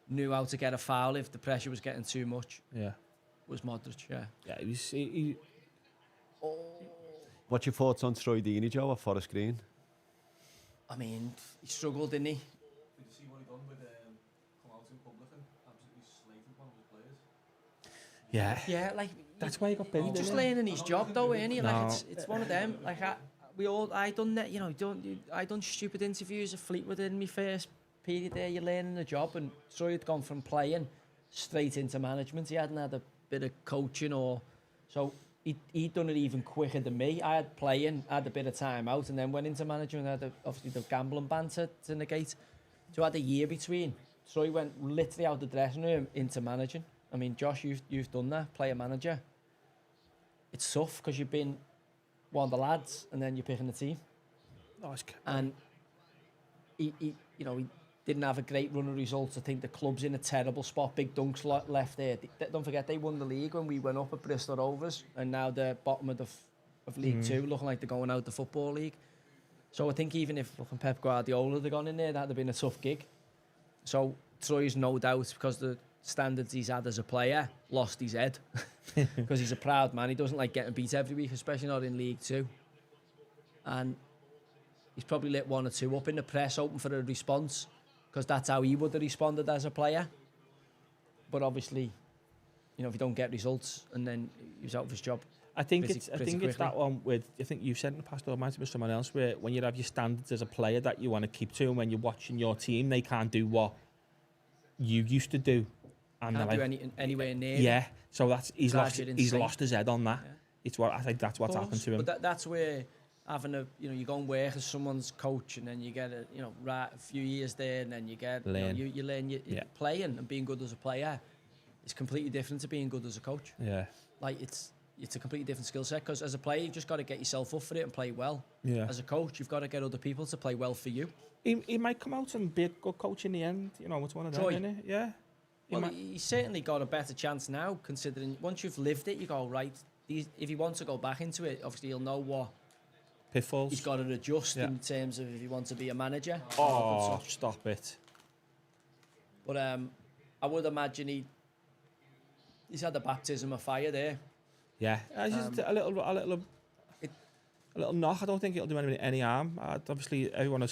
Speaker 2: knew how to get a foul if the pressure was getting too much. Yeah. Was Modric, yeah. Yeah, he was...
Speaker 3: What's your thoughts on Troy Deeney, Joe, at Forest Green?
Speaker 2: I mean, he struggled, didn't he?
Speaker 4: Did you see what he done with come out in public and absolutely slated one of his players?
Speaker 1: Yeah.
Speaker 2: Yeah, like...
Speaker 1: That's why he got binned,
Speaker 2: just learning his job, though, ain't he? Like, it's one of them. Like, I done that, you know, I done stupid interviews at Fleetwood in my first period there. You're learning the job, and Troy had gone from playing straight into management. He hadn't had a bit of coaching, so he'd done it even quicker than me. I had playing, had a bit of time out, and then went into management. Had obviously the gambling ban to negate. So I had a year between. Troy went literally out the dressing room into managing. I mean, Josh, you've done that, player manager. It's tough because you've been one of the lads, and then you're picking the team. And he didn't have a great run of results. I think the club's in a terrible spot. Big Dunks left there. Don't forget, they won the league when we went up at Bristol Rovers, and now they're bottom of League Two, looking like they're going out the Football League. So I think even if Pep Guardiola had gone in there, that'd have been a tough gig. So Troy's no doubt, because the standards he's had as a player, lost his head. Because he's a proud man. He doesn't like getting beat every week, especially not in League Two. And he's probably lit one or two up in the press, hoping for a response, because that's how he would have responded as a player. But obviously, you know, if you don't get results, and then he was out of his job.
Speaker 1: I think it's that one with, I think you've said in the past, or it might have been someone else, where when you have your standards as a player that you want to keep to, and when you're watching your team, they can't do what you used to do. And
Speaker 2: can't do anywhere near.
Speaker 1: Yeah, so he's lost his head on that. Yeah. I think that's what's happened to him.
Speaker 2: But that's where having you go and work as someone's coach, and then you get a few years there, and then you get you learn playing and being good as a player. It's completely different to being good as a coach. Yeah, like it's a completely different skill set, because as a player you've just got to get yourself up for it and play well. Yeah. As a coach, you've got to get other people to play well for you.
Speaker 1: He might come out and be a good coach in the end. You know, it's one of them, isn't it? Yeah.
Speaker 2: Well, he's certainly got a better chance now, considering once you've lived it, you go, right, if he wants to go back into it, obviously he'll know what
Speaker 1: pitfalls.
Speaker 2: He's got to adjust
Speaker 1: Yeah.
Speaker 2: in terms of if he wants to be a manager.
Speaker 1: Oh, stop it.
Speaker 2: But I would imagine he's had the baptism of fire there.
Speaker 1: Yeah, just a little knock. I don't think it'll do any harm. Obviously, everyone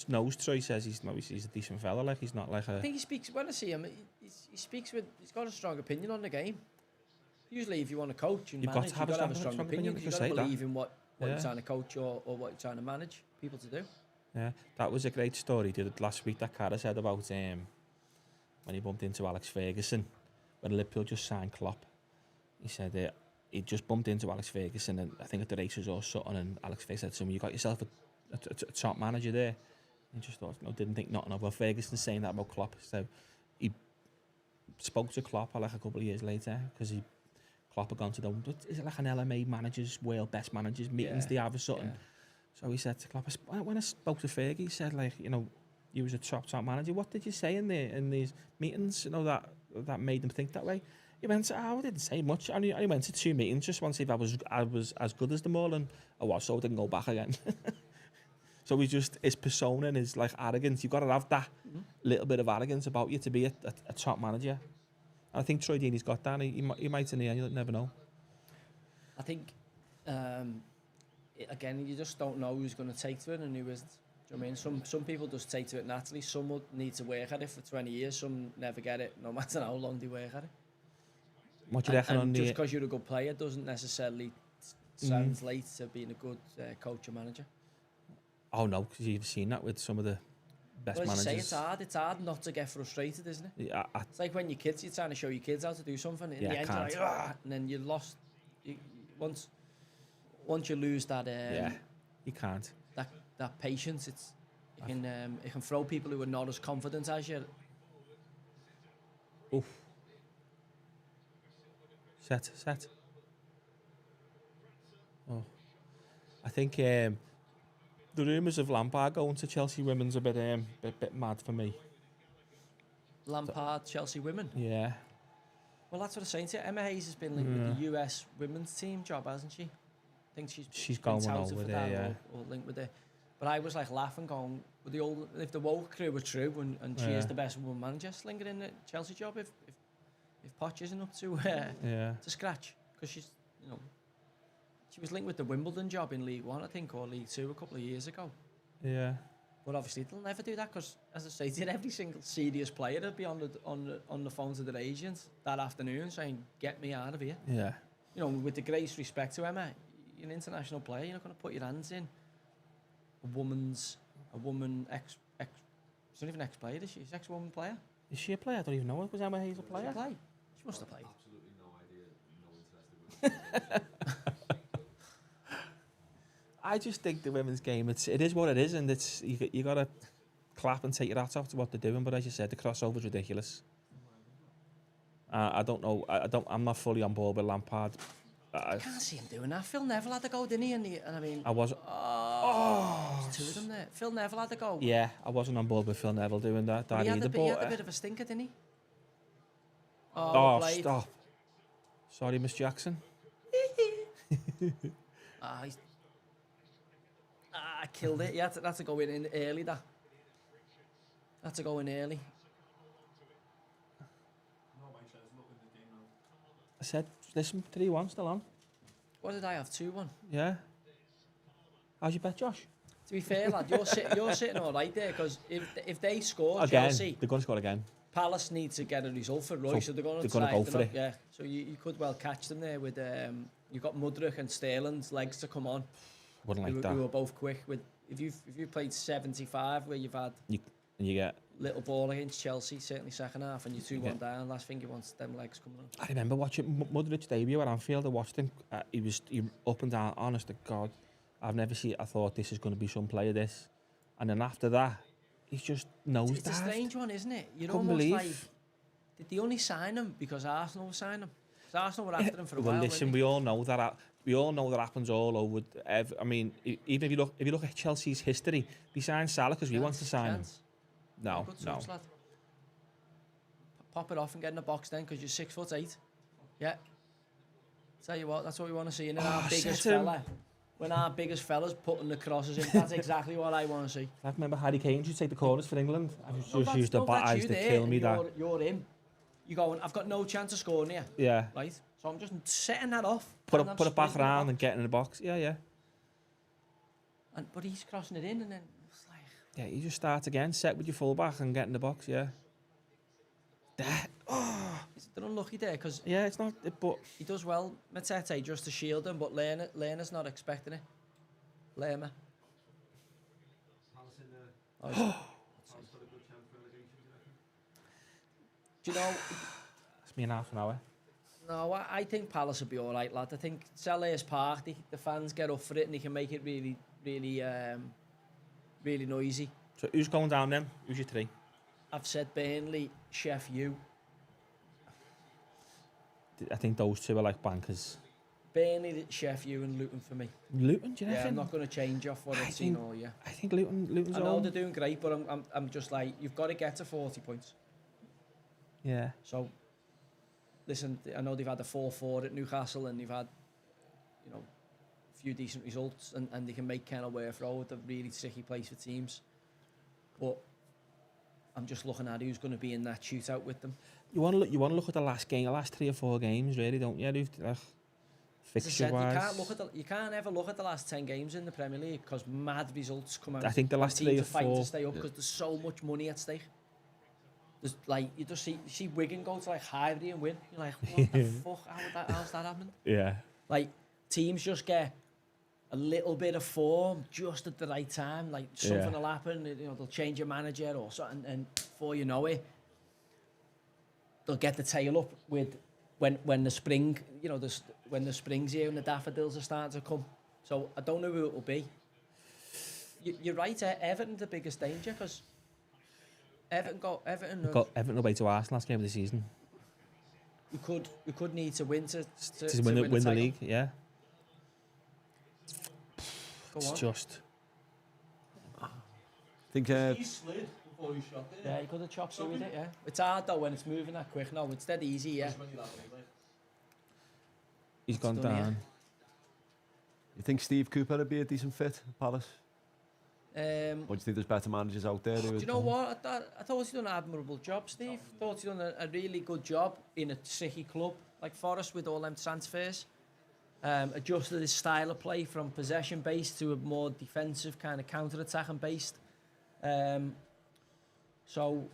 Speaker 1: knows Troy says he's a decent fella. Like he's not like
Speaker 2: I
Speaker 1: a.
Speaker 2: think he speaks, when I see him, he's got a strong opinion on the game. Usually if you want to coach and
Speaker 1: You've got
Speaker 2: manage,
Speaker 1: to have
Speaker 2: you've got to
Speaker 1: a
Speaker 2: have a strong opinion because
Speaker 1: you
Speaker 2: you've
Speaker 1: can
Speaker 2: got to
Speaker 1: say
Speaker 2: believe in what
Speaker 1: Yeah.
Speaker 2: you're trying to coach or what you're trying to manage people to do.
Speaker 1: Yeah, that was a great story. Did last week that Cara said about when he bumped into Alex Ferguson when Liverpool just signed Klopp. He said he just bumped into Alex Ferguson, and I think at the races or something, and Alex Ferguson said to him, "You got yourself a top manager there." And he just thought, didn't think nothing of. Well, Ferguson saying that about Klopp, so he spoke to Klopp like a couple of years later because Klopp had gone to is it like an LMA managers, world best managers meetings they have or something.
Speaker 2: Yeah.
Speaker 1: So he said to Klopp, when I spoke to Fergie, he said, like, you was a top manager. What did you say in these meetings, that made them think that way? He went, I didn't say much. I only went to 2 meetings just want to see if I was as good as them all, and I was, so I didn't go back again. So his persona and his like arrogance. You've got to have that little bit of arrogance about you to be a top manager. And I think Troy Deeney's got that. He might in the end, you never know.
Speaker 2: I think, again, you just don't know who's going to take to it and who isn't. Do you know what I mean? Some people just take to it naturally. Some would need to work at it for 20 years. Some never get it, no matter how long they work at it.
Speaker 1: What do you reckon on
Speaker 2: And
Speaker 1: the...
Speaker 2: just because you're a good player doesn't necessarily translate to being a good coach or manager.
Speaker 1: Oh no, because you've seen that with some of the best
Speaker 2: Well, as
Speaker 1: managers.
Speaker 2: you say, it's hard not to get frustrated, isn't it?
Speaker 1: Yeah,
Speaker 2: It's like when you're kids, you're trying to show your kids how to do something. In
Speaker 1: Yeah,
Speaker 2: the end, you're like, "Ah," and then you're lost. Once you lose that,
Speaker 1: yeah, you can't.
Speaker 2: that patience, it can throw people who are not as confident as you.
Speaker 1: Oof. Set. Oh, I think the rumours of Lampard going to Chelsea women's a bit mad for me.
Speaker 2: Lampard, Chelsea women.
Speaker 1: Yeah.
Speaker 2: Well, that's what I'm saying to you. Emma Hayes has been linked with the US women's team job, hasn't she? I think she's been
Speaker 1: going
Speaker 2: touted
Speaker 1: over
Speaker 2: for
Speaker 1: there,
Speaker 2: that
Speaker 1: yeah.
Speaker 2: or linked with it. But I was like laughing, going, with the old, if the woke crew were true and she is the best woman manager, sling her in the Chelsea job if Poch isn't up to scratch, because she's she was linked with the Wimbledon job in League One, I think, or League Two a couple of years ago.
Speaker 1: Yeah.
Speaker 2: But obviously they'll never do that because, as I say, every single serious player will be on the phone to their agents that afternoon saying, "Get me out of here."
Speaker 1: Yeah.
Speaker 2: With the greatest respect to Emma, you're an international player. You're not going to put your hands in a woman she's not even ex-player, is she? She's ex-woman player.
Speaker 1: Is she a player? I don't even know. Was Emma Hayes a
Speaker 2: She
Speaker 1: player?
Speaker 2: play. She must have played.
Speaker 4: Absolutely no idea. No interest in
Speaker 1: I just think the women's game, it is what it is, and it's you got to clap and take your hat off to what they're doing. But as you said, the crossover's ridiculous. I don't know. I'm not fully on board with Lampard.
Speaker 2: I can't see him doing that. Phil Neville had to go, didn't he? And I mean,
Speaker 1: I was.
Speaker 2: there's two of them there. Phil Neville had to go.
Speaker 1: Yeah, I wasn't on board with Phil Neville doing that
Speaker 2: But he had
Speaker 1: either.
Speaker 2: a bit of a stinker, didn't he?
Speaker 1: Oh,
Speaker 2: played.
Speaker 1: stop! Sorry, Miss Jackson.
Speaker 2: I killed it. He had to go in early. Had to go in early.
Speaker 1: I said, listen, 3-1 still on.
Speaker 2: What did I have? 2-1.
Speaker 1: Yeah. How's your bet, Josh?
Speaker 2: To be fair, lad, you're sitting all right there because if they score,
Speaker 1: Again,
Speaker 2: Chelsea,
Speaker 1: they're going to score again.
Speaker 2: Palace need to get a result for Roy, so they're going to
Speaker 1: go for it.
Speaker 2: Yeah, so you could well catch them there with you've got Mudryk and Sterling's legs to come on.
Speaker 1: Wouldn't like
Speaker 2: who
Speaker 1: that.
Speaker 2: were both quick. With if you played 75 where you've had
Speaker 1: And you get.
Speaker 2: little ball against Chelsea, certainly second half, and you're 2-1 down. Last thing you want them legs coming on.
Speaker 1: I remember watching Mudryk's debut at Anfield. I watched him. He up and down. Honest to God, I've never seen. I thought this is going to be some player. This, and then after that, he's just nosed.
Speaker 2: It's a strange one, isn't it? You're
Speaker 1: Couldn't
Speaker 2: almost
Speaker 1: believe.
Speaker 2: like, did they only sign him because Arsenal were signing him? Because Arsenal were after him for a
Speaker 1: Well,
Speaker 2: while.
Speaker 1: listen, we all know that. We all know that happens all over. I mean, even if you look at Chelsea's history, they signed Salah because we want to sign him. No,
Speaker 2: Good
Speaker 1: no.
Speaker 2: touch, lad. Pop it off and get in the box then, because you're 6'8". Yeah. Tell you what, that's what we want to see in our biggest
Speaker 1: set him.
Speaker 2: fella. when our biggest fellas putting the crosses in. That's exactly what I want to see.
Speaker 1: I remember Harry Kane used to take the corners for England. I just used to
Speaker 2: that's
Speaker 1: bat
Speaker 2: you
Speaker 1: to
Speaker 2: there,
Speaker 1: kill me
Speaker 2: and
Speaker 1: that.
Speaker 2: you're in. You're going, I've got no chance of scoring here.
Speaker 1: Yeah.
Speaker 2: Right? So I'm just setting that off.
Speaker 1: Put
Speaker 2: and I'm
Speaker 1: it back
Speaker 2: sprinting
Speaker 1: around
Speaker 2: off.
Speaker 1: and get in the box. Yeah.
Speaker 2: But he's crossing it in, and then it's like...
Speaker 1: Yeah, you just start again, set with your full-back and get in the box, yeah.
Speaker 2: He's unlucky there, because
Speaker 1: Yeah, it's not, but...
Speaker 2: he does well, Matete, just to shield him, but Lerner's not expecting it. Lerner.
Speaker 4: Palace in the
Speaker 2: Oh,
Speaker 4: Palace got a good chance for relegation, do you reckon?
Speaker 2: do you know...
Speaker 1: It's me in half an hour.
Speaker 2: No, I think Palace will be all right, lad. I think Selhurst Park, the fans get up for it and they can make it really, really noisy.
Speaker 1: So who's going down then? Who's your three?
Speaker 2: I've said Burnley, Chef U.
Speaker 1: I think those two are like bankers.
Speaker 2: Burnley, Chef U and Luton for me.
Speaker 1: Luton, do you
Speaker 2: Yeah,
Speaker 1: reckon?
Speaker 2: I'm not going to change off what I've seen all year.
Speaker 1: I think Luton's
Speaker 2: I know
Speaker 1: on.
Speaker 2: they're doing great, but I'm just like, you've got to get to 40 points.
Speaker 1: Yeah.
Speaker 2: So, listen, I know they've had a 4-4 at Newcastle and they've had, you know, a few decent results and they can make Kenilworth Road a really tricky place for teams. But I'm just looking at who's going to be in that shootout with them.
Speaker 1: You want to look at the last game, the last 3 or 4 games, really, don't you?
Speaker 2: As I said,
Speaker 1: Fixture-wise.
Speaker 2: you can't ever look at the last 10 games in the Premier League because mad results come out.
Speaker 1: I think the last
Speaker 2: teams
Speaker 1: 3 or
Speaker 2: are fighting
Speaker 1: 4.
Speaker 2: to stay up because there's so much money at stake. There's like you just see Wigan go to like Highbury and win. You're like, what the fuck? How's that happened?
Speaker 1: Yeah.
Speaker 2: Like teams just get a little bit of form just at the right time. Like something will happen. You know, they'll change your manager or something, and before you know it, they'll get the tail up with when the spring. You know, when the spring's here and the daffodils are starting to come. So I don't know who it will be. You're right. Everton the biggest danger because Everton
Speaker 1: away to Arsenal last game of the season.
Speaker 2: we could need to win to
Speaker 1: win the
Speaker 2: title.
Speaker 1: league, yeah.
Speaker 2: Go
Speaker 1: It's
Speaker 2: on.
Speaker 1: just...
Speaker 3: I think
Speaker 4: He slid before he shot it.
Speaker 2: Yeah, you could have chopped through with it, yeah. It's hard though when it's moving that quick. No, it's dead easy, yeah.
Speaker 4: Just when you're that way, like.
Speaker 1: He's
Speaker 2: It's
Speaker 1: gone
Speaker 2: done, yeah.
Speaker 1: down.
Speaker 3: you think Steve Cooper would be a decent fit at Palace? Or do you think there's better managers out there?
Speaker 2: Do you know what? I thought he'd done an admirable job, Steve. I thought he'd done a really good job in a tricky club like Forest with all them transfers. Adjusted his style of play from possession-based to a more defensive kind of counter-attacking based. So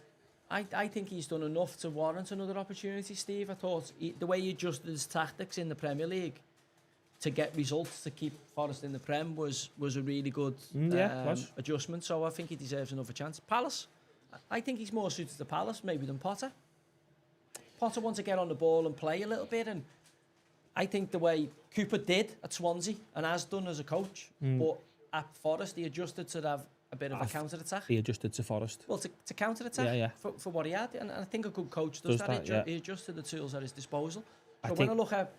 Speaker 2: I think he's done enough to warrant another opportunity, Steve. I thought the way he adjusted his tactics in the Premier League to get results to keep Forest in the Prem was a really good adjustment. So I think he deserves another chance. Palace, I think he's more suited to Palace maybe than Potter. Potter wants to get on the ball and play a little bit, and I think the way Cooper did at Swansea and has done as a coach, but at Forest he adjusted to have a bit of a counter-attack.
Speaker 1: He adjusted to Forest.
Speaker 2: Well, to counter-attack for what he had, and I think a good coach does that. He adjusted the tools at his disposal. So when I look at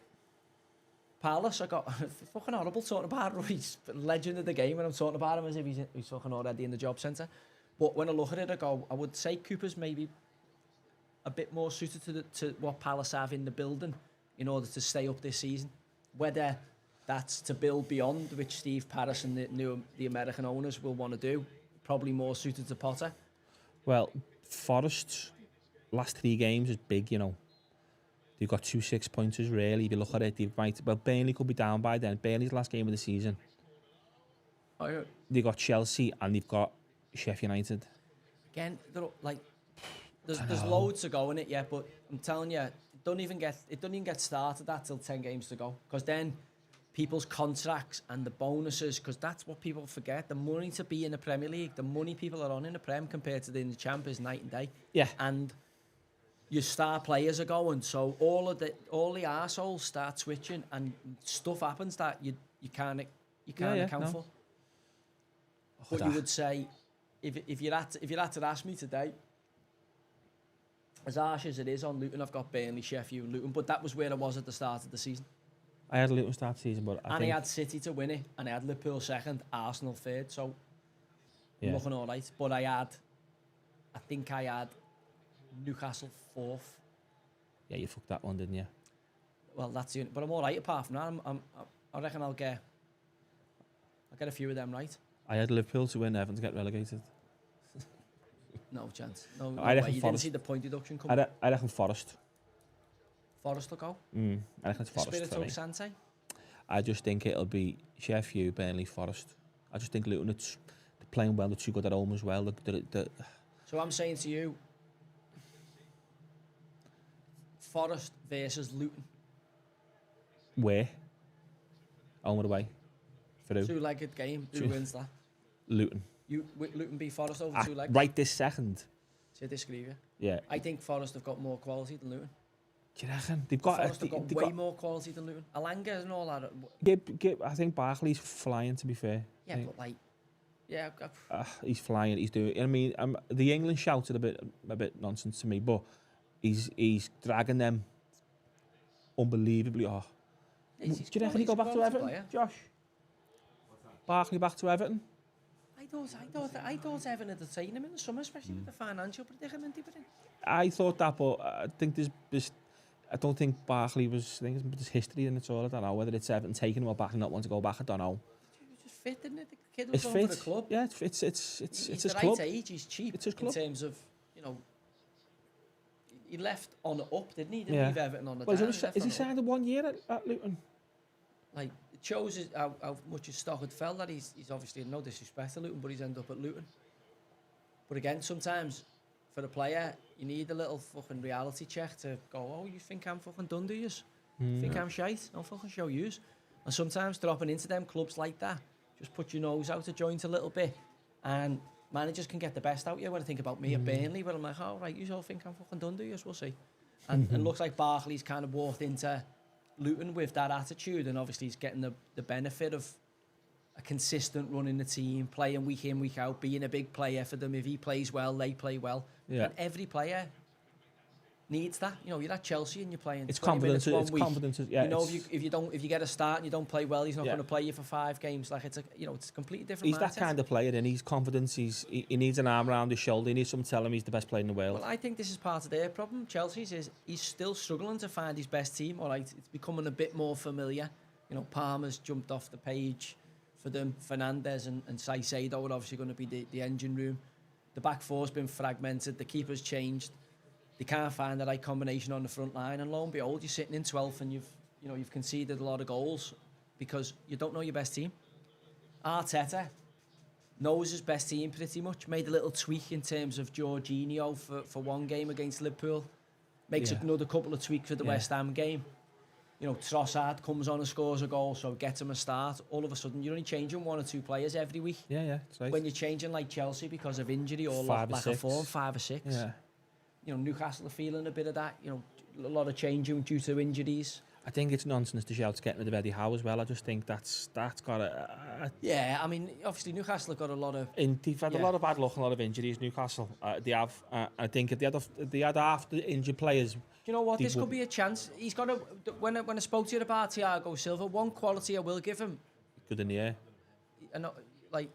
Speaker 2: Palace, I got fucking horrible talking about him. He's a legend of the game, and I'm talking about him as if he's fucking already in the job centre. But when I look at it, I would say Cooper's maybe a bit more suited to what Palace have in the building in order to stay up this season. Whether that's to build beyond, which Steve Parris and the American owners will want to do, probably more suited to Potter.
Speaker 1: Well, Forest's last 3 games is big, you know. They've got 2 6-pointers, really. If you look at it, Burnley could be down by then. Burnley's last game of the season.
Speaker 2: Oh, yeah.
Speaker 1: They've got Chelsea and they've got Sheffield United.
Speaker 2: Again, there's loads to go in it, yeah, but I'm telling you, it doesn't even get started that till 10 games to go. Because then people's contracts and the bonuses, because that's what people forget, the money to be in the Premier League, the money people are on in the Prem compared to in the Champ is night and day.
Speaker 1: Yeah.
Speaker 2: And your star players are going, so all the arseholes start switching and stuff happens that you can't account for. But you would say, if you had to ask me today, as harsh as it is on Luton, I've got Burnley, Sheffield and Luton, but that was where I was at the start of the season.
Speaker 1: I had Luton start the season, but I
Speaker 2: had City to win it, and I had Liverpool second, Arsenal third, so I'm looking all right. But I think I had Newcastle fourth.
Speaker 1: Yeah, you fucked that one, didn't you?
Speaker 2: Well, that's the. But I'm all right apart from that. I reckon I'll get I get a few of them right.
Speaker 1: I had Liverpool to win, Everton to get relegated.
Speaker 2: No chance. No
Speaker 1: I
Speaker 2: way.
Speaker 1: reckon
Speaker 2: You didn't
Speaker 1: Forest.
Speaker 2: see the point deduction coming.
Speaker 1: I reckon Forest.
Speaker 2: Forest will go.
Speaker 1: I reckon it's Forest for
Speaker 2: Espirito
Speaker 1: me.
Speaker 2: Sante.
Speaker 1: I just think it'll be Sheffield, Burnley, Forest. I just think Luton, they're playing well, they're too good at home as well.
Speaker 2: So I'm saying to you, Forest versus Luton.
Speaker 1: Where? Home or away? For who?
Speaker 2: Two-legged game. Who wins that?
Speaker 1: Luton.
Speaker 2: Luton beat Forest over 2 legs.
Speaker 1: Right this second.
Speaker 2: So I disagree with you.
Speaker 1: Yeah.
Speaker 2: I think Forest have got more quality than Luton.
Speaker 1: Do you reckon? They've got...
Speaker 2: Forest have got way more quality than Luton. Alanga and all that.
Speaker 1: I think Barkley's flying, to be fair.
Speaker 2: Yeah, but like... Yeah,
Speaker 1: he's flying, he's doing... I mean, the England shouted a bit nonsense to me, but he's dragging them unbelievably. Do you reckon he go back to Everton, Josh? Barkley back to Everton?
Speaker 2: I thought Everton had taken him in the summer, especially with the financial predicament he put in.
Speaker 1: I thought that, but I think there's I don't think Barkley was... I think there's history in it all. I don't know whether it's Everton taking him or back and not want to go back. I don't know.
Speaker 2: He was just fit, didn't it? The kid was
Speaker 1: It's
Speaker 2: going
Speaker 1: fit.
Speaker 2: for the club.
Speaker 1: Yeah, it's
Speaker 2: He's
Speaker 1: his
Speaker 2: the
Speaker 1: club.
Speaker 2: right age. He's cheap.
Speaker 1: It's his club.
Speaker 2: In terms of, you know, he left on the up, didn't he? He didn't leave Everton on the down.
Speaker 1: Is he signed 1 year at Luton?
Speaker 2: Like, it shows how much his stock had fell. That he's obviously, no disrespect to Luton, but he's ended up at Luton. But again, sometimes for a player, you need a little fucking reality check to go, oh, you think I'm fucking done, do you? You think I'm shite? I'll fucking show yous. And sometimes dropping into them clubs like that, just put your nose out of joint a little bit, and managers can get the best out of you. When I think about me at Burnley, where I'm like, oh, right, you all think I'm fucking done, do you? We'll see. And it looks like Barkley's kind of walked into Luton with that attitude, and obviously he's getting the benefit of a consistent run in the team, playing week in, week out, being a big player for them. If he plays well, they play well.
Speaker 1: Yeah.
Speaker 2: And every player needs that. You know, you're at Chelsea and you're playing.
Speaker 1: It's
Speaker 2: 20 minutes
Speaker 1: confidence.
Speaker 2: one
Speaker 1: It's
Speaker 2: week.
Speaker 1: confidence. Yeah.
Speaker 2: You know, if you get a start and you don't play well, he's not
Speaker 1: Yeah.
Speaker 2: going to play you for 5 games. Like it's a completely different.
Speaker 1: He's that
Speaker 2: mindset.
Speaker 1: kind of player, and he's confidence. He needs an arm around his shoulder. He needs someone to tell him he's the best player in the world.
Speaker 2: Well, I think this is part of their problem. Chelsea's is he's still struggling to find his best team. All right, it's becoming a bit more familiar. You know, Palmer's jumped off the page for them. Fernandes and Caicedo are obviously going to be the engine room. The back four's been fragmented. The keeper's changed. They can't find the right combination on the front line, and lo and behold, you're sitting in 12th, and you've conceded a lot of goals because you don't know your best team. Arteta knows his best team pretty much. Made a little tweak in terms of Jorginho for one game against Liverpool. Makes another couple of tweaks for the West Ham game. You know, Trossard comes on and scores a goal, so gets him a start. All of a sudden, you're only changing 1 or 2 players every week.
Speaker 1: Yeah, that's right.
Speaker 2: When you're changing like Chelsea because of injury or
Speaker 1: 5 or
Speaker 2: lack of
Speaker 1: 6.
Speaker 2: form, 5 or 6.
Speaker 1: Yeah.
Speaker 2: You know, Newcastle are feeling a bit of that. You know, a lot of changing due to injuries.
Speaker 1: I think it's nonsense to shout getting rid of Eddie Howe as well. I just think that's got a
Speaker 2: Yeah, I mean, obviously Newcastle have got a lot of.
Speaker 1: they've had a lot of bad luck and a lot of injuries. Newcastle, they have. I think if they had half the injured players.
Speaker 2: You know what? This could be a chance. He's got a. When I spoke to you about Thiago Silva, one quality I will give him.
Speaker 1: Good in the air.
Speaker 2: I know, like.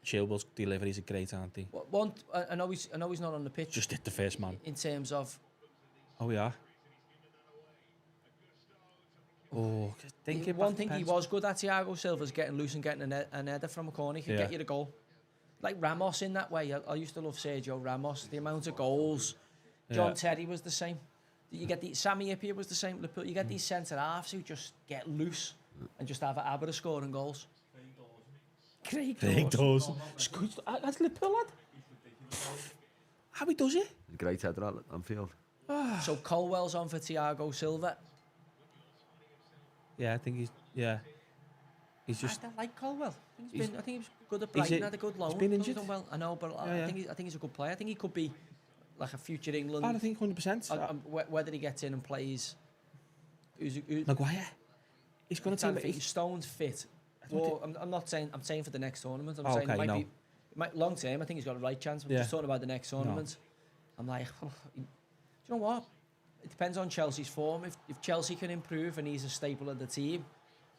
Speaker 1: Chilwell's deliveries are great, aren't they?
Speaker 2: One, I know he's not on the pitch.
Speaker 1: Just hit the first man.
Speaker 2: In terms of.
Speaker 1: Oh, we are. Oh,
Speaker 2: one thing he was good at, Thiago Silva, is getting loose and getting an header from a corner. He could get you the goal. Like Ramos in that way. I used to love Sergio Ramos. The amount of goals. John Terry was the same. You get Sammy Ipia was the same. You get these centre halves who just get loose and just have a habit of scoring goals. Craig
Speaker 1: Dawson. That's Liverpool, lad. How he does it?
Speaker 3: Great header at Anfield.
Speaker 2: So Colwell's on for Thiago Silva.
Speaker 1: Yeah, I think he's just.
Speaker 2: I like Colwell. I think he was good at Brighton. Had a good loan.
Speaker 1: He's been injured.
Speaker 2: Done well. I know, but I think he's a good player. I think he could be like a future England.
Speaker 1: I think 100%.
Speaker 2: Whether he gets in and plays.
Speaker 1: Maguire. He's going to take.
Speaker 2: Stone's fit. Well, I'm not saying. I'm saying for the next tournament. I'm saying it might be long term. I think he's got a right chance. I'm just talking about the next tournament. No. I'm like, do you know what? It depends on Chelsea's form. If Chelsea can improve and he's a staple of the team,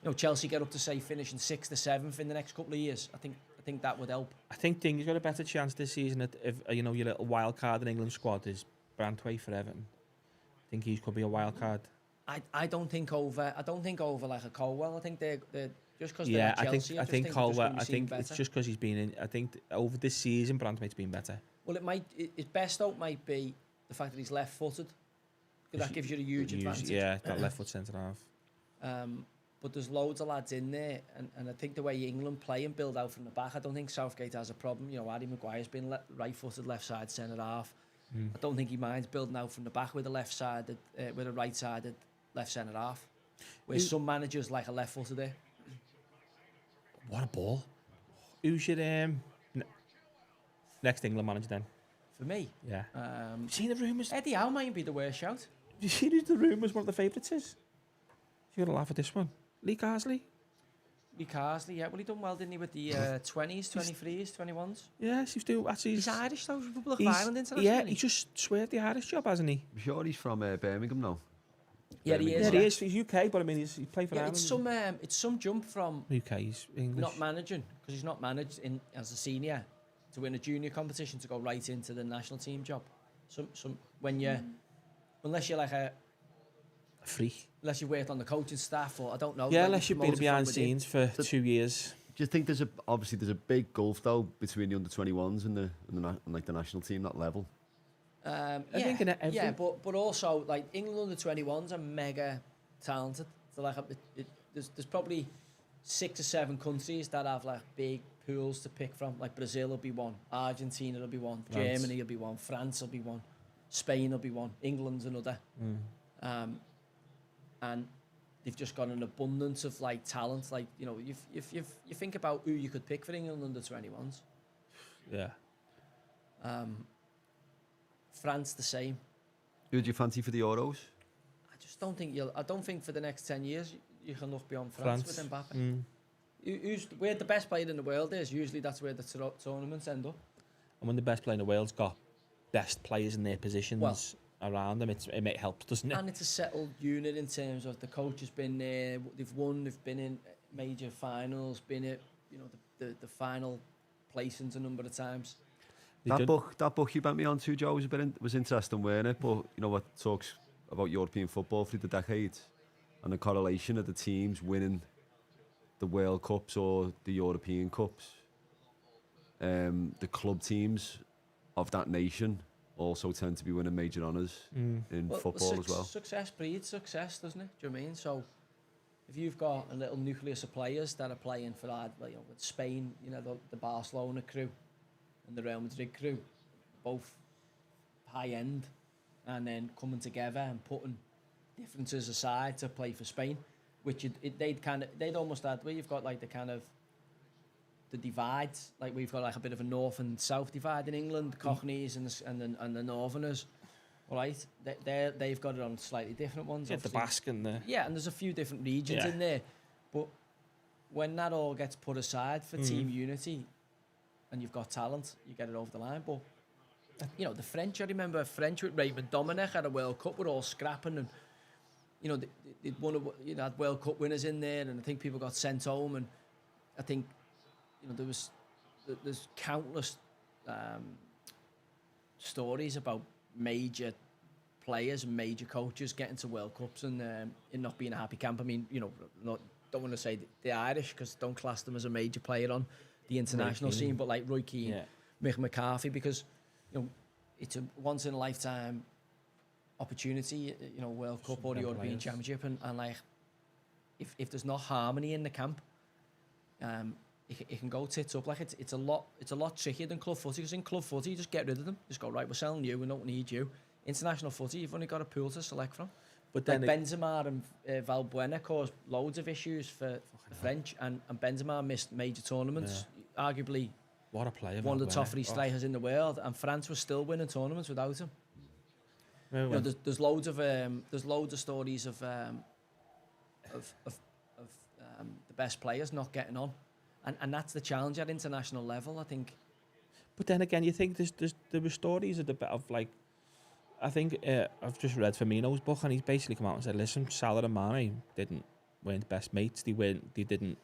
Speaker 2: you know, Chelsea get up to say finishing 6th or 7th in the next couple of years. I think that would help.
Speaker 1: I think he's got a better chance this season if you know your little wild card in England squad is Brantwaite for Everton. I think he could be a wild card.
Speaker 2: I don't think over like a Colwell. I think they're Just because
Speaker 1: Yeah,
Speaker 2: they're at Chelsea,
Speaker 1: I think
Speaker 2: they're just
Speaker 1: Colwell.
Speaker 2: gonna be
Speaker 1: I
Speaker 2: seen
Speaker 1: think it's
Speaker 2: better.
Speaker 1: just because he's been in. I think over this season, Brandtmate's been better.
Speaker 2: Well, his best out might be the fact that he's left-footed. 'Cause that gives you a huge advantage.
Speaker 1: Yeah, that left foot centre half.
Speaker 2: But there's loads of lads in there, and I think the way England play and build out from the back, I don't think Southgate has a problem. You know, Harry Maguire's been right-footed, left-side centre half. I don't think he minds building out from the back with a left-sided, with a right-sided left centre half. Where some managers like a left-footed there.
Speaker 1: What a ball! Who's your next England manager then?
Speaker 2: For me,
Speaker 1: Yeah. Have you seen the rumours?
Speaker 2: Eddie Howe might be the worst shout.
Speaker 1: Have you seen who the rumours one of the favourites is? You're gonna laugh at this one. Lee Carsley.
Speaker 2: Lee Carsley, yeah. Well, he done well, didn't he, with the 20s, 23s, 21s?
Speaker 1: Yeah, he's doing. Actually,
Speaker 2: He's Irish, though. Republic of Ireland international.
Speaker 1: Yeah, he just sweared the Irish job, hasn't he?
Speaker 3: I'm sure he's from Birmingham now.
Speaker 2: Yeah, he is.
Speaker 1: Yeah, he is. He's UK, but I mean, he's played for
Speaker 2: Yeah,
Speaker 1: Ireland.
Speaker 2: it's some jump from
Speaker 1: UK's English.
Speaker 2: not managing, because he's not managed as a senior, to win a junior competition to go right into the national team job. When you, unless you're like unless you worked on the coaching staff, or I don't know.
Speaker 1: Yeah,
Speaker 2: like
Speaker 1: unless you've been
Speaker 2: promoted
Speaker 1: behind
Speaker 2: from within.
Speaker 1: scenes for 2 years.
Speaker 3: Do you think there's a big gulf though between the under-21s and the national team, that level?
Speaker 1: I think in every...
Speaker 2: Yeah, but also like England under 21s are mega talented. So like there's probably 6 or 7 countries that have like big pools to pick from. Like Brazil will be one, Argentina will be one,
Speaker 1: France.
Speaker 2: Germany will be one, France will be one, Spain will be one, England's another. And they've just got an abundance of like talent. Like, you know, you think about who you could pick for England under 21s.
Speaker 1: Yeah.
Speaker 2: France the same.
Speaker 3: Who do you fancy for the Euros?
Speaker 2: I just don't think I don't think for the next 10 years you can look beyond France with Mbappe. Where the best player in the world is, usually that's where the tournaments end up.
Speaker 1: And when the best player in the world's got best players in their positions around them, it helps, doesn't it?
Speaker 2: And it's a settled unit in terms of the coach has been there, they've won, they've been in major finals, been at the final placings a number of times.
Speaker 3: That book you bent me on to, Joe, was interesting, weren't it? But you know what talks about European football through the decades and the correlation of the teams winning the World Cups or the European Cups. The club teams of that nation also tend to be winning major honours in football as well.
Speaker 2: Success breeds success, doesn't it? Do you know what I mean? So if you've got a little nucleus of players that are playing for that, like, with Spain, the Barcelona crew and the Real Madrid crew, both high end, and then coming together and putting differences aside to play for Spain, which they'd almost add where you've got like the divides, like we've got like a bit of a north and south divide in England, the Cockneys and the Northerners, right? They've got it on slightly different ones.
Speaker 1: Yeah, the Basque and the...
Speaker 2: Yeah, and there's a few different regions in there, but when that all gets put aside for team unity, and you've got talent, you get it over the line. But the French, I remember French with Raymond Domenech at a World Cup, were all scrapping, and they'd won had World Cup winners in there, and I think people got sent home, and I think there's countless stories about major players and major coaches getting to World Cups and it not being a happy camp. I mean, don't want to say the Irish, because don't class them as a major player on the international scene, but like Roy Keane, Mick McCarthy, because it's a once in a lifetime opportunity, World Cup or the European Championship, and like if there's not harmony in the camp, it can go tits up. Like it's a lot trickier than club footy, because in club footy you just get rid of them, just go, right, we're selling you, we don't need you. International footy, you've only got a pool to select from. But then Benzema and Valbuena caused loads of issues for the French, and Benzema missed major tournaments. Arguably,
Speaker 1: what a player!
Speaker 2: One of the top 3 strikers in the world, and France was still winning tournaments without him. There's loads of stories of the best players not getting on, and that's the challenge at international level, I think.
Speaker 1: But then again, you think there were stories of like. I think I've just read Firmino's book, and he's basically come out and said, "Listen, Salah and Mane weren't best mates. They didn't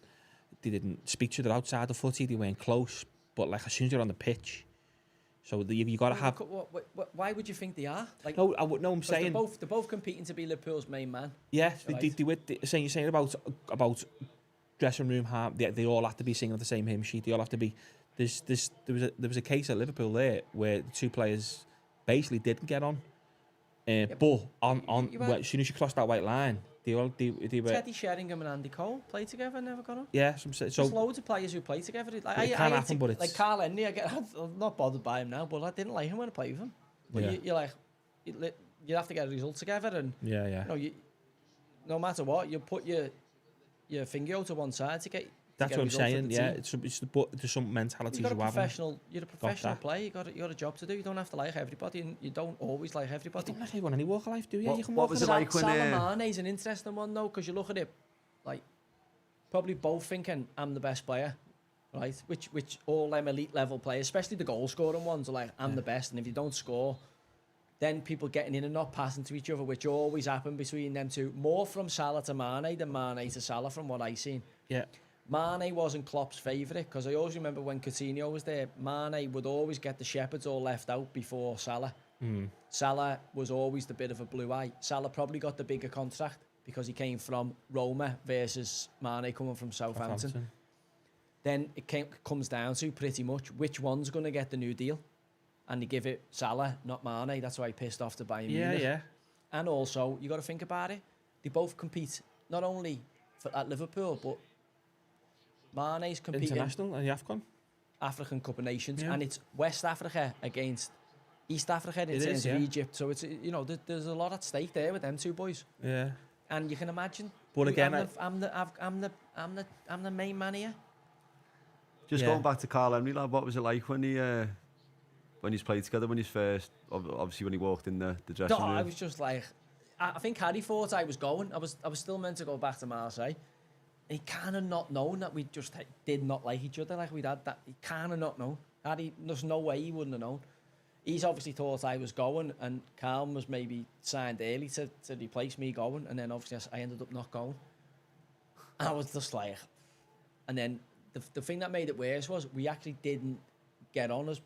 Speaker 1: speak to each other outside the footy. They weren't close. But like as soon as you're on the pitch, so you got to have."
Speaker 2: Why would you think they are? Like,
Speaker 1: no, I'm saying
Speaker 2: they're both competing to be Liverpool's main man.
Speaker 1: Yeah, right. You're saying about dressing room they all have to be singing the same hymn sheet. They all have to be. There was a case at Liverpool there where the two players basically didn't get on. But as soon as you crossed that white line, they were.
Speaker 2: Teddy Sheringham and Andy Cole played together and never got on.
Speaker 1: Yeah,
Speaker 2: There's loads of players who play together. Like,
Speaker 1: it can happen, but it's
Speaker 2: like Carl Henry. I'm not bothered by him now, but I didn't like him when I played with him. But you're like, you have to get a result together, and
Speaker 1: yeah.
Speaker 2: No matter what, you put your finger out to one side to get.
Speaker 1: That's what I'm saying. Yeah, there's some mentalities you have.
Speaker 2: You're a professional player. You got a job to do. You don't have to like everybody, and you don't always like everybody.
Speaker 1: You don't like everyone in any walk of life, do you?
Speaker 3: What was it like when?
Speaker 2: Salah Mane's an interesting one though, because you look at it, like probably both thinking I'm the best player, right? Which all them elite level players, especially the goal scoring ones, are like I'm the best, and if you don't score, then people getting in and not passing to each other, which always happened between them two. More from Salah to Mane than Mane to Salah, from what I seen.
Speaker 1: Yeah.
Speaker 2: Mane wasn't Klopp's favourite, because I always remember when Coutinho was there, Mane would always get the shepherds all left out before Salah. Salah was always the bit of a blue eye. Salah probably got the bigger contract because he came from Roma versus Mane coming from Southampton. Then it comes down to pretty much which one's going to get the new deal. And they give it Salah, not Mane. That's why he pissed off to Bayern Munich.
Speaker 1: Yeah.
Speaker 2: And also, you got to think about it. They both compete not only at Liverpool, but Mane's competing
Speaker 1: international and the AFCON,
Speaker 2: African Cup of Nations, and it's West Africa against East Africa in terms of Egypt. So it's there's a lot at stake there with them two boys.
Speaker 1: Yeah.
Speaker 2: And you can imagine.
Speaker 1: But again,
Speaker 2: I'm the main man here.
Speaker 3: Just going back to Carl Henry, lad, what was it like when he's played together? When he's first, obviously when he walked in the dressing room.
Speaker 2: I was just like, I think Harry thought I was going. I was still meant to go back to Marseille. He kind of not known that we just did not like each other. Like we'd had that. He kind of not known. There's no way he wouldn't have known. He's obviously thought I was going, and Calm was maybe signed early to replace me going, and then obviously I ended up not going. And I was just like, and then the thing that made it worse was we actually didn't get on as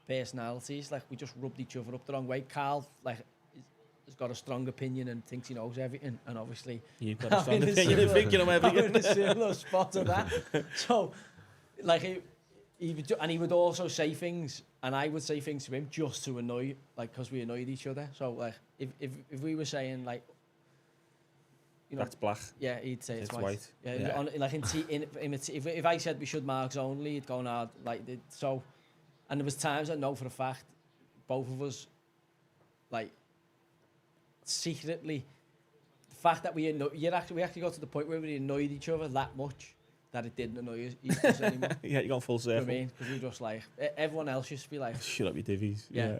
Speaker 2: personalities. Like we just rubbed each other up the wrong way. Carl has got a strong opinion and thinks he knows everything, and obviously
Speaker 1: you've got a strong opinion and think you know everything.
Speaker 2: I'm in a similar spot of that. So, like he would also say things, and I would say things to him just to annoy, like because we annoyed each other. So, like if we were saying like, you know,
Speaker 1: that's black.
Speaker 2: Yeah, he'd say it's
Speaker 1: white.
Speaker 2: Yeah. Like if I said we should marks only, he'd go hard like so. And there was times I know for a fact, both of us, like, secretly, the fact that we actually got to the point where we annoyed each other that much that it didn't annoy us anymore.
Speaker 1: Yeah, you got full circle.
Speaker 2: You know what I mean? Because we were just like, everyone else used to be like,
Speaker 1: shut up your divvies.
Speaker 2: Yeah.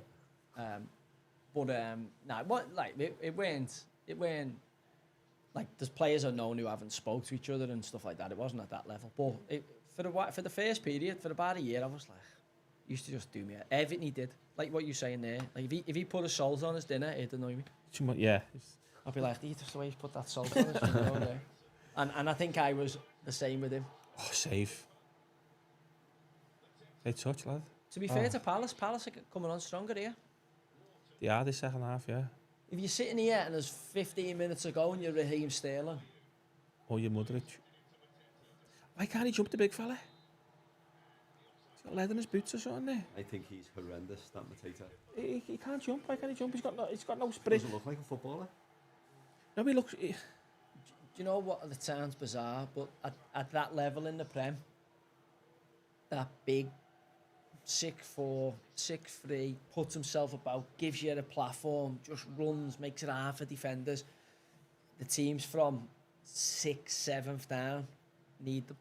Speaker 2: It weren't like there's players I know who haven't spoke to each other and stuff like that. It wasn't at that level. But for the first period, for about a year, I was like, used to just do me everything he did, like what you're saying there. Like if he put a salt on his dinner, it'd annoy me.
Speaker 1: Too much, yeah.
Speaker 2: I'd be like, just the way he's put that salt on his dinner. And I think I was the same with him.
Speaker 1: Oh, save. Great touch, lad.
Speaker 2: To be fair to Palace are coming on stronger here.
Speaker 1: Yeah, this second half, yeah.
Speaker 2: If you're sitting here and there's 15 minutes to go and you're Raheem Sterling.
Speaker 1: Or you're Modric. Why can't he jump the big fella? He's got lead in his boots or something there.
Speaker 3: I think he's horrendous, that Mateta.
Speaker 1: He can't jump. Why can't he jump? He's got no spirit.
Speaker 3: Doesn't look like a footballer.
Speaker 1: No, he looks...
Speaker 2: Do you know what? It sounds bizarre, but at that level in the Prem, that big 6'4", 6'3", puts himself about, gives you a platform, just runs, makes it hard for defenders. The teams from 6th, 7th down need them.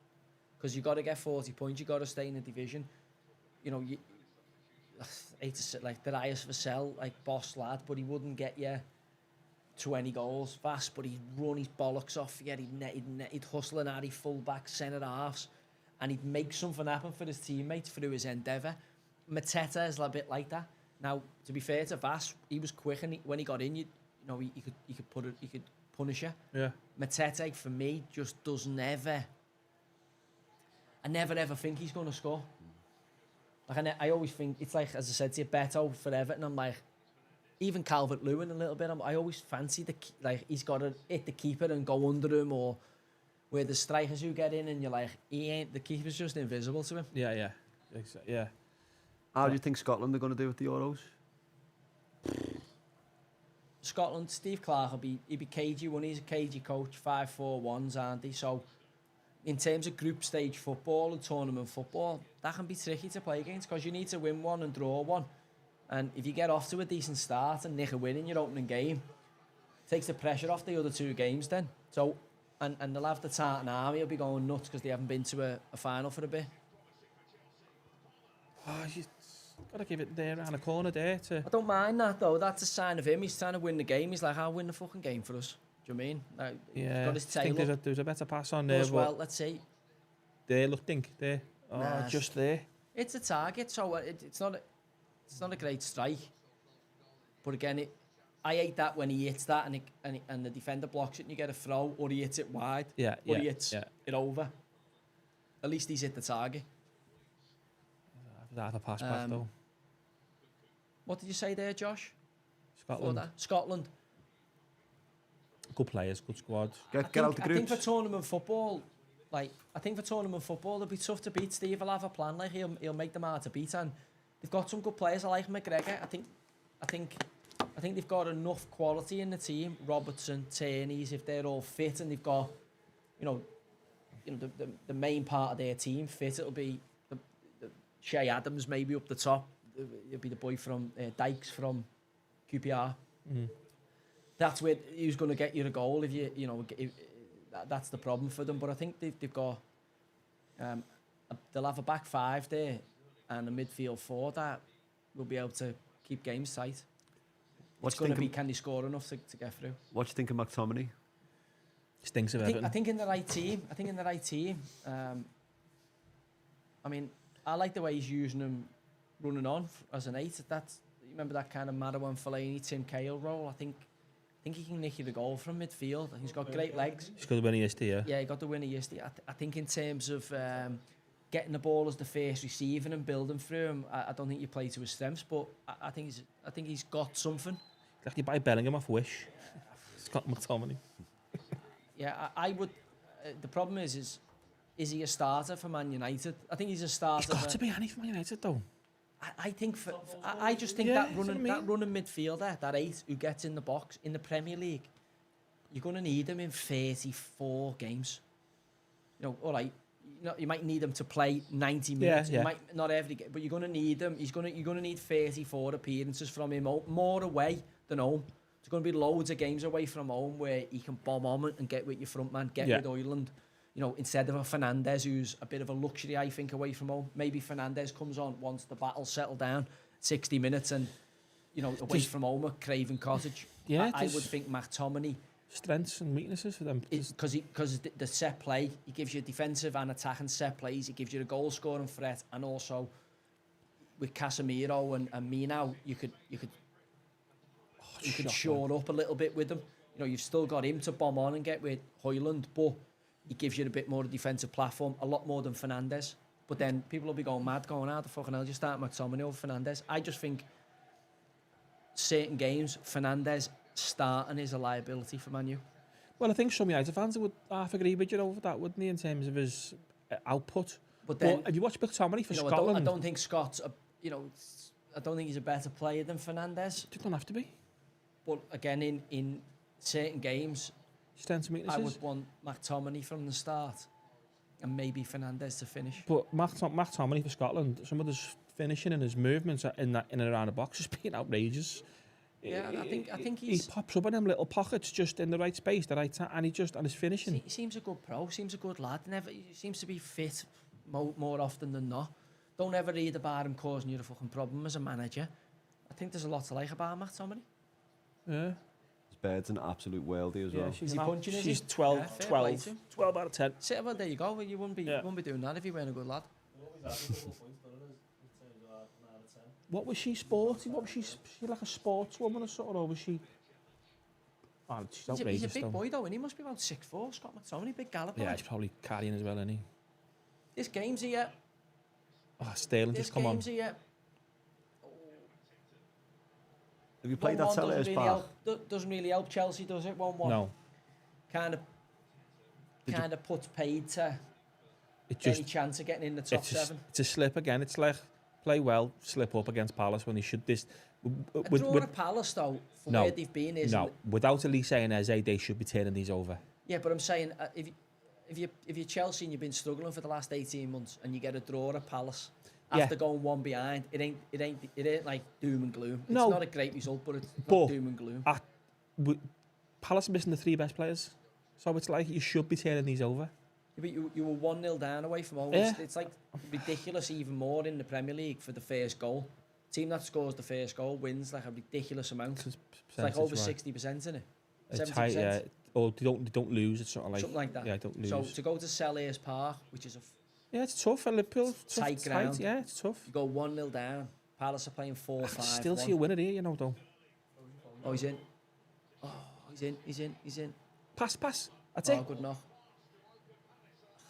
Speaker 2: Because you've got to get 40 points, you've got to stay in the division. You know, like Darius Vassell, like boss lad, but he wouldn't get you 20 goals fast, but he'd run his bollocks off. Yeah, he'd hustle and Harry full-back, centre-halves, and he'd make something happen for his teammates through his endeavour. Mateta is a bit like that. Now, to be fair to Vass, he was quick, and when he got in, he could punish you.
Speaker 1: Yeah.
Speaker 2: Mateta, for me, just doesn't ever... I never ever think he's going to score. Like I always think it's like, as I said to you, Beto for Everton. I'm like, even Calvert-Lewin a little bit. I always fancy he's got to hit the keeper and go under him, or where the strikers who get in and you're like, the keeper's just invisible to him.
Speaker 1: Yeah. Yeah.
Speaker 3: How do you think Scotland are going to do with the Euros?
Speaker 2: Scotland, Steve Clarke he'd be cagey when he's a cagey coach, 5-4-1s, aren't he? So in terms of group stage football and tournament football, that can be tricky to play against because you need to win one and draw one. And if you get off to a decent start and nick a win in your opening game, it takes the pressure off the other two games then. So, and they'll have the Tartan Army will be going nuts because they haven't been to a final for a bit.
Speaker 1: Oh, you got to give it there around the corner there to...
Speaker 2: I don't mind that though. That's a sign of him. He's trying to win the game. He's like, I'll win the fucking game for us. Do you know what I mean? Like,
Speaker 1: Yeah,
Speaker 2: he's got his
Speaker 1: I think
Speaker 2: tail up.
Speaker 1: there's a better pass on there.
Speaker 2: As well, let's see.
Speaker 1: There, look, think there. Oh,
Speaker 2: Nah,
Speaker 1: just there.
Speaker 2: It's a target, so it's not a great strike. But again, I hate that when he hits that and the defender blocks it and you get a throw, or he hits it wide, or he hits it over. At least he's hit the target.
Speaker 1: That have a pass back though.
Speaker 2: What did you say there, Josh?
Speaker 1: Scotland.
Speaker 2: Scotland.
Speaker 1: Good players, good squad.
Speaker 3: Get out the
Speaker 2: I think
Speaker 3: groups.
Speaker 2: for tournament football, it'll be tough to beat. Steve will have a plan. Like he'll make them hard to beat, and they've got some good players. I like McGregor. I think they've got enough quality in the team. Robertson, Tierneys, if they're all fit, and they've got, the main part of their team fit. It'll be the Shea Adams maybe up the top. It'll be the boy from Dykes from QPR. That's where who's going to get you a goal if that's the problem for them. But I think they've got they'll have a back five there and a midfield four that will be able to keep games tight. What's going to be, can they score enough to get through?
Speaker 3: What do you think of McTominay?
Speaker 1: Stinks of Everton.
Speaker 2: I think in the right team. I mean, I like the way he's using him running on as an 8. You remember that kind of Madawan Fellaini, Tim Cahill role? I think he can nick you the goal from midfield. He's got great legs.
Speaker 1: He's got the winning yesterday,
Speaker 2: Yeah, he got the winner yesterday. I think in terms of getting the ball as the first receiving and building through him, I don't think you play to his strengths, but I think he's got something.
Speaker 1: Like you buy Bellingham off Wish. Scott McTominay.
Speaker 2: Yeah, I would. The problem is he a starter for Man United? I think he's a starter.
Speaker 1: He's got to be any for Man United though.
Speaker 2: I think I just think that running midfielder, that 8 who gets in the box in the Premier League, you're going to need him in 34 games. All right, you might need him to play 90 minutes. You might not every game, but you're going to need him. You're going to need 34 appearances from him, more away than home. There's going to be loads of games away from home where he can bomb on and get with your front man, get with Ireland. Instead of a Fernandes who's a bit of a luxury, I think, away from home. Maybe Fernandes comes on once the battle's settled down, 60 minutes, and away from home at Craven Cottage.
Speaker 1: Yeah,
Speaker 2: I would think McTominay.
Speaker 1: Strengths and weaknesses for them.
Speaker 2: Because the set play, he gives you defensive and attacking set plays. He gives you the goal scoring threat, and also with Casemiro and Mina, you could shore up a little bit with them. You've still got him to bomb on and get with Højlund, but he gives you a bit more of a defensive platform, a lot more than Fernandes. But then people will be going mad, going, how the fucking hell you start McTominay over Fernandes? I just think certain games, Fernandes starting is a liability for Man U.
Speaker 1: Well, I think some United fans would half agree with you over that, wouldn't they, in terms of his output.
Speaker 2: But then,
Speaker 1: have you watched McTominay for Scotland?
Speaker 2: I don't think Scott's, I don't think he's a better player than Fernandes.
Speaker 1: You don't have to be.
Speaker 2: But again, in certain games,
Speaker 1: Strengths and weaknesses.
Speaker 2: I would want McTominay from the start and maybe Fernandes to finish.
Speaker 1: But McTominay for Scotland, some of his finishing and his movements in and around the box has been outrageous.
Speaker 2: Yeah, I think he
Speaker 1: pops up in them little pockets just in the right space, the right time, and his finishing.
Speaker 2: He seems a good pro, seems a good lad. He seems to be fit more often than not. Don't ever read about him causing you a fucking problem as a manager. I think there's a lot to like about McTominay.
Speaker 1: Yeah.
Speaker 3: Bird's an absolute worldie as well.
Speaker 2: Is he punching?
Speaker 1: She's 12 out of 10.
Speaker 2: Well, there you go. Well, you wouldn't be doing that if you weren't a good lad.
Speaker 1: What was she sporty? What was she like a sportswoman or something, or was she? Oh, she's outrageous.
Speaker 2: He's a big boy though, and he must be about 6'4". Scott McTominay, big galloper.
Speaker 1: Yeah, he's probably carrying as well, isn't he?
Speaker 2: This game's here.
Speaker 1: Oh, Sterling just come on.
Speaker 2: This game's here.
Speaker 3: Have you played that Sellers bar?
Speaker 2: Doesn't really help Chelsea, does it? 1-1.
Speaker 1: No.
Speaker 2: Kind of kind of puts paid to
Speaker 1: It
Speaker 2: any
Speaker 1: just
Speaker 2: chance of getting in the top seven.
Speaker 1: it's a slip again. It's like play well, slip up against Palace when he should.
Speaker 2: A draw at Palace, though, for
Speaker 1: No,
Speaker 2: where they've been, is
Speaker 1: without Elise and Eze, they should be turning these over.
Speaker 2: Yeah, but I'm saying if you're Chelsea and you've been struggling for the last 18 months and you get a draw at Palace after going one behind, it ain't like doom and gloom. It's not a great result, but it's not doom and gloom.
Speaker 1: Palace are missing the 3 best players, so it's like you should be turning these over.
Speaker 2: Yeah, but you were 1-0 down away from home.
Speaker 1: Yeah.
Speaker 2: It's like ridiculous even more in the Premier League for the first goal. Team that scores the first goal wins like a ridiculous amount. It's like over 60%, isn't it? 70%.
Speaker 1: It's high, yeah. Or they don't lose. It's something like
Speaker 2: that.
Speaker 1: Yeah, don't lose.
Speaker 2: So to go to Selhurst Park, which is
Speaker 1: it's tough for Liverpool.
Speaker 2: Tight ground.
Speaker 1: Yeah, it's tough.
Speaker 2: You go 1-0 down. Palace are playing 4-5.
Speaker 1: I still see a winner here, you know, though.
Speaker 2: Oh, he's in. Oh, he's in.
Speaker 1: Pass. That's it.
Speaker 2: Good enough.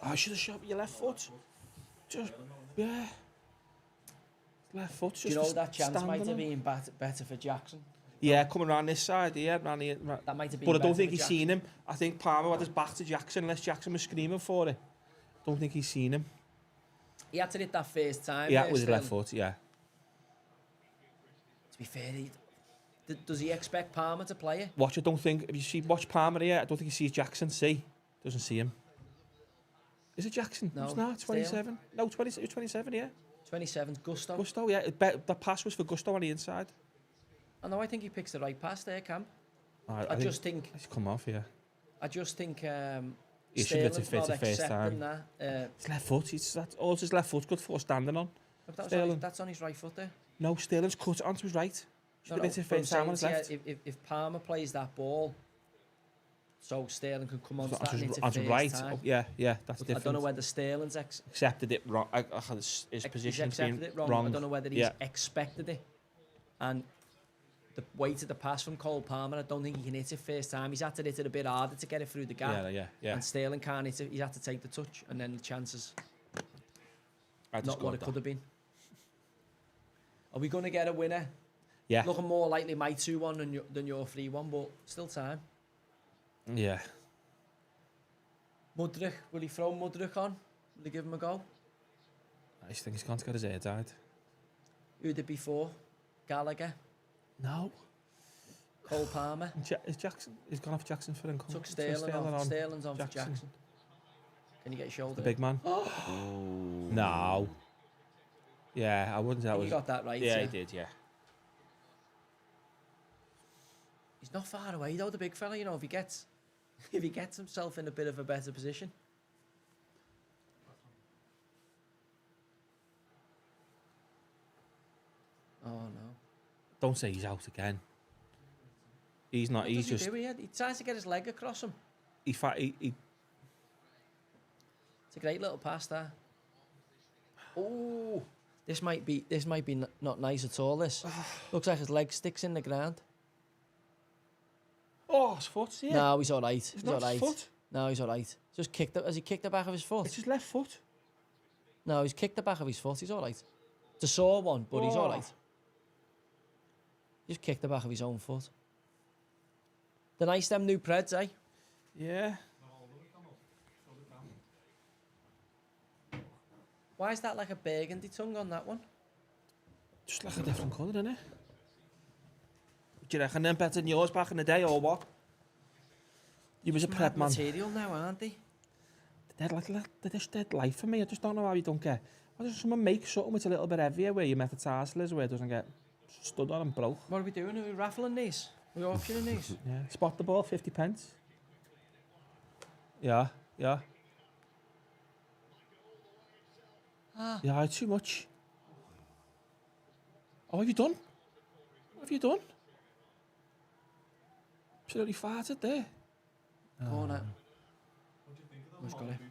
Speaker 1: Oh, I should have shot with your left foot. Just, yeah. Left foot. Just
Speaker 2: Do you know that chance might have
Speaker 1: standing
Speaker 2: been better for Jackson?
Speaker 1: Yeah, coming around this side,
Speaker 2: That might have been.
Speaker 1: But I don't
Speaker 2: better
Speaker 1: think
Speaker 2: for
Speaker 1: he's
Speaker 2: Jackson.
Speaker 1: seen him. I think Palmer had his back to Jackson, unless Jackson was screaming for it. Don't think he's seen him.
Speaker 2: He had to hit that first time.
Speaker 1: Yeah, with his left foot, yeah.
Speaker 2: To be fair, does he expect Palmer to play it?
Speaker 1: Watch Palmer here, I don't think he sees Jackson. Doesn't see him. Is it Jackson?
Speaker 2: No,
Speaker 1: It's not, 27. No, 27, yeah.
Speaker 2: 27, Gusto.
Speaker 1: Gusto, yeah. The pass was for Gusto on the inside.
Speaker 2: I know, I think he picks the right pass there, Camp.
Speaker 1: I
Speaker 2: just think...
Speaker 1: He's come off here.
Speaker 2: I just think
Speaker 1: He should be
Speaker 2: Sterling's
Speaker 1: fit
Speaker 2: not
Speaker 1: the first
Speaker 2: accepting
Speaker 1: time.
Speaker 2: that.
Speaker 1: His left foot, all his left foot's good for standing on.
Speaker 2: That's on his right foot there.
Speaker 1: No, Sterling's cut it onto his right. Should have been to
Speaker 2: but I'm
Speaker 1: first time on his
Speaker 2: saying
Speaker 1: left.
Speaker 2: to you, if Palmer plays that ball, so Sterling can come on to that and into
Speaker 1: Onto
Speaker 2: first
Speaker 1: right.
Speaker 2: time.
Speaker 1: Oh, yeah, that's different.
Speaker 2: I don't know whether Sterling's
Speaker 1: accepted it wrong. His position
Speaker 2: accepted it wrong. I don't know whether he's expected it. And the weight of the pass from Cole Palmer, I don't think he can hit it first time. He's had to hit it a bit harder to get it through the gap.
Speaker 1: Yeah.
Speaker 2: And Sterling can't hit it. He's had to take the touch, and then the chances not what it could have been. Are we going to get a winner?
Speaker 1: Yeah.
Speaker 2: Looking more likely my 2-1 than your 3-1, but still time.
Speaker 1: Yeah.
Speaker 2: Mudryk, will he throw Mudryk on? Will he give him a go?
Speaker 1: I just think he's gone to get his hair dyed.
Speaker 2: Who did before? Gallagher?
Speaker 1: No.
Speaker 2: Cole Palmer?
Speaker 1: Is Jackson? He's gone off Jackson for him.
Speaker 2: Took Sterling on. Sterling's on for Jackson. Can you get your shoulder?
Speaker 1: The big man. No. Yeah, I wouldn't say that was...
Speaker 2: You got that right.
Speaker 1: Yeah, he did, yeah.
Speaker 2: He's not far away though, the big fella. You know, if he gets himself in a bit of a better position. Oh no!
Speaker 1: Don't say he's out again. He's not.
Speaker 2: What
Speaker 1: He's
Speaker 2: does
Speaker 1: just.
Speaker 2: he tries to get his leg across him.
Speaker 1: He.
Speaker 2: It's a great little pass there. Oh, this might be not nice at all. This looks like his leg sticks in the ground.
Speaker 1: Oh, his foot. Yeah.
Speaker 2: No, he's all right.
Speaker 1: It's not his foot.
Speaker 2: No, he's all right. Just kicked it. Has he kicked the back of his foot?
Speaker 1: It's his left foot.
Speaker 2: No, he's kicked the back of his foot. He's all right. It's a sore one, but he's all right. Just kicked the back of his own foot. They're nice, them new Preds, eh?
Speaker 1: Yeah.
Speaker 2: Why is that like a burgundy tongue on that one?
Speaker 1: Just like a different colour, innit? Do you reckon them better than yours back in the day, or what? You was a prep man.
Speaker 2: Material now, aren't they?
Speaker 1: They're just dead life for me. I just don't know how you don't get... Why doesn't someone make something which a little bit heavier where your metatarsal is, where it doesn't get stood on and broke?
Speaker 2: What are we doing? Are we raffling these? Are we auctioning these?
Speaker 1: Yeah. Spot the ball, 50 pence. Yeah. Yeah, too much. Oh, have you done? What have you done? Absolutely farted there.
Speaker 2: Go on,
Speaker 4: What do you think of
Speaker 2: Who's
Speaker 4: that?
Speaker 2: got it? Do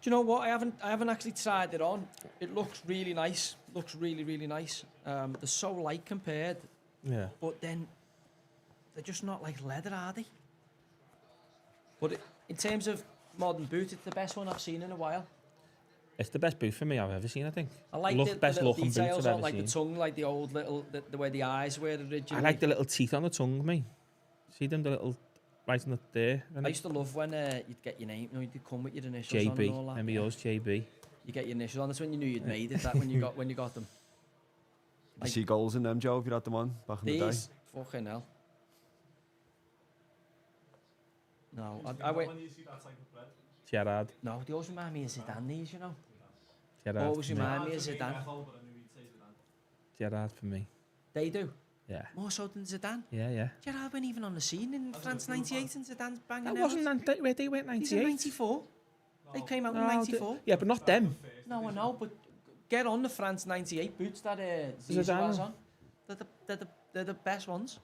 Speaker 2: you know what? I haven't actually tried it on. It looks really nice. Looks really, really nice. They're so light compared,
Speaker 1: Yeah.
Speaker 2: but then they're just not like leather, are they? But in terms of modern boot, it's the best one I've seen in a while.
Speaker 1: It's the best boot for me I've ever seen, I think.
Speaker 2: I like
Speaker 1: best
Speaker 2: the little
Speaker 1: looking boots
Speaker 2: details
Speaker 1: I've
Speaker 2: on,
Speaker 1: ever
Speaker 2: like
Speaker 1: seen.
Speaker 2: the tongue, like the old little, the way the eyes were originally.
Speaker 1: I like the little teeth on the tongue, mate. See them, the little... right in the there.
Speaker 2: I used to love when you'd get your name, you know, you'd come with your initials on and
Speaker 1: JB.
Speaker 2: all that.
Speaker 1: Remember yours, JB?
Speaker 2: You get your initials on. That's when you knew you'd made it. That when you got them.
Speaker 3: Did you see goals in them, Joe, if you had them on back in the day?
Speaker 2: These fucking hell. No, I went.
Speaker 4: When you see that type of bread.
Speaker 1: Gerrard.
Speaker 2: No, they always remind me of Zidane. These, you know.
Speaker 1: Gerrard.
Speaker 2: Always
Speaker 1: for me.
Speaker 2: remind me of
Speaker 4: Zidane.
Speaker 2: Zidane.
Speaker 4: But I knew he'd say Zidane.
Speaker 1: Gerrard for me.
Speaker 2: They do
Speaker 1: Yeah.
Speaker 2: more so than Zidane.
Speaker 1: Yeah.
Speaker 2: Gerrard wasn't even on the scene in France '98, and Zidane's banging
Speaker 1: That
Speaker 2: out.
Speaker 1: wasn't where they went
Speaker 2: He's in
Speaker 1: 98.
Speaker 2: '94. They came out in
Speaker 1: No,
Speaker 2: '94.
Speaker 1: yeah, but not them.
Speaker 2: No, I know, but get on the France '98 boots that Zizou
Speaker 1: Zidane.
Speaker 2: has on. They're the best ones.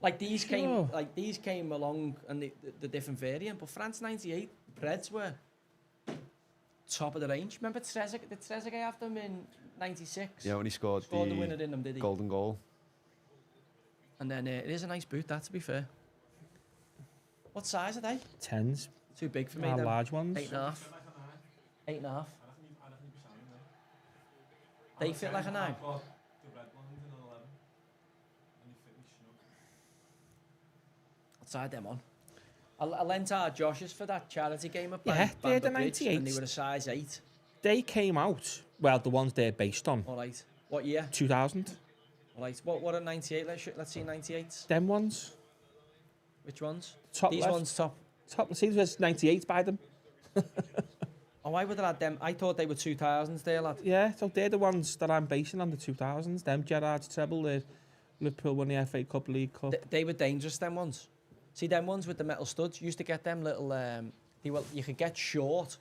Speaker 2: Like these came along and the different variant, but France '98 Preds were top of the range. Remember Trezeguet? Did Trezeguet have them in '96?
Speaker 3: Yeah, when he scored
Speaker 2: The
Speaker 3: the
Speaker 2: winner in them, did he?
Speaker 3: golden goal.
Speaker 2: And then it is a nice boot, that, to be fair. What size are they?
Speaker 1: 10s.
Speaker 2: Too big for me.
Speaker 1: Our
Speaker 2: Them.
Speaker 1: large ones.
Speaker 2: 8.5. 8.5.
Speaker 4: I reckon he'd be sound there.
Speaker 2: They fit like a 9.
Speaker 4: I've got the red ones in an 11. And you fit me snug.
Speaker 2: What side them on? I lent our Josh's for that charity game at
Speaker 1: Yeah, they're the
Speaker 2: Bridge,
Speaker 1: 98s.
Speaker 2: and they were a size 8.
Speaker 1: They came out, well, the ones they're based on,
Speaker 2: All right. What year?
Speaker 1: 2000.
Speaker 2: All right. What are 98? Let's see 98s.
Speaker 1: Them ones.
Speaker 2: Which ones?
Speaker 1: Top
Speaker 2: These
Speaker 1: left.
Speaker 2: ones top.
Speaker 1: Top, it seems there's 98 by them.
Speaker 2: Oh, I would have had them. I thought they were 2000s there, lad.
Speaker 1: Yeah, so they're the ones that I'm basing on the 2000s. Them Gerrard's treble, the Liverpool won the FA Cup, League Cup.
Speaker 2: They were dangerous, them ones. See, them ones with the metal studs, you used to get them little, you could get short.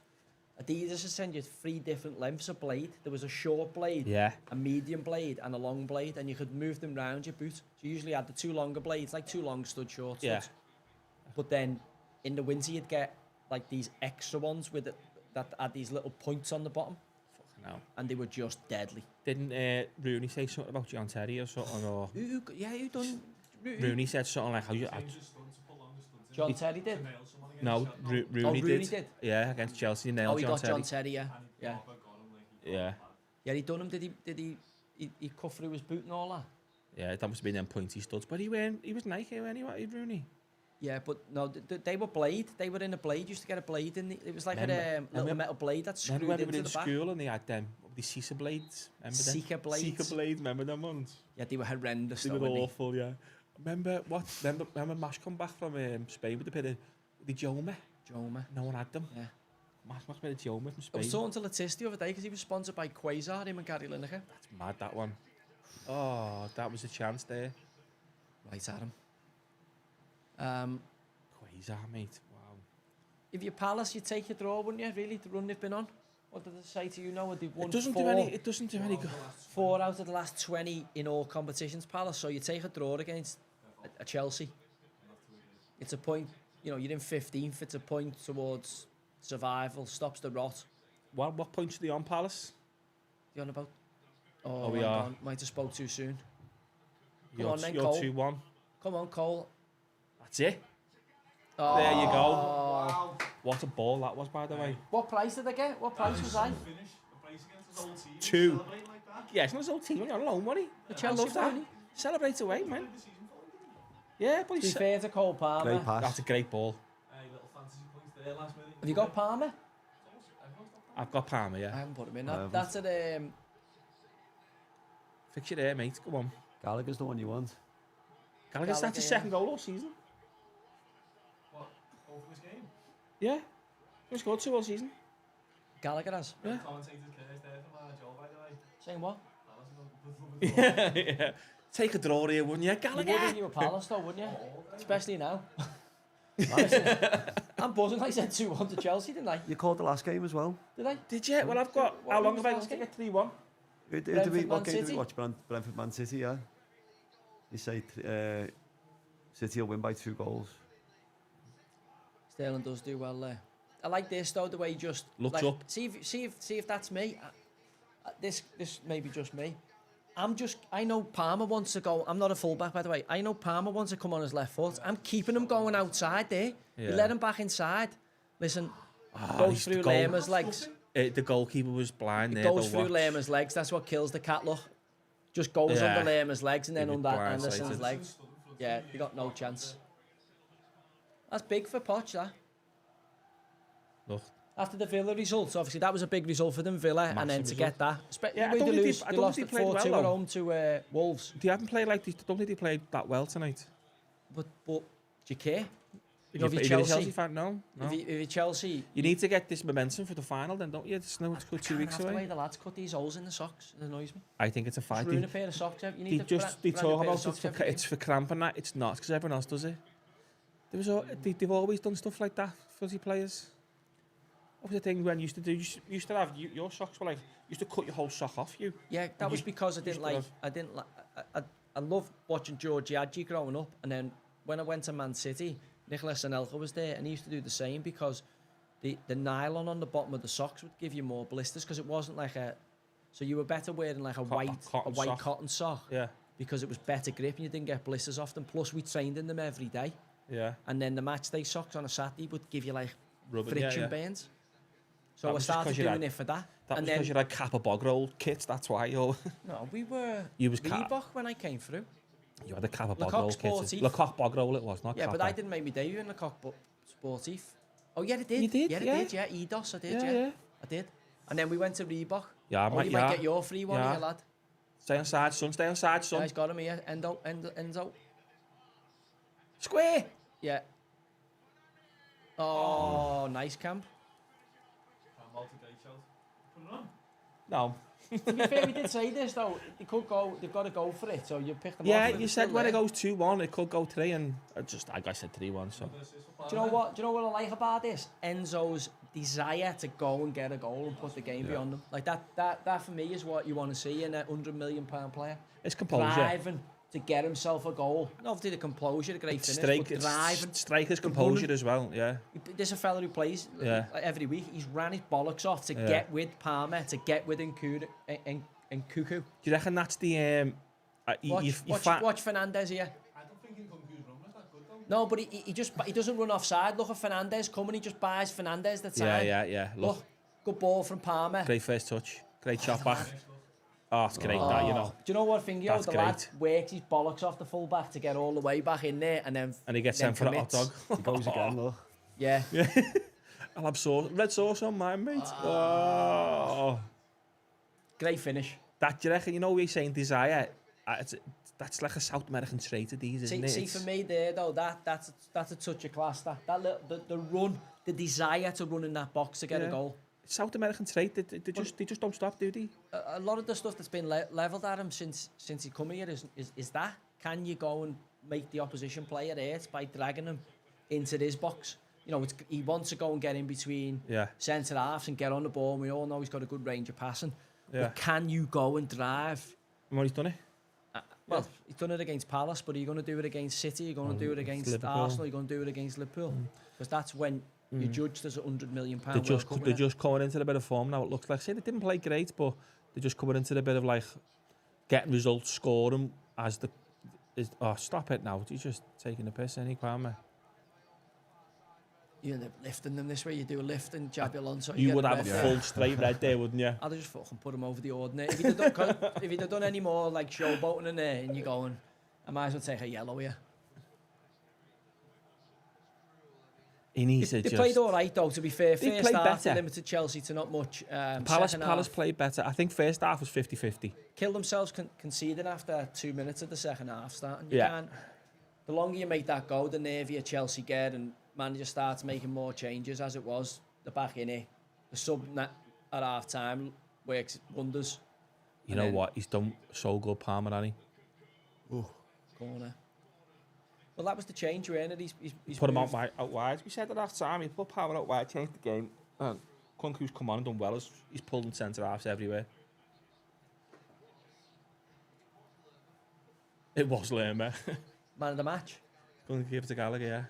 Speaker 2: Adidas would send you 3 different lengths of blade. There was a short blade,
Speaker 1: Yeah.
Speaker 2: a medium blade, and a long blade, and you could move them round your boot. So you usually had the 2 longer blades, like 2 long stud short
Speaker 1: Yeah.
Speaker 2: studs. But then in the winter, you'd get like these extra ones with that had these little points on the bottom,
Speaker 1: Fucking hell.
Speaker 2: and they were just deadly.
Speaker 1: Didn't Rooney say something about John Terry or something? Or
Speaker 2: Who done?
Speaker 1: Rooney said something like, how you...
Speaker 4: Change the studs to put longer studs in.
Speaker 2: John Terry did.
Speaker 4: To nail someone against
Speaker 1: No,
Speaker 4: Chelsea.
Speaker 1: Rooney,
Speaker 2: Rooney
Speaker 1: did.
Speaker 2: did?
Speaker 1: Yeah, against Chelsea. Nailed
Speaker 2: Oh, he
Speaker 1: John
Speaker 2: got
Speaker 1: Terry.
Speaker 2: John Terry, yeah.
Speaker 4: And he
Speaker 2: Yeah.
Speaker 4: proper got him, like, he got
Speaker 1: Yeah.
Speaker 4: him.
Speaker 2: Yeah, he done him. Did he cut through his boot and all that?
Speaker 1: Yeah, that must have been them pointy studs. But he was Nike anyway, Rooney.
Speaker 2: Yeah, but no, they were blade. They were in a blade. Used to get a blade in. It was like a little
Speaker 1: remember-
Speaker 2: metal blade that screwed
Speaker 1: Remember when they
Speaker 2: into
Speaker 1: were in
Speaker 2: the back.
Speaker 1: school and they had them, the Sika blades? Remember them?
Speaker 2: Sika blades.
Speaker 1: Sika blades, remember them ones?
Speaker 2: Yeah, they were horrendous.
Speaker 1: They
Speaker 2: though,
Speaker 1: were
Speaker 2: weren't they?
Speaker 1: awful, yeah. Remember Mash come back from Spain with a bit of the Joma?
Speaker 2: Joma.
Speaker 1: No one had them.
Speaker 2: Yeah.
Speaker 1: Mash must have been a Joma from
Speaker 2: I
Speaker 1: Spain.
Speaker 2: was talking to Letizia the other day because he was sponsored by Quasar, him and Gary Lineker.
Speaker 1: That's mad, that one. Oh, that was a chance there.
Speaker 2: Right, Adam.
Speaker 1: Quasar, mate. Wow.
Speaker 2: If you're Palace, you'd take your draw, wouldn't you? Really, the run they've been on. What did they say to you now? They've won
Speaker 1: It doesn't do any good.
Speaker 2: 4 out of the last 20 in all competitions, Palace. So you take a draw against a Chelsea. It's a point, you know, you're in 15th. It's a point towards survival, stops the rot.
Speaker 1: What points are they on, Palace?
Speaker 2: You on about?
Speaker 1: Oh, we
Speaker 2: hang
Speaker 1: are.
Speaker 2: on. Might have spoke too soon. Come
Speaker 1: You're
Speaker 2: on then,
Speaker 1: you're
Speaker 2: Cole.
Speaker 1: 2-1.
Speaker 2: Come on, Cole.
Speaker 1: That's it.
Speaker 2: Oh.
Speaker 1: There you go.
Speaker 4: Wow.
Speaker 1: What a ball that was, by the way.
Speaker 2: What price did they get? What price was I?
Speaker 4: Finish the place against his old team.
Speaker 1: 2.
Speaker 4: Celebrating like that.
Speaker 1: Yeah, it's not his old team. You're on loan, money.
Speaker 2: The
Speaker 1: I
Speaker 2: Chelsea
Speaker 1: love that.
Speaker 2: money.
Speaker 1: Celebrate away, man.
Speaker 4: Played the season for him, didn't he?
Speaker 1: Yeah, but
Speaker 2: To be
Speaker 1: he's...
Speaker 2: fair to Cole Palmer.
Speaker 3: Great pass.
Speaker 1: That's a great ball.
Speaker 4: Hey, little fantasy points there last minute.
Speaker 2: Have you got Palmer?
Speaker 4: Everyone's got that.
Speaker 1: I've got Palmer,
Speaker 2: I
Speaker 1: yeah.
Speaker 2: haven't put him in.
Speaker 3: I haven't.
Speaker 2: That's at
Speaker 1: Fix you there, mate. Come on.
Speaker 3: Gallagher's the one you want.
Speaker 1: Gallagher's that's his
Speaker 2: Gallagher,
Speaker 1: second goal all season.
Speaker 4: What? Over this game?
Speaker 1: Yeah. He's scored 2 all season.
Speaker 2: Gallagher has.
Speaker 1: Yeah.
Speaker 4: Commentator's curse there for Managerial, by the way.
Speaker 2: Saying what?
Speaker 4: Palace is on-
Speaker 1: Yeah. Take a draw here, wouldn't you?
Speaker 2: You would
Speaker 1: Gallagher!
Speaker 2: if you were Palace though, wouldn't you? Especially now. I'm buzzing. I said 2-1 to Chelsea, didn't I?
Speaker 3: You called the last game as well.
Speaker 2: Did I?
Speaker 1: Did you? Well, I've got... How long
Speaker 2: was
Speaker 1: have I
Speaker 2: last
Speaker 1: got to
Speaker 2: game?
Speaker 1: get 3-1?
Speaker 3: What game
Speaker 2: Man
Speaker 3: did we
Speaker 2: City?
Speaker 3: watch? Brentford Man City, yeah. You say City will win by 2 goals.
Speaker 2: Sterling does do well there. I like this though, the way he just
Speaker 1: Looks
Speaker 2: like,
Speaker 1: up.
Speaker 2: See if that's me. This may be just me. I know Palmer wants to go. I'm not a fullback, by the way. I know Palmer wants to come on his left foot. I'm keeping him going outside there.
Speaker 1: Yeah.
Speaker 2: You let him back inside. Listen,
Speaker 1: Ah,
Speaker 2: goes
Speaker 1: he's
Speaker 2: through
Speaker 1: the goal.
Speaker 2: Lema's legs.
Speaker 1: The goalkeeper was blind there.
Speaker 2: Goes
Speaker 1: though,
Speaker 2: through
Speaker 1: watch.
Speaker 2: Lema's legs. That's what kills the cat look. Just goes
Speaker 1: Yeah.
Speaker 2: under Lema's legs and then
Speaker 1: He was
Speaker 2: under
Speaker 1: blindsided.
Speaker 2: Anderson's legs. Yeah, you got no chance. That's big for Poch, that.
Speaker 1: Look.
Speaker 2: After the Villa results, obviously that was a big result for them, Villa, and then to get that.
Speaker 1: Yeah,
Speaker 2: they lost
Speaker 1: they
Speaker 2: at
Speaker 1: played
Speaker 2: 4-2
Speaker 1: well,
Speaker 2: at home to Wolves.
Speaker 1: They haven't played like this. I don't think they played that well tonight.
Speaker 2: But do you care?
Speaker 1: If
Speaker 2: if
Speaker 1: you're
Speaker 2: you're
Speaker 1: a Chelsea fan, no.
Speaker 2: If you're Chelsea...
Speaker 1: You need to get this momentum for the final then, don't you? It's no, it's good 2 weeks away.
Speaker 2: The way the lads cut these holes in the socks, it annoys me.
Speaker 1: I think it's a fight.
Speaker 2: Just ruin a pair of socks. You need
Speaker 1: They talk about it's for cramp and that. It's not, because everyone else does it. They've always done stuff like that, fuzzy players. What was the thing when you used to have your socks were like, you used to cut your whole sock off you.
Speaker 2: Yeah, that was because I loved watching George Adji growing up, and then when I went to Man City, Nicolas Anelka was there, and he used to do the same because the nylon on the bottom of the socks would give you more blisters because it wasn't like so you were better wearing like a white cotton sock.
Speaker 1: Yeah.
Speaker 2: Because it was better grip and you didn't get blisters off them. Plus we trained in them every day.
Speaker 1: Yeah.
Speaker 2: And then the match day socks on a Saturday would give you like
Speaker 1: rubbing,
Speaker 2: friction burns. So I started doing it for that.
Speaker 1: That was because you had Kappa bog roll kits, that's why. No,
Speaker 2: we were Reebok when I came through.
Speaker 1: You had a Kappa bog roll kit. Lecoq bog roll it was, not Kappa.
Speaker 2: Yeah, but I didn't make me debut in Lecoq Sportif. Oh, yeah, it did.
Speaker 1: You did?
Speaker 2: Yeah, it did, yeah. EDOS, I did, yeah. I did. And then we went to Reebok.
Speaker 1: Yeah,
Speaker 2: you might get your free one here, lad.
Speaker 1: Stay on side, son. Stay on side, son.
Speaker 2: Yeah, he's got him here. Enzo.
Speaker 1: Square!
Speaker 2: Yeah. Oh, nice camp.
Speaker 1: No.
Speaker 2: To be fair, we did say this though. They've got to go for it. So you pick them off.
Speaker 1: Yeah, you said when it goes 2-1, it could go 3, and I said 3-1. So.
Speaker 2: Do you know what I like about this? Enzo's desire to go and get a goal and put the game beyond them. Like that for me is what you want to see in a £100 million player.
Speaker 1: It's composure.
Speaker 2: Driving to get himself a goal. Not obviously the composure, the great finish, but driving.
Speaker 1: Striker's composure as well, yeah.
Speaker 2: There's a fella who plays every week. He's ran his bollocks off to get with Palmer, to get with Nkuku.
Speaker 1: Do you reckon that's the...
Speaker 2: watch Fernandes here.
Speaker 4: I don't think Nkunku's run was that good though.
Speaker 2: No, but he doesn't run offside. Look at Fernandes coming. He just buys Fernandes the time.
Speaker 1: Yeah. Look,
Speaker 2: good ball from Palmer.
Speaker 1: Great first touch. Great shot back. Oh, it's great that, you know.
Speaker 2: Do you know what, Fingio? The lad works his bollocks off the full-back to get all the way back in there, and then...
Speaker 1: And he gets sent for a hot dog.
Speaker 3: He goes again, look.
Speaker 2: Yeah.
Speaker 1: I'll have red sauce on mine, mate. Oh.
Speaker 2: Great finish.
Speaker 1: That, do you reckon, you know, we're saying desire, that's like a South American trait of these, isn't it?
Speaker 2: See, for me there, though, that's a touch of class. The run, the desire to run in that box to get a goal.
Speaker 1: South American trait, they just don't stop, do they?
Speaker 2: A lot of the stuff that's been levelled at him since he come here is that. Can you go and make the opposition player hurt by dragging him into this box? You know, he wants to go and get in between centre halves and get on the ball. And we all know he's got a good range of passing. Yeah. But can you go and drive?
Speaker 1: Well, he's done it.
Speaker 2: Well, he's done it against Palace, but are you going to do it against City? Are you going to do it against Arsenal? Are you going to do it against Liverpool? Because that's when you're judged as £100 million.
Speaker 1: They're just coming into a bit of form now, it looks like. Say they didn't play great, but they're just coming into a bit of like getting results, scoring as the... Oh, stop it now. You're just taking the piss, ain't he, Palmer?
Speaker 2: You end up lifting them this way. You do a lift and jab Alonso.
Speaker 1: You would have a full straight red there, wouldn't you?
Speaker 2: I'd just fucking put him over the ordinary. If he'd have done any more like showboating in there and you're going, I might as well take a yellow here.
Speaker 1: He needs
Speaker 2: They played all right though, to be fair. First half, they limited Chelsea to not much.
Speaker 1: Palace played better. I think first half was 50-50.
Speaker 2: Killed themselves conceding after 2 minutes of the second half starting. The longer you make that go, the nervier Chelsea get, and manager starts making more changes. As it was, the back in it, the sub at half time works wonders.
Speaker 1: You know what? He's done so good, Palmer, hasn't he?
Speaker 2: Corner. Well, that was the change, wasn't it? He's
Speaker 1: put him out wide. We said at half time, he put Palmer out wide, changed the game. Kunku's come on and done well. He's pulled in centre halves everywhere. It was Lerma.
Speaker 2: Man of the match.
Speaker 1: Going to give it to Gallagher, yeah.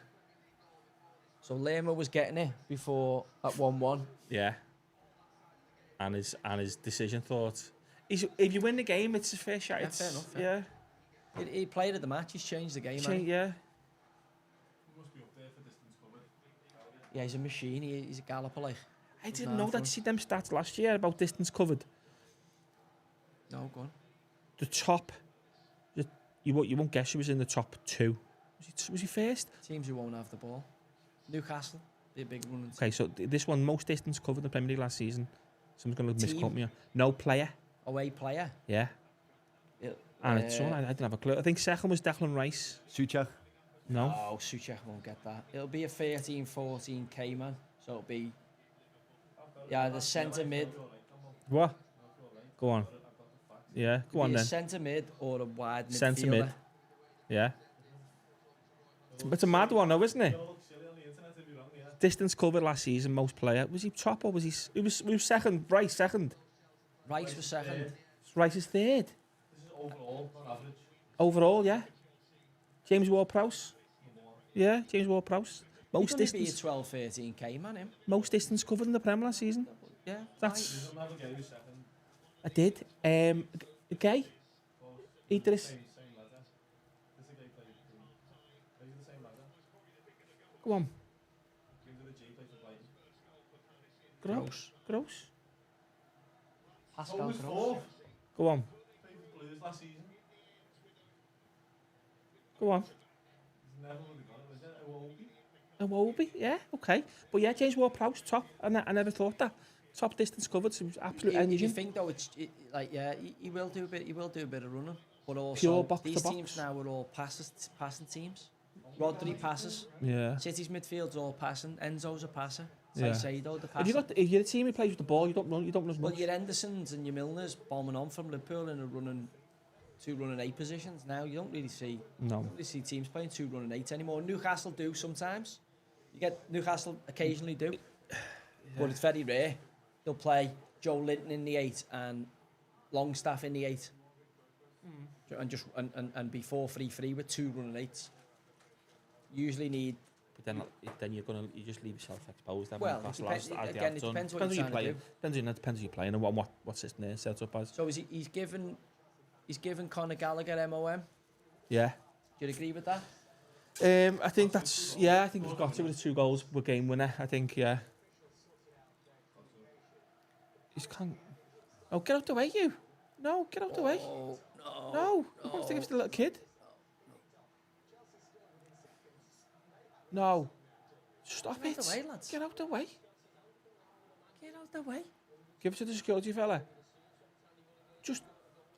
Speaker 2: So Lerma was getting it before at 1-1.
Speaker 1: Yeah. And his decision thoughts. If you win the game, it's a fair shot.
Speaker 2: Yeah, fair enough.
Speaker 1: Yeah.
Speaker 2: He played at the match. He's changed the game.
Speaker 1: Yeah.
Speaker 4: He must be up there for distance covered.
Speaker 2: Yeah, he's a machine. He's a galloper, like.
Speaker 1: I didn't know that. You see them stats last year about distance covered.
Speaker 2: No, go on.
Speaker 1: The top. You won't guess who was in the top 2. Was he first?
Speaker 2: Teams who won't have the ball. Newcastle, be a big run.
Speaker 1: Okay, so this one, most distance covered in the Premier League last season. Someone's going to
Speaker 2: Team.
Speaker 1: misquote me. No player.
Speaker 2: Away player.
Speaker 1: Yeah.
Speaker 2: Yeah,
Speaker 1: And it's someone, I didn't have a clue. I think second was Declan Rice.
Speaker 3: Suchak.
Speaker 1: No.
Speaker 2: Oh, Suchek won't get that. It'll be a 13, 14k man. So it'll be, yeah, the centre mid.
Speaker 1: What? Go on. Yeah, go on
Speaker 2: Be a
Speaker 1: then.
Speaker 2: centre mid or a wide midfielder.
Speaker 1: Centre mid. Yeah. It's a mad one though, isn't it? Distance covered last season, most player. Was he top or was he... He was second. Rice second.
Speaker 2: Rice was second.
Speaker 1: Rice is third.
Speaker 4: This is overall, not average.
Speaker 1: Overall, yeah. James Ward-Prowse. Yeah, James Ward-Prowse. Most
Speaker 2: He's going to be a
Speaker 1: distance...
Speaker 2: 12, 13k man, him.
Speaker 1: Most distance covered in the Prem last season.
Speaker 2: Yeah.
Speaker 1: That's...
Speaker 4: He'll never get his second.
Speaker 1: I did. Gay? Idris.
Speaker 4: Same ladder. This is a gay player. Plays the same ladder.
Speaker 1: Go on.
Speaker 4: Gives it a G, plays for Brighton.
Speaker 1: Gross.
Speaker 2: Pascal
Speaker 4: Always
Speaker 2: Gross.
Speaker 4: fourth.
Speaker 1: Go on.
Speaker 4: Played for Blues last season.
Speaker 1: Go on.
Speaker 4: He's never really got it, is it?
Speaker 1: Iwobi, yeah, okay. But yeah, James Ward-Prowse, top. I never thought that. Top distance covered, so it was absolute
Speaker 2: If you
Speaker 1: engine.
Speaker 2: think though, like yeah, he will do a bit. He will do a bit of running, but also
Speaker 1: Pure box to
Speaker 2: these
Speaker 1: box.
Speaker 2: teams now are all passing teams. Rodri passes.
Speaker 1: Yeah.
Speaker 2: City's midfield's all passing. Enzo's a passer.
Speaker 1: Yeah.
Speaker 2: Caicedo the
Speaker 1: If
Speaker 2: passer.
Speaker 1: you're a team who plays with the ball, you don't run as
Speaker 2: Well,
Speaker 1: much.
Speaker 2: your Hendersons and your Milners bombing on from Liverpool and are running 8 positions now. You don't really see teams playing 8 anymore. Newcastle do sometimes. You get Newcastle occasionally do, but it's very rare. They'll play Joe Linton in the 8 and Longstaff in the 8, and just and be 4-3-3 with 2 running 8s. Usually need.
Speaker 1: But then you just leave yourself exposed.
Speaker 2: Well, it depends what you're trying to do.
Speaker 1: Depends who you're playing and what system they're set up as.
Speaker 2: So he's given Conor Gallagher MOM.
Speaker 1: Yeah.
Speaker 2: Do you agree with that?
Speaker 1: I think that's I think he's got to with the 2 goals per game winner. I think He's can't. Oh, get out the way, you! No, get out the way! No, you want to think it's the little kid? No, stop
Speaker 2: Get
Speaker 1: it!
Speaker 2: out the way, lads.
Speaker 1: Get out the way!
Speaker 2: Get out the way.
Speaker 1: Give it to the security fella.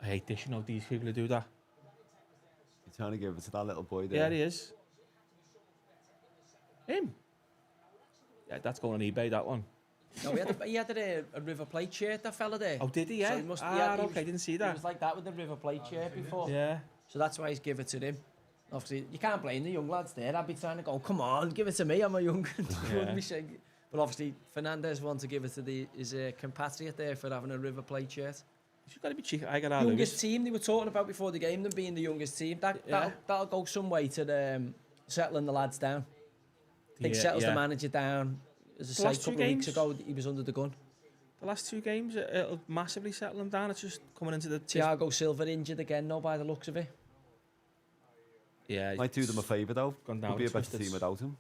Speaker 1: I hate this. You know these people who do that.
Speaker 3: You're trying to give it to that little boy there.
Speaker 1: Yeah, he is. Him. Yeah, that's going on eBay. That one.
Speaker 2: No, he had a River Plate shirt, that fella there.
Speaker 1: Oh, did he? Yeah.
Speaker 2: So he must,
Speaker 1: Okay, didn't see
Speaker 2: He
Speaker 1: that.
Speaker 2: was like that with the River Plate shirt before.
Speaker 1: Yeah.
Speaker 2: So that's why he's give it to him. Obviously, you can't blame the young lads there. I'd be trying to go, come on, give it to me. I'm a young.
Speaker 1: Yeah.
Speaker 2: But obviously, Fernandez wants to give it to his compatriot there for having a River Plate shirt.
Speaker 1: You've got to be cheeky. I got
Speaker 2: Youngest team they were talking about before the game, them being the youngest team. That'll go some way to settling the lads down. I think settles the manager down. As I say, a couple of weeks ago, he was under the gun.
Speaker 1: The last 2 games, it'll massively settle him down. It's just coming into the...
Speaker 2: Thiago Silva injured again, no, by the looks of it.
Speaker 1: Yeah.
Speaker 3: Might do them a favour though.
Speaker 1: Gone down
Speaker 3: Would be a
Speaker 1: with
Speaker 3: better team without him.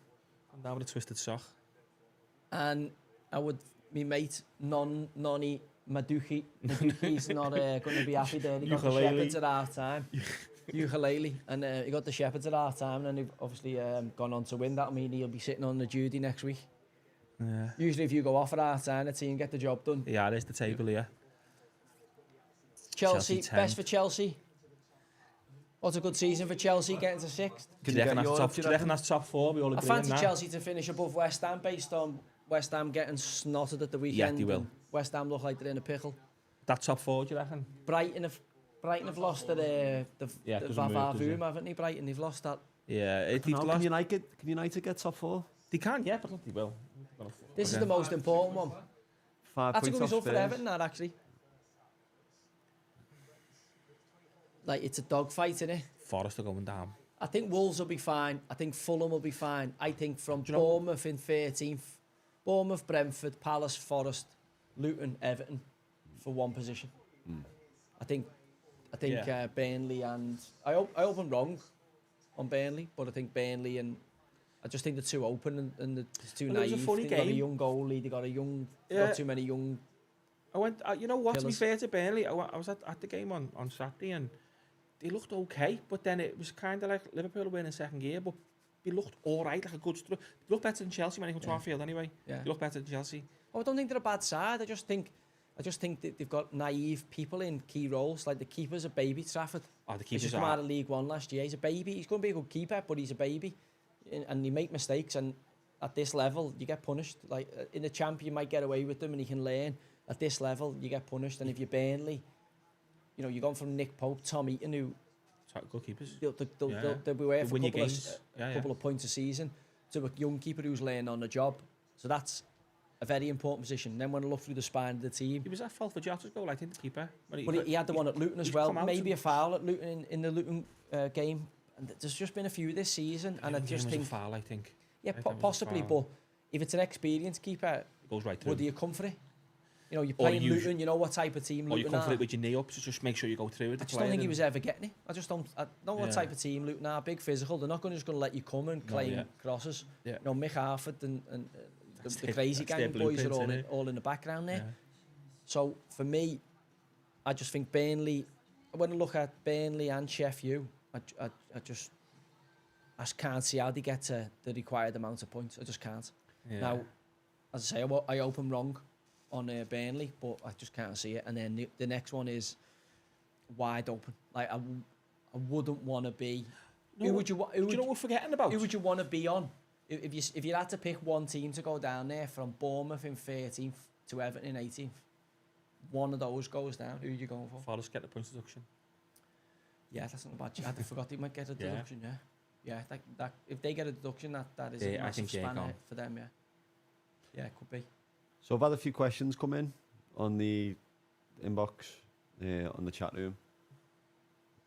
Speaker 1: Gone down with a twisted sock.
Speaker 2: And me mate, Nonny Maduki's not going to be happy there. He got the Shepherds at half time. Ukulele. And he got the Shepherds at half time, and they've obviously gone on to win. That'll mean he'll be sitting on the duty next week.
Speaker 1: Yeah.
Speaker 2: Usually if you go off at half time, the team get the job done.
Speaker 1: Yeah, there's the table here.
Speaker 2: Chelsea
Speaker 1: 10.
Speaker 2: best for Chelsea. What's a good season for Chelsea, getting to 6th?
Speaker 1: Do you reckon that's top 4? We all
Speaker 2: I
Speaker 1: agree
Speaker 2: fancy
Speaker 1: on that.
Speaker 2: Chelsea to finish above West Ham based on West Ham getting snotted at the weekend.
Speaker 1: Yeah, they will.
Speaker 2: And West Ham look like they're in a pickle.
Speaker 1: That top 4, do you reckon?
Speaker 2: Brighton have lost the Vavavoom, haven't they? Brighton, they've lost that.
Speaker 1: Yeah,
Speaker 3: Can United get top 4?
Speaker 1: They can, yeah, but look, they will.
Speaker 2: This is the most important one.
Speaker 3: 5
Speaker 2: That's a
Speaker 3: points
Speaker 2: good result
Speaker 3: off
Speaker 2: for Everton, that actually. Like, it's a dogfight, innit?
Speaker 1: Forest are going down.
Speaker 2: I think Wolves will be fine. I think Fulham will be fine. I think from Bournemouth in 13th, Bournemouth, Brentford, Palace, Forest, Luton, Everton for 1 position. I think Burnley and I hope I'm wrong on Burnley, but I think Burnley and I just think they're too open and they're too naive. They've got a young goalie. They got too many young.
Speaker 1: I went. You know what?
Speaker 2: Killers.
Speaker 1: To be fair to Burnley, I was at the game on Saturday and they looked okay, but then it was kind of like Liverpool were in second gear. But he looked all right, like a good he looked better than Chelsea when he came to Anfield anyway.
Speaker 2: Yeah.
Speaker 1: He looked better than Chelsea.
Speaker 2: Oh, I don't think they're a bad side. I just think that they've got naive people in key roles. Like the keeper's a baby, Trafford.
Speaker 1: Oh, the
Speaker 2: He's
Speaker 1: keepers
Speaker 2: just come out of League One last year. He's a baby. He's going to be a good keeper, but he's a baby. And you make mistakes, and at this level, you get punished. Like in the champ, you might get away with them and you can learn. At this level, you get punished. And if you're Burnley, you know, you're going from Nick Pope, Tom Eaton, who
Speaker 1: good keepers.
Speaker 2: they'll be away for
Speaker 1: Win
Speaker 2: a
Speaker 1: your games.
Speaker 2: couple of points a season, to a young keeper who's laying on the job. So that's a very important position. Then when I look through the spine of the team,
Speaker 1: He was at fault for Jota's goal, I think, the keeper.
Speaker 2: but he had the one at Luton as
Speaker 1: he's
Speaker 2: well.
Speaker 1: come out
Speaker 2: Maybe a
Speaker 1: and-
Speaker 2: foul at Luton in the Luton game. And there's just been a few this season, and I just think,
Speaker 1: a foul, I think.
Speaker 2: yeah,
Speaker 1: I think it was a
Speaker 2: possibly.
Speaker 1: foul.
Speaker 2: But if it's an experienced keeper,
Speaker 1: It goes right through.
Speaker 2: would you come for it? You know, you're
Speaker 1: Or
Speaker 2: playing
Speaker 1: you-
Speaker 2: Luton. You know what type of team
Speaker 1: Or you
Speaker 2: Luton
Speaker 1: come for
Speaker 2: are.
Speaker 1: it with your knee up, so just make sure you go through it.
Speaker 2: I just don't think he was ever getting it. I don't know what
Speaker 1: Yeah.
Speaker 2: type of team Luton are. Big physical. They're not just going to let you come and claim
Speaker 1: yeah.
Speaker 2: crosses.
Speaker 1: Yeah.
Speaker 2: You know, Mick Harford and
Speaker 1: That's
Speaker 2: the
Speaker 1: their-
Speaker 2: crazy
Speaker 1: that's their
Speaker 2: gang boys are
Speaker 1: blueprint,
Speaker 2: all in the background there. So for me, I just think Burnley. When I look at Burnley and Sheffield, I just can't see how they get to the required amount of points. I just can't.
Speaker 1: Yeah.
Speaker 2: Now, as I say, I hope I'm wrong on Burnley, but I just can't see it. And then the next one is wide open. Like I wouldn't want to be. Who would you?
Speaker 1: Do you know what we're forgetting about?
Speaker 2: Who would you want to be on? If you had to pick one team to go down there, from Bournemouth in 13th to Everton in 18th, one of those goes down. Who are you going for?
Speaker 1: Forest get the points deduction.
Speaker 2: Yeah, that's not a bad. I forgot they might get a
Speaker 1: Yeah.
Speaker 2: deduction. Yeah, that if they get a deduction, that is
Speaker 1: Yeah,
Speaker 2: a
Speaker 1: I
Speaker 2: massive
Speaker 1: think they're
Speaker 2: spanner
Speaker 1: gone.
Speaker 2: for them. Yeah, it could be.
Speaker 3: So I've had a few questions come in on the inbox, on the chat room.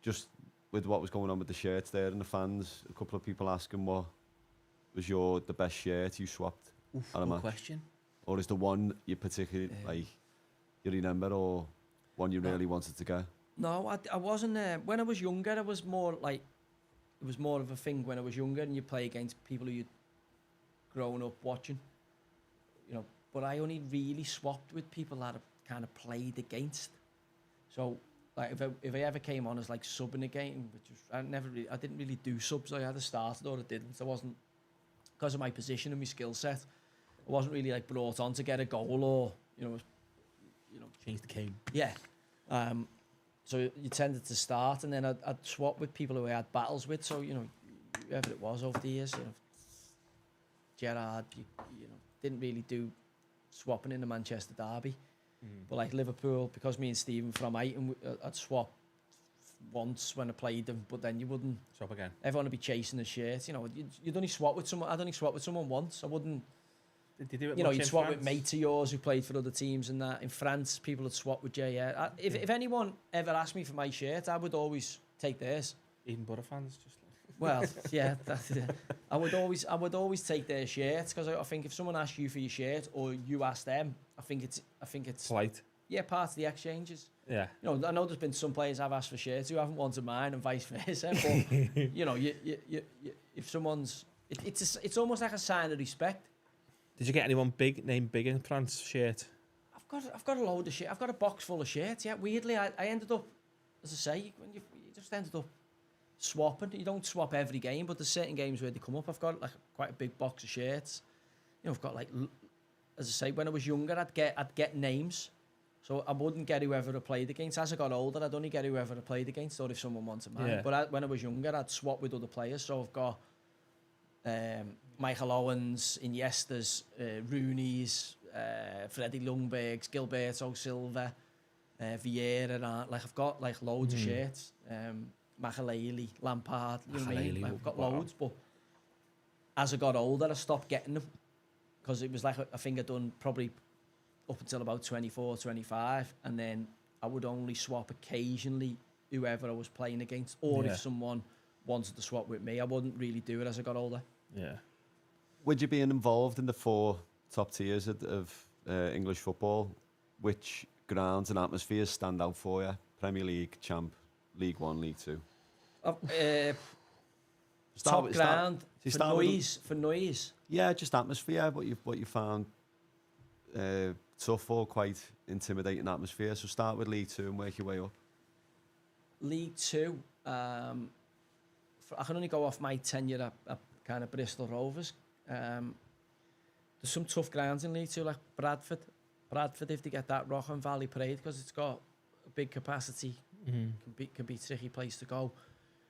Speaker 3: Just with what was going on with the shirts there and the fans, a couple of people asking what was the best shirt you swapped at a
Speaker 1: Good
Speaker 3: match?
Speaker 1: question.
Speaker 3: Or is the one you particularly you remember, or one you really wanted to get?
Speaker 2: No, I wasn't. When I was younger, it was more of a thing when I was younger, and you play against people who you'd grown up watching. You know, but I only really swapped with people that I kind of played against. So, like, if I ever came on as like sub in a game, which was, I didn't really do subs. I either started or I didn't. I wasn't, because of my position and my skill set, I wasn't really like brought on to get a goal or you know.
Speaker 1: Change the game.
Speaker 2: Yeah. So you tended to start, and then I'd swap with people who I had battles with. So, you know, whoever it was over the years, you know, Gerrard, you know, didn't really do swapping in the Manchester derby. But like Liverpool, because me and Stephen from Ayton, I'd swap once when I played them, but then you wouldn't.
Speaker 1: Swap again.
Speaker 2: Everyone would be chasing the shirt. You know, you'd only swap with someone. I'd only swap with someone once. I wouldn't.
Speaker 1: Did they do it
Speaker 2: You know,
Speaker 1: much
Speaker 2: you'd
Speaker 1: in
Speaker 2: swap
Speaker 1: France?
Speaker 2: with mates of yours who played for other teams and that. In France, people would swap with JR. If anyone ever asked me for my shirt, I would always take theirs.
Speaker 1: Even Butter fans, just like...
Speaker 2: Well, yeah, I would always take their shirts, because I think if someone asks you for your shirt or you ask them, I think it's
Speaker 1: Polite.
Speaker 2: yeah, part of the exchanges.
Speaker 1: Yeah.
Speaker 2: You know, I know there's been some players I've asked for shirts who haven't wanted mine and vice versa. But you know, you if someone's, it's almost like a sign of respect.
Speaker 1: Did you get anyone big in France shirt?
Speaker 2: I've got a load of shit. I've got a box full of shirts. Yeah, weirdly, I ended up, as I say, when you just ended up swapping. You don't swap every game, but there's certain games where they come up. I've got like quite a big box of shirts. You know, I've got like, as I say, when I was younger, I'd get names, so I wouldn't get whoever I played against. As I got older, I'd only get whoever I played against, or if someone wanted mine.
Speaker 1: Yeah.
Speaker 2: But when I was younger, I'd swap with other players. So I've got Michael Owens, Iniesta's, Rooney's, Freddie Ljungberg's, Gilberto Silva, Vieira. Like I've got like loads of shirts. Makelele, Lampard. You know what I mean?
Speaker 1: Makelele,
Speaker 2: Like, I've got
Speaker 1: wow.
Speaker 2: loads, but as I got older, I stopped getting them, because it was like I think I'd done probably up until about 24, 25, and then I would only swap occasionally whoever I was playing against, or
Speaker 1: Yeah.
Speaker 2: if someone wanted to swap with me. I wouldn't really do it as I got older.
Speaker 1: Yeah.
Speaker 3: Would you be involved in the 4 top tiers of English football? Which grounds and atmospheres stand out for you? Premier League, Champ, League 1, League 2?
Speaker 2: Top ground
Speaker 3: you
Speaker 2: for
Speaker 3: start with
Speaker 2: noise. For noise.
Speaker 3: Yeah, just atmosphere. What you found tough or quite intimidating atmosphere. So start with League 2 and work your way up.
Speaker 2: League 2. I can only go off my tenure kind of Bristol Rovers. There's some tough grounds in League Two, like Bradford. Bradford, if they get that Rock and Valley Parade, because it's got a big capacity, can be a tricky place to go.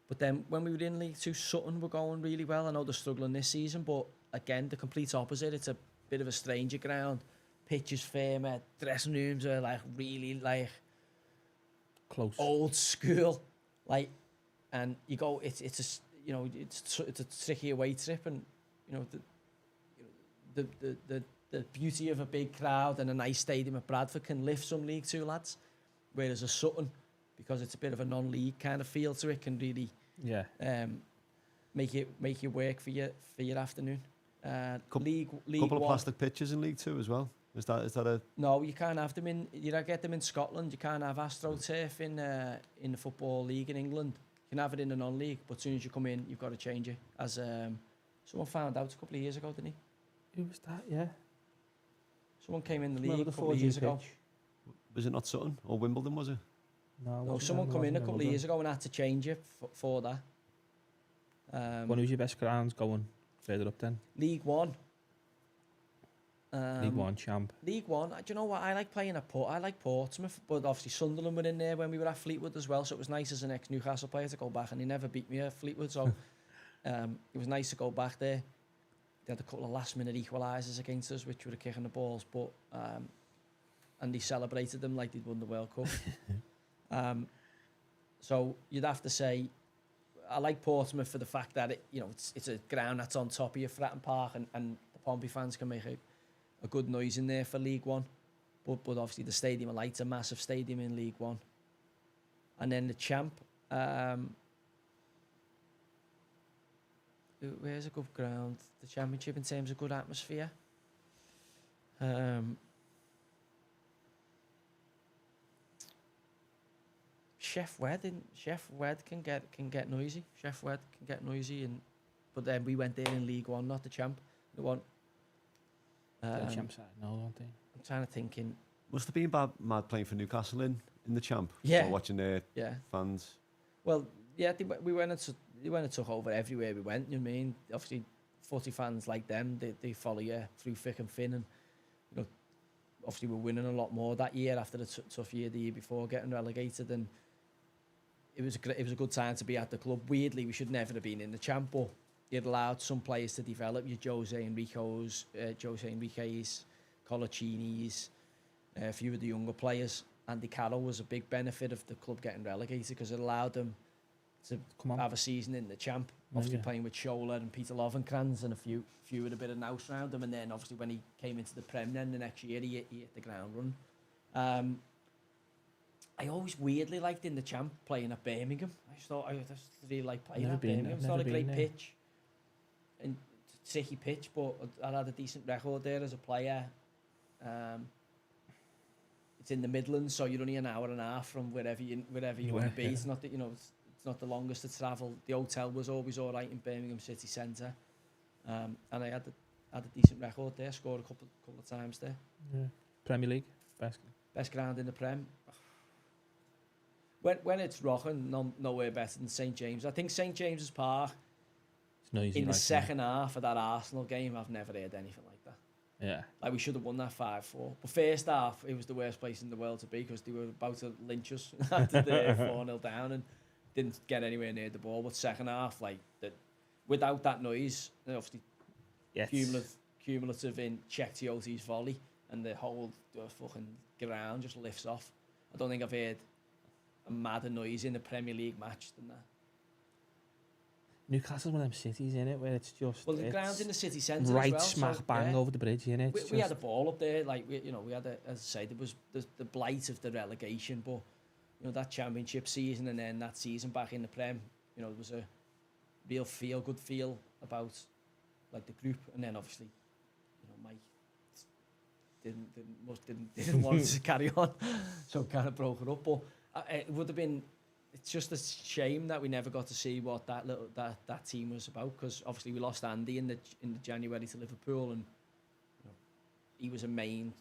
Speaker 2: But then when we were in League Two, Sutton were going really well. I know they're struggling this season, but again, the complete opposite. It's a bit of a stranger ground. Pitch is firmer. Dressing rooms are like really like
Speaker 1: Close.
Speaker 2: old school, like, and you go. It's a tricky away trip, and the beauty of a big crowd and a nice stadium at Bradford can lift some League Two lads, whereas a Sutton, because it's a bit of a non-league kind of feel to it, can really make you work for your afternoon. League
Speaker 3: Couple of
Speaker 2: One.
Speaker 3: plastic pitches in League Two as well. Is that a...
Speaker 2: No, you can't have them in. You don't get them in Scotland. You can't have AstroTurf in the Football League in England. You can have it in the non-league, but as soon as you come in, you've got to change it. As someone found out a couple of years ago, didn't he?
Speaker 1: Who was that? Yeah.
Speaker 2: Someone came in the
Speaker 1: Remember
Speaker 2: league
Speaker 1: the
Speaker 2: a couple of years ago.
Speaker 3: Was it not Sutton or Wimbledon, was it?
Speaker 2: No, someone come in a couple of years ago and had to change it for that.
Speaker 1: One who's your best grounds going further up then?
Speaker 2: League One.
Speaker 1: League One champ.
Speaker 2: League One. Do you know what? I like playing at Port. I like Portsmouth, but obviously Sunderland were in there when we were at Fleetwood as well. So it was nice as an ex-Newcastle player to go back, and he never beat me at Fleetwood. So it was nice to go back there. They had a couple of last-minute equalisers against us, which were kicking the balls, but and they celebrated them like they'd won the World Cup. So you'd have to say, I like Portsmouth for the fact that it's a ground that's on top of your Fratton Park, and the Pompey fans can make a good noise in there for League One. But obviously the Stadium of Light's a massive stadium in League One. And then the champ, where's a good ground? The Championship in terms of good atmosphere. Chef Wed can get noisy. Chef Wed can get noisy, but then we went there in League One, not the champ. The one.
Speaker 1: The champ side, no, don't they?
Speaker 2: I'm trying to think.
Speaker 3: Must have been mad playing for Newcastle in the champ.
Speaker 2: Yeah.
Speaker 3: Or watching their fans.
Speaker 2: Well, yeah, we went and took over everywhere we went. You know what I mean? Obviously, footy fans like them, they follow you through thick and thin, and obviously we're winning a lot more that year after the tough year the year before getting relegated, and it was a good time to be at the club. Weirdly, we should never have been in the champ, but it allowed some players to develop. Your Jose Enrique's, Colaccini's, a few of the younger players. Andy Carroll was a big benefit of the club getting relegated because it allowed them to have a season in the champ. Obviously playing with Scholler and Peter Lovenkrands and a few with a bit of nous around them. And then obviously when he came into the Prem then the next year, he hit the ground run. I always weirdly liked in the champ playing at Birmingham. I just thought I just really like playing at Birmingham. It's not a great pitch. And tricky pitch, but I had a decent record there as a player. It's in the Midlands, so you're only an hour and a half from wherever you want to be. It's not that it's not the longest to travel. The hotel was always all right in Birmingham city centre, and I had a decent record there. Scored a couple of times there.
Speaker 1: Yeah. Premier League,
Speaker 2: best ground in the Prem. When it's rocking, nowhere better than St James. I think St James's Park. In the second half of that Arsenal game, I've never heard anything like that.
Speaker 1: Yeah.
Speaker 2: Like, we should have won that 5-4. But first half, it was the worst place in the world to be because they were about to lynch us after the 4-0 down and didn't get anywhere near the ball. But second half, without that noise, obviously cumulative in Czech Tioti's volley, and the whole fucking ground just lifts off. I don't think I've heard a madder noise in a Premier League match than that.
Speaker 1: Newcastle's one of them cities, innit, where it's just...
Speaker 2: Well, the ground's in the city centre
Speaker 1: right
Speaker 2: as well.
Speaker 1: Smack bang over the bridge, innit?
Speaker 2: We had a ball up there, we had as I say, there was the blight of the relegation, but, that championship season and then that season back in the Prem, there was a real good feel about, the group, and then obviously, Mike didn't want us to carry on, so kind of broke it up, but it would have been... It's just a shame that we never got to see what that team was about, because obviously we lost Andy in the January to Liverpool, and he was a main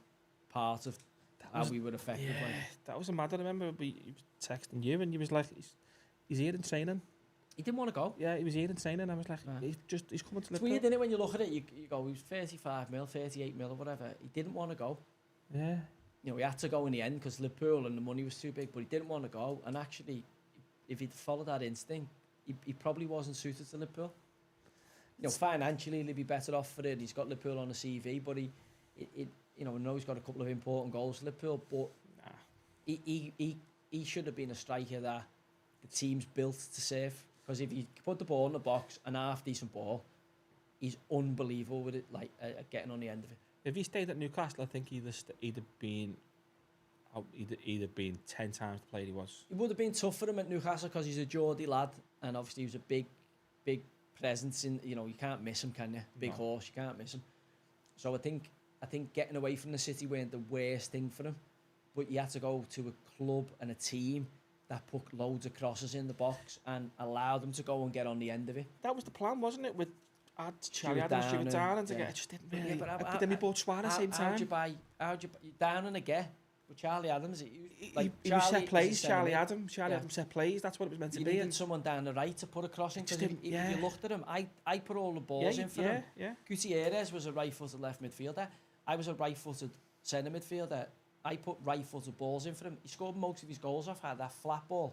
Speaker 2: part of how we were affected.
Speaker 1: Yeah, that was a mad. I remember he was texting you, and he was like, "He's here in training."
Speaker 2: He didn't want to go.
Speaker 1: Yeah, he was here in training, and I was like,
Speaker 2: Right.
Speaker 1: he's coming to
Speaker 2: It's
Speaker 1: Liverpool.
Speaker 2: weird, isn't it, when you look at it? You go, he was 35 mil, 38 mil, or whatever. He didn't want to go.
Speaker 1: Yeah.
Speaker 2: You know, he had to go in the end because Liverpool and the money was too big, but he didn't want to go. And actually, if he'd followed that instinct, he probably wasn't suited to Liverpool. You know, financially, he'd be better off for it. He's got Liverpool on the CV, but you know, I know he's got a couple of important goals for Liverpool, but he should have been a striker that the team's built to save. Because if you put the ball in the box, an half-decent ball, he's unbelievable with it, like getting on the end of it.
Speaker 1: If he stayed at Newcastle, I think he'd have been 10 times the player he was.
Speaker 2: It would have been tough for him at Newcastle because he's a Geordie lad, and obviously he was a big presence in. You know, you can't miss him, can you? Big horse, you can't miss him. So I think getting away from the city weren't the worst thing for him, but you had to go to a club and a team that put loads of crosses in the box and allowed them to go and get on the end of it.
Speaker 1: That was the plan, wasn't it? With Charlie
Speaker 2: Stuart
Speaker 1: Adams, Stuart
Speaker 2: Down
Speaker 1: Down,
Speaker 2: and-
Speaker 1: and to
Speaker 2: yeah.
Speaker 1: get it just didn't really.
Speaker 2: Yeah, but
Speaker 1: but then we bought Suarez at the same time.
Speaker 2: How'd you down and again with Charlie Adams?
Speaker 1: He was set plays, Charlie Adams set plays. That's what it was meant to
Speaker 2: You
Speaker 1: be.
Speaker 2: needed someone down the right to put a cross in.
Speaker 1: Just
Speaker 2: Because if
Speaker 1: didn't-
Speaker 2: you looked at him, I put all the balls in for him.
Speaker 1: Yeah.
Speaker 2: Gutierrez was a right-footed left midfielder. I was a right-footed centre midfielder. I put right-footed balls in for him. He scored most of his goals off had that flat ball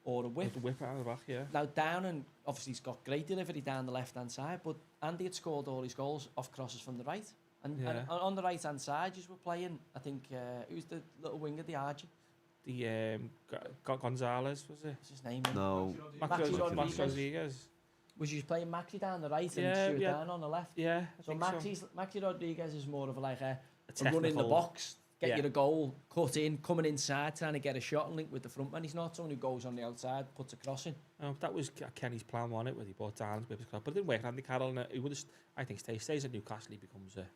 Speaker 2: or a whip.
Speaker 1: The whip out of the back, yeah.
Speaker 2: Now down, and obviously he's got great delivery down the left-hand side, but Andy had scored all his goals off crosses from the right. And on the right-hand side, you were playing, I think, who's the little winger, the Argent?
Speaker 1: The Gonzalez, was it?
Speaker 2: What's his name?
Speaker 3: No.
Speaker 2: Maxi Rodriguez.
Speaker 1: Rodriguez.
Speaker 2: Was you playing Maxi down the right and
Speaker 1: Yeah,
Speaker 2: Stuart
Speaker 1: yeah.
Speaker 2: down on the left?
Speaker 1: Yeah, I
Speaker 2: So
Speaker 1: think
Speaker 2: Maxi Rodriguez is more of like a run in the
Speaker 1: technical-
Speaker 2: box, get
Speaker 1: yeah.
Speaker 2: you the goal, cut in, coming inside, trying to get a shot and link with the front man. He's not someone who goes on the outside, puts a cross in.
Speaker 1: That was Kenny's plan, wasn't it? Where he bought down, but it didn't work. Andy Carroll, and he would have. I think stays at Newcastle, he becomes a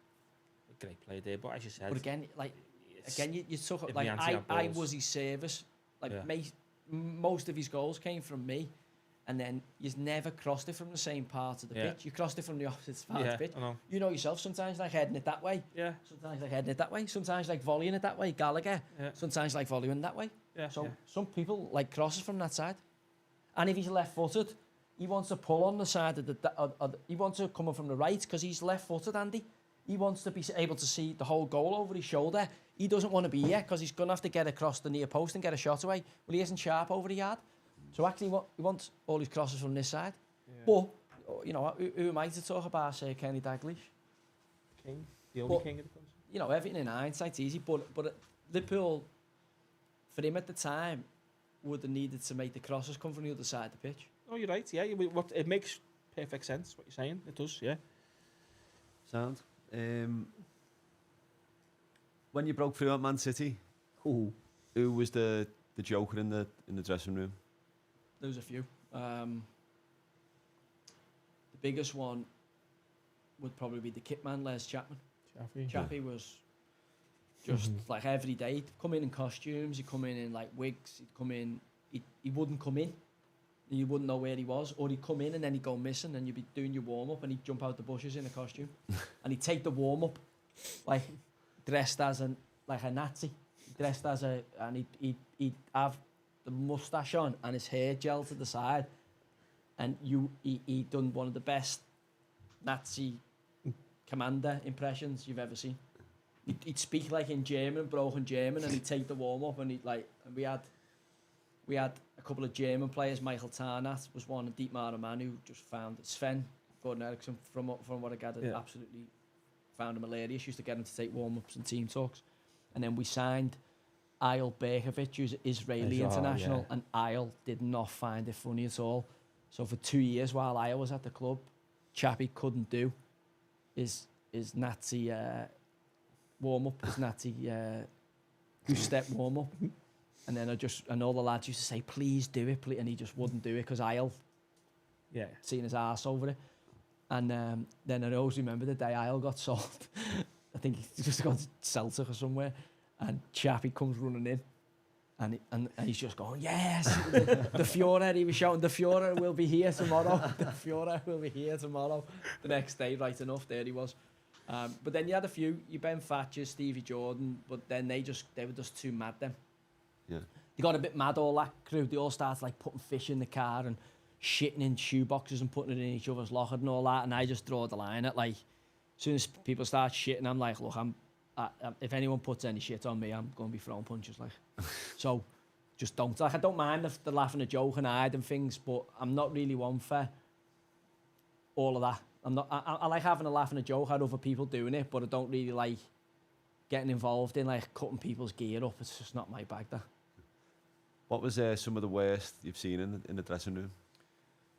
Speaker 1: great player there. But as you said,
Speaker 2: But again, you took
Speaker 1: if
Speaker 2: like
Speaker 1: Nancy had
Speaker 2: I
Speaker 1: balls.
Speaker 2: was his service. Like
Speaker 1: Yeah.
Speaker 2: most of his goals came from me, and then you've never crossed it from the same part of the
Speaker 1: Yeah.
Speaker 2: pitch. You crossed it from the opposite part of
Speaker 1: yeah,
Speaker 2: the pitch.
Speaker 1: I know.
Speaker 2: You know yourself. Sometimes like heading it that way.
Speaker 1: Yeah,
Speaker 2: Sometimes like heading it that way. Sometimes like volleying it that way. Gallagher.
Speaker 1: yeah,
Speaker 2: Sometimes like volleying that way.
Speaker 1: yeah.
Speaker 2: So
Speaker 1: yeah.
Speaker 2: some people like crosses from that side, and if he's left-footed, he wants to pull on the side of the. He wants to come in from the right because he's left-footed, Andy. He wants to be able to see the whole goal over his shoulder. He doesn't want to be here because he's going to have to get across the near post and get a shot away. Well, he isn't sharp over the yard. So actually, he wants all his crosses from this side.
Speaker 1: Yeah.
Speaker 2: But you know, who am I to talk about? Say Kenny Dalglish.
Speaker 1: King, the only
Speaker 2: But-
Speaker 1: king of the country.
Speaker 2: You know, everything in hindsight's easy, but Liverpool, for him at the time, would have needed to make the crosses come from the other side of the pitch.
Speaker 1: Oh, you're right. Yeah, it makes perfect sense what you're saying. It does. Yeah.
Speaker 3: Sound. When you broke through at Man City, who was the joker in the dressing room?
Speaker 2: There was a few. The biggest one would probably be the kit man, Les Chapman. Chappie was just like every day. He'd come in costumes, he'd come in like wigs, he'd come in, he wouldn't come in. You wouldn't know where he was, or he'd come in and then he'd go missing, and you'd be doing your warm up, and he'd jump out the bushes in a costume, and he'd take the warm up, like dressed as a Nazi, and he'd have the mustache on and his hair gel to the side, and he'd done one of the best Nazi commander impressions you've ever seen. He'd speak like in German, broken German, and he'd take the warm up, and and we had a couple of German players. Michael Tarnat was one, and Dietmar man who just found Sven Gordon Eriksson, from what I gathered, absolutely found him hilarious. Used to get him to take warm ups and team talks, and then we signed Ayel Berkovic, who's Israeli international, and Ayel did not find it funny at all. So for 2 years while Ayel was at the club, Chappie couldn't do his Nazi warm up, his Nazi goose step warm up. And then and all the lads used to say, please do it, please. And he just wouldn't do it because Ayel seen his arse over it. And then I always remember the day Ayel got sold. I think he just got to Celtic or somewhere. And Chappie comes running in. And he's just going, yes! the Führer, he was shouting, the Führer will be here tomorrow. The Führer will be here tomorrow. The next day, right enough, there he was. But then you had a few, Ben Thatcher, Stevie Jordan, but then they were just too mad then.
Speaker 3: Yeah.
Speaker 2: They got a bit mad, all that crew. They all started like putting fish in the car and shitting in shoe boxes and putting it in each other's locker and all that. And I just draw the line at like, as soon as people start shitting, I'm like, look, if anyone puts any shit on me, I'm going to be throwing punches. Like, so just don't. Like, I don't mind if they're laughing a joke and hiding things, but I'm not really one for all of that. I'm not. I like having a laugh and a joke at other people doing it, but I don't really like getting involved in like cutting people's gear up. It's just not my bag. That.
Speaker 3: What was some of the worst you've seen in the dressing room?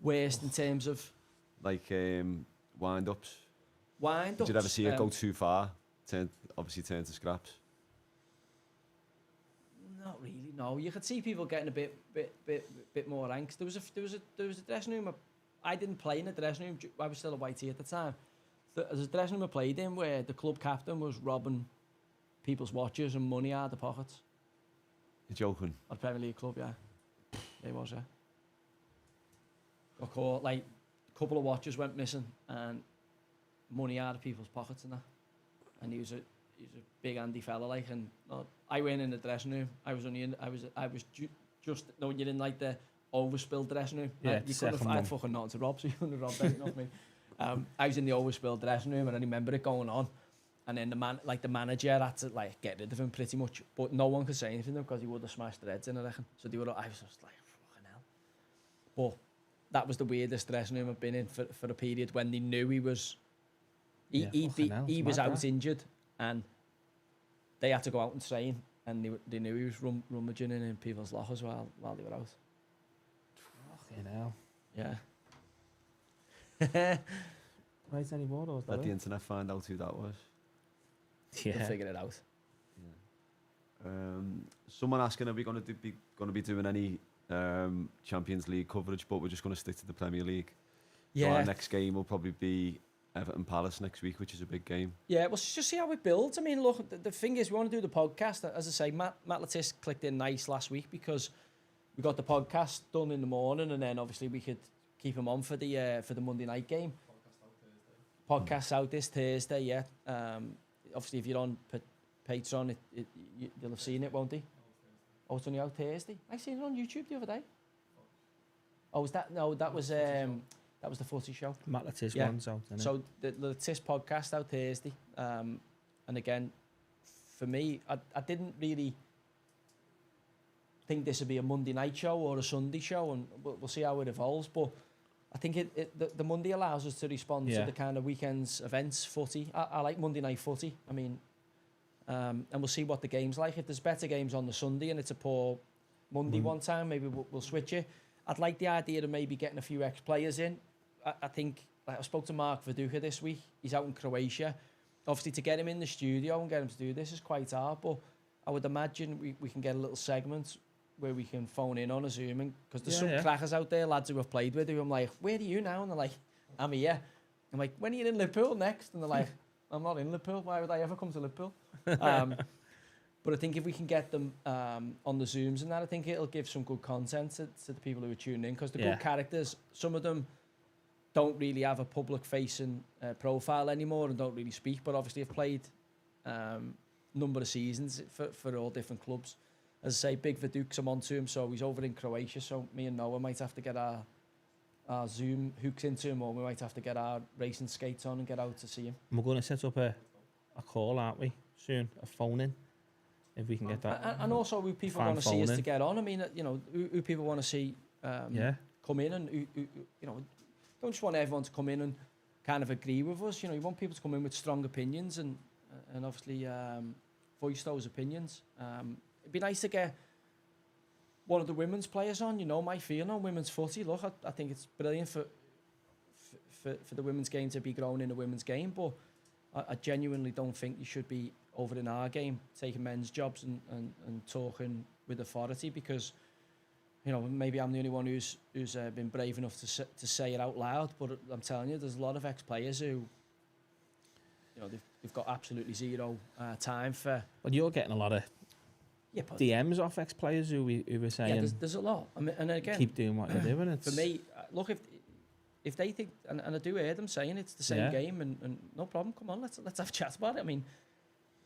Speaker 2: Worst in terms of
Speaker 3: like wind-ups?
Speaker 2: Wind-ups?
Speaker 3: Did you ever see it go too far? Turn to scraps?
Speaker 2: Not really, no. You could see people getting a bit more angst. There was a dressing room. I didn't play in the dressing room. I was still a YT at the time. There was a dressing room I played in where the club captain was robbing people's watches and money out of the pockets.
Speaker 3: You're joking?
Speaker 2: At Premier League club, yeah. He was, yeah. Got caught, like, a couple of watches went missing and money out of people's pockets and that. And he was a big handy fella, like, and I went in the dressing room. I was just, no, you're in like the overspilled dressing room.
Speaker 1: Yeah,
Speaker 2: you couldn't have, I had fucking nothing to rob, so you couldn't have robbed anything off me. I was in the overspilled dressing room and I remember it going on. And then the manager had to like get rid of him pretty much, but no one could say anything because he would have smashed their heads in, I reckon. So I was just like, fucking hell. But that was the weirdest dressing room I've been in for a period when they knew he was. He was out injured, and they had to go out and train, and they knew he was rummaging in people's lockers while they were out.
Speaker 1: Fucking hell.
Speaker 2: Yeah.
Speaker 1: Why is any more? Or
Speaker 3: Let the internet find out who that was.
Speaker 2: They'll figure it out.
Speaker 3: Yeah. Someone asking, are we going to be doing any Champions League coverage? But we're just going to stick to the Premier League.
Speaker 2: Yeah.
Speaker 3: So our next game will probably be Everton Palace next week, which is a big game.
Speaker 2: Yeah, well, just see how it builds. I mean, look, the thing is, we want to do the podcast. As I say, Matt Lattis clicked in nice last week because we got the podcast done in the morning, and then obviously we could keep him on for the Monday night game. Podcast out this Thursday, yeah. Obviously, if you're on Patreon, you'll have seen it, won't you? Oh, it's only out Thursday. I seen it on YouTube the other day. Oh, was that? No, that was the footy show.
Speaker 1: Matt Lattis
Speaker 2: Yeah.
Speaker 1: one's out, isn't it?
Speaker 2: So the Lattis podcast out Thursday. And again, for me, I didn't really think this would be a Monday night show or a Sunday show, and we'll see how it evolves. But I think the Monday allows us to respond to the kind of weekends events footy. I like Monday night footy. I mean, and we'll see what the game's like. If there's better games on the Sunday and it's a poor Monday one time, maybe we'll switch it. I'd like the idea of maybe getting a few ex-players in. I think, like, I spoke to Mark Viduka this week. He's out in Croatia. Obviously, to get him in the studio and get him to do this is quite hard, but I would imagine we can get a little segment where we can phone in on a Zoom, because there's some crackers out there, lads who have played with, who I'm like, where are you now? And they're like, I'm here. I'm like, when are you in Liverpool next? And they're like, I'm not in Liverpool. Why would I ever come to Liverpool? But I think if we can get them on the Zooms and that, I think it'll give some good content to the people who are tuning in, because the good characters, some of them don't really have a public-facing profile anymore and don't really speak, but obviously have played number of seasons for all different clubs. As I say, Big Viduka, I'm on to him, so he's over in Croatia, so me and Noah might have to get our Zoom hooks into him, or we might have to get our racing skates on and get out to see him.
Speaker 1: We're going to set up a call, aren't we, soon? A phone-in, if we can get that.
Speaker 2: And also who people want to see us to get on. I mean, you know, who people want to see come in, and who, you know, don't just want everyone to come in and kind of agree with us. You know, you want people to come in with strong opinions and obviously voice those opinions. It'd be nice to get one of the women's players on. You know, my feeling on women's footy. Look, I think it's brilliant for the women's game to be grown in a women's game, but I genuinely don't think you should be over in our game taking men's jobs and talking with authority, because, you know, maybe I'm the only one who's been brave enough to say it out loud, but I'm telling you, there's a lot of ex-players who, you know, they've got absolutely zero time for.
Speaker 1: Well, you're getting a lot of DMs off ex-players who were saying,
Speaker 2: yeah, there's a lot. I mean, and again,
Speaker 1: keep doing what you're doing. It's
Speaker 2: for me, look, if they think, and I do hear them saying it's the same game, and no problem, come on, let's have a chat about it. I mean,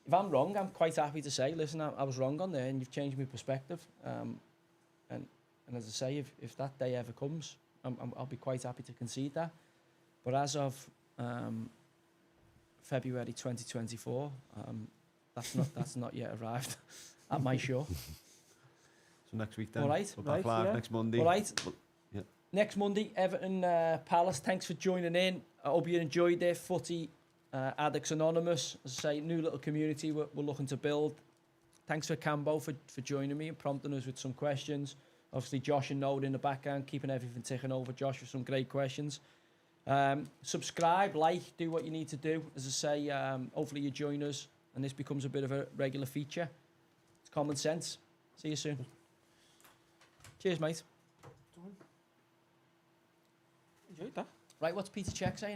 Speaker 2: if I'm wrong, I'm quite happy to say, listen, I was wrong on there, and you've changed my perspective. And as I say, if that day ever comes, I'll be quite happy to concede that. But as of February 2024, that's not yet arrived at my show.
Speaker 3: So next week then.
Speaker 2: All right,
Speaker 3: We're back
Speaker 1: right,
Speaker 3: live
Speaker 1: yeah.
Speaker 3: next Monday.
Speaker 2: All right.
Speaker 3: Yeah.
Speaker 2: Next Monday, Everton Palace. Thanks for joining in. I hope you enjoyed it. Footy Addicts Anonymous. As I say, new little community we're looking to build. Thanks for Cambo for joining me and prompting us with some questions. Obviously, Josh and Node in the background, keeping everything ticking over. Josh with some great questions. Subscribe, like, do what you need to do. As I say, hopefully you join us and this becomes a bit of a regular feature. It's common sense. See you soon. Cheers, mate.
Speaker 1: Enjoyed that.
Speaker 2: Right, what's Peter Check saying?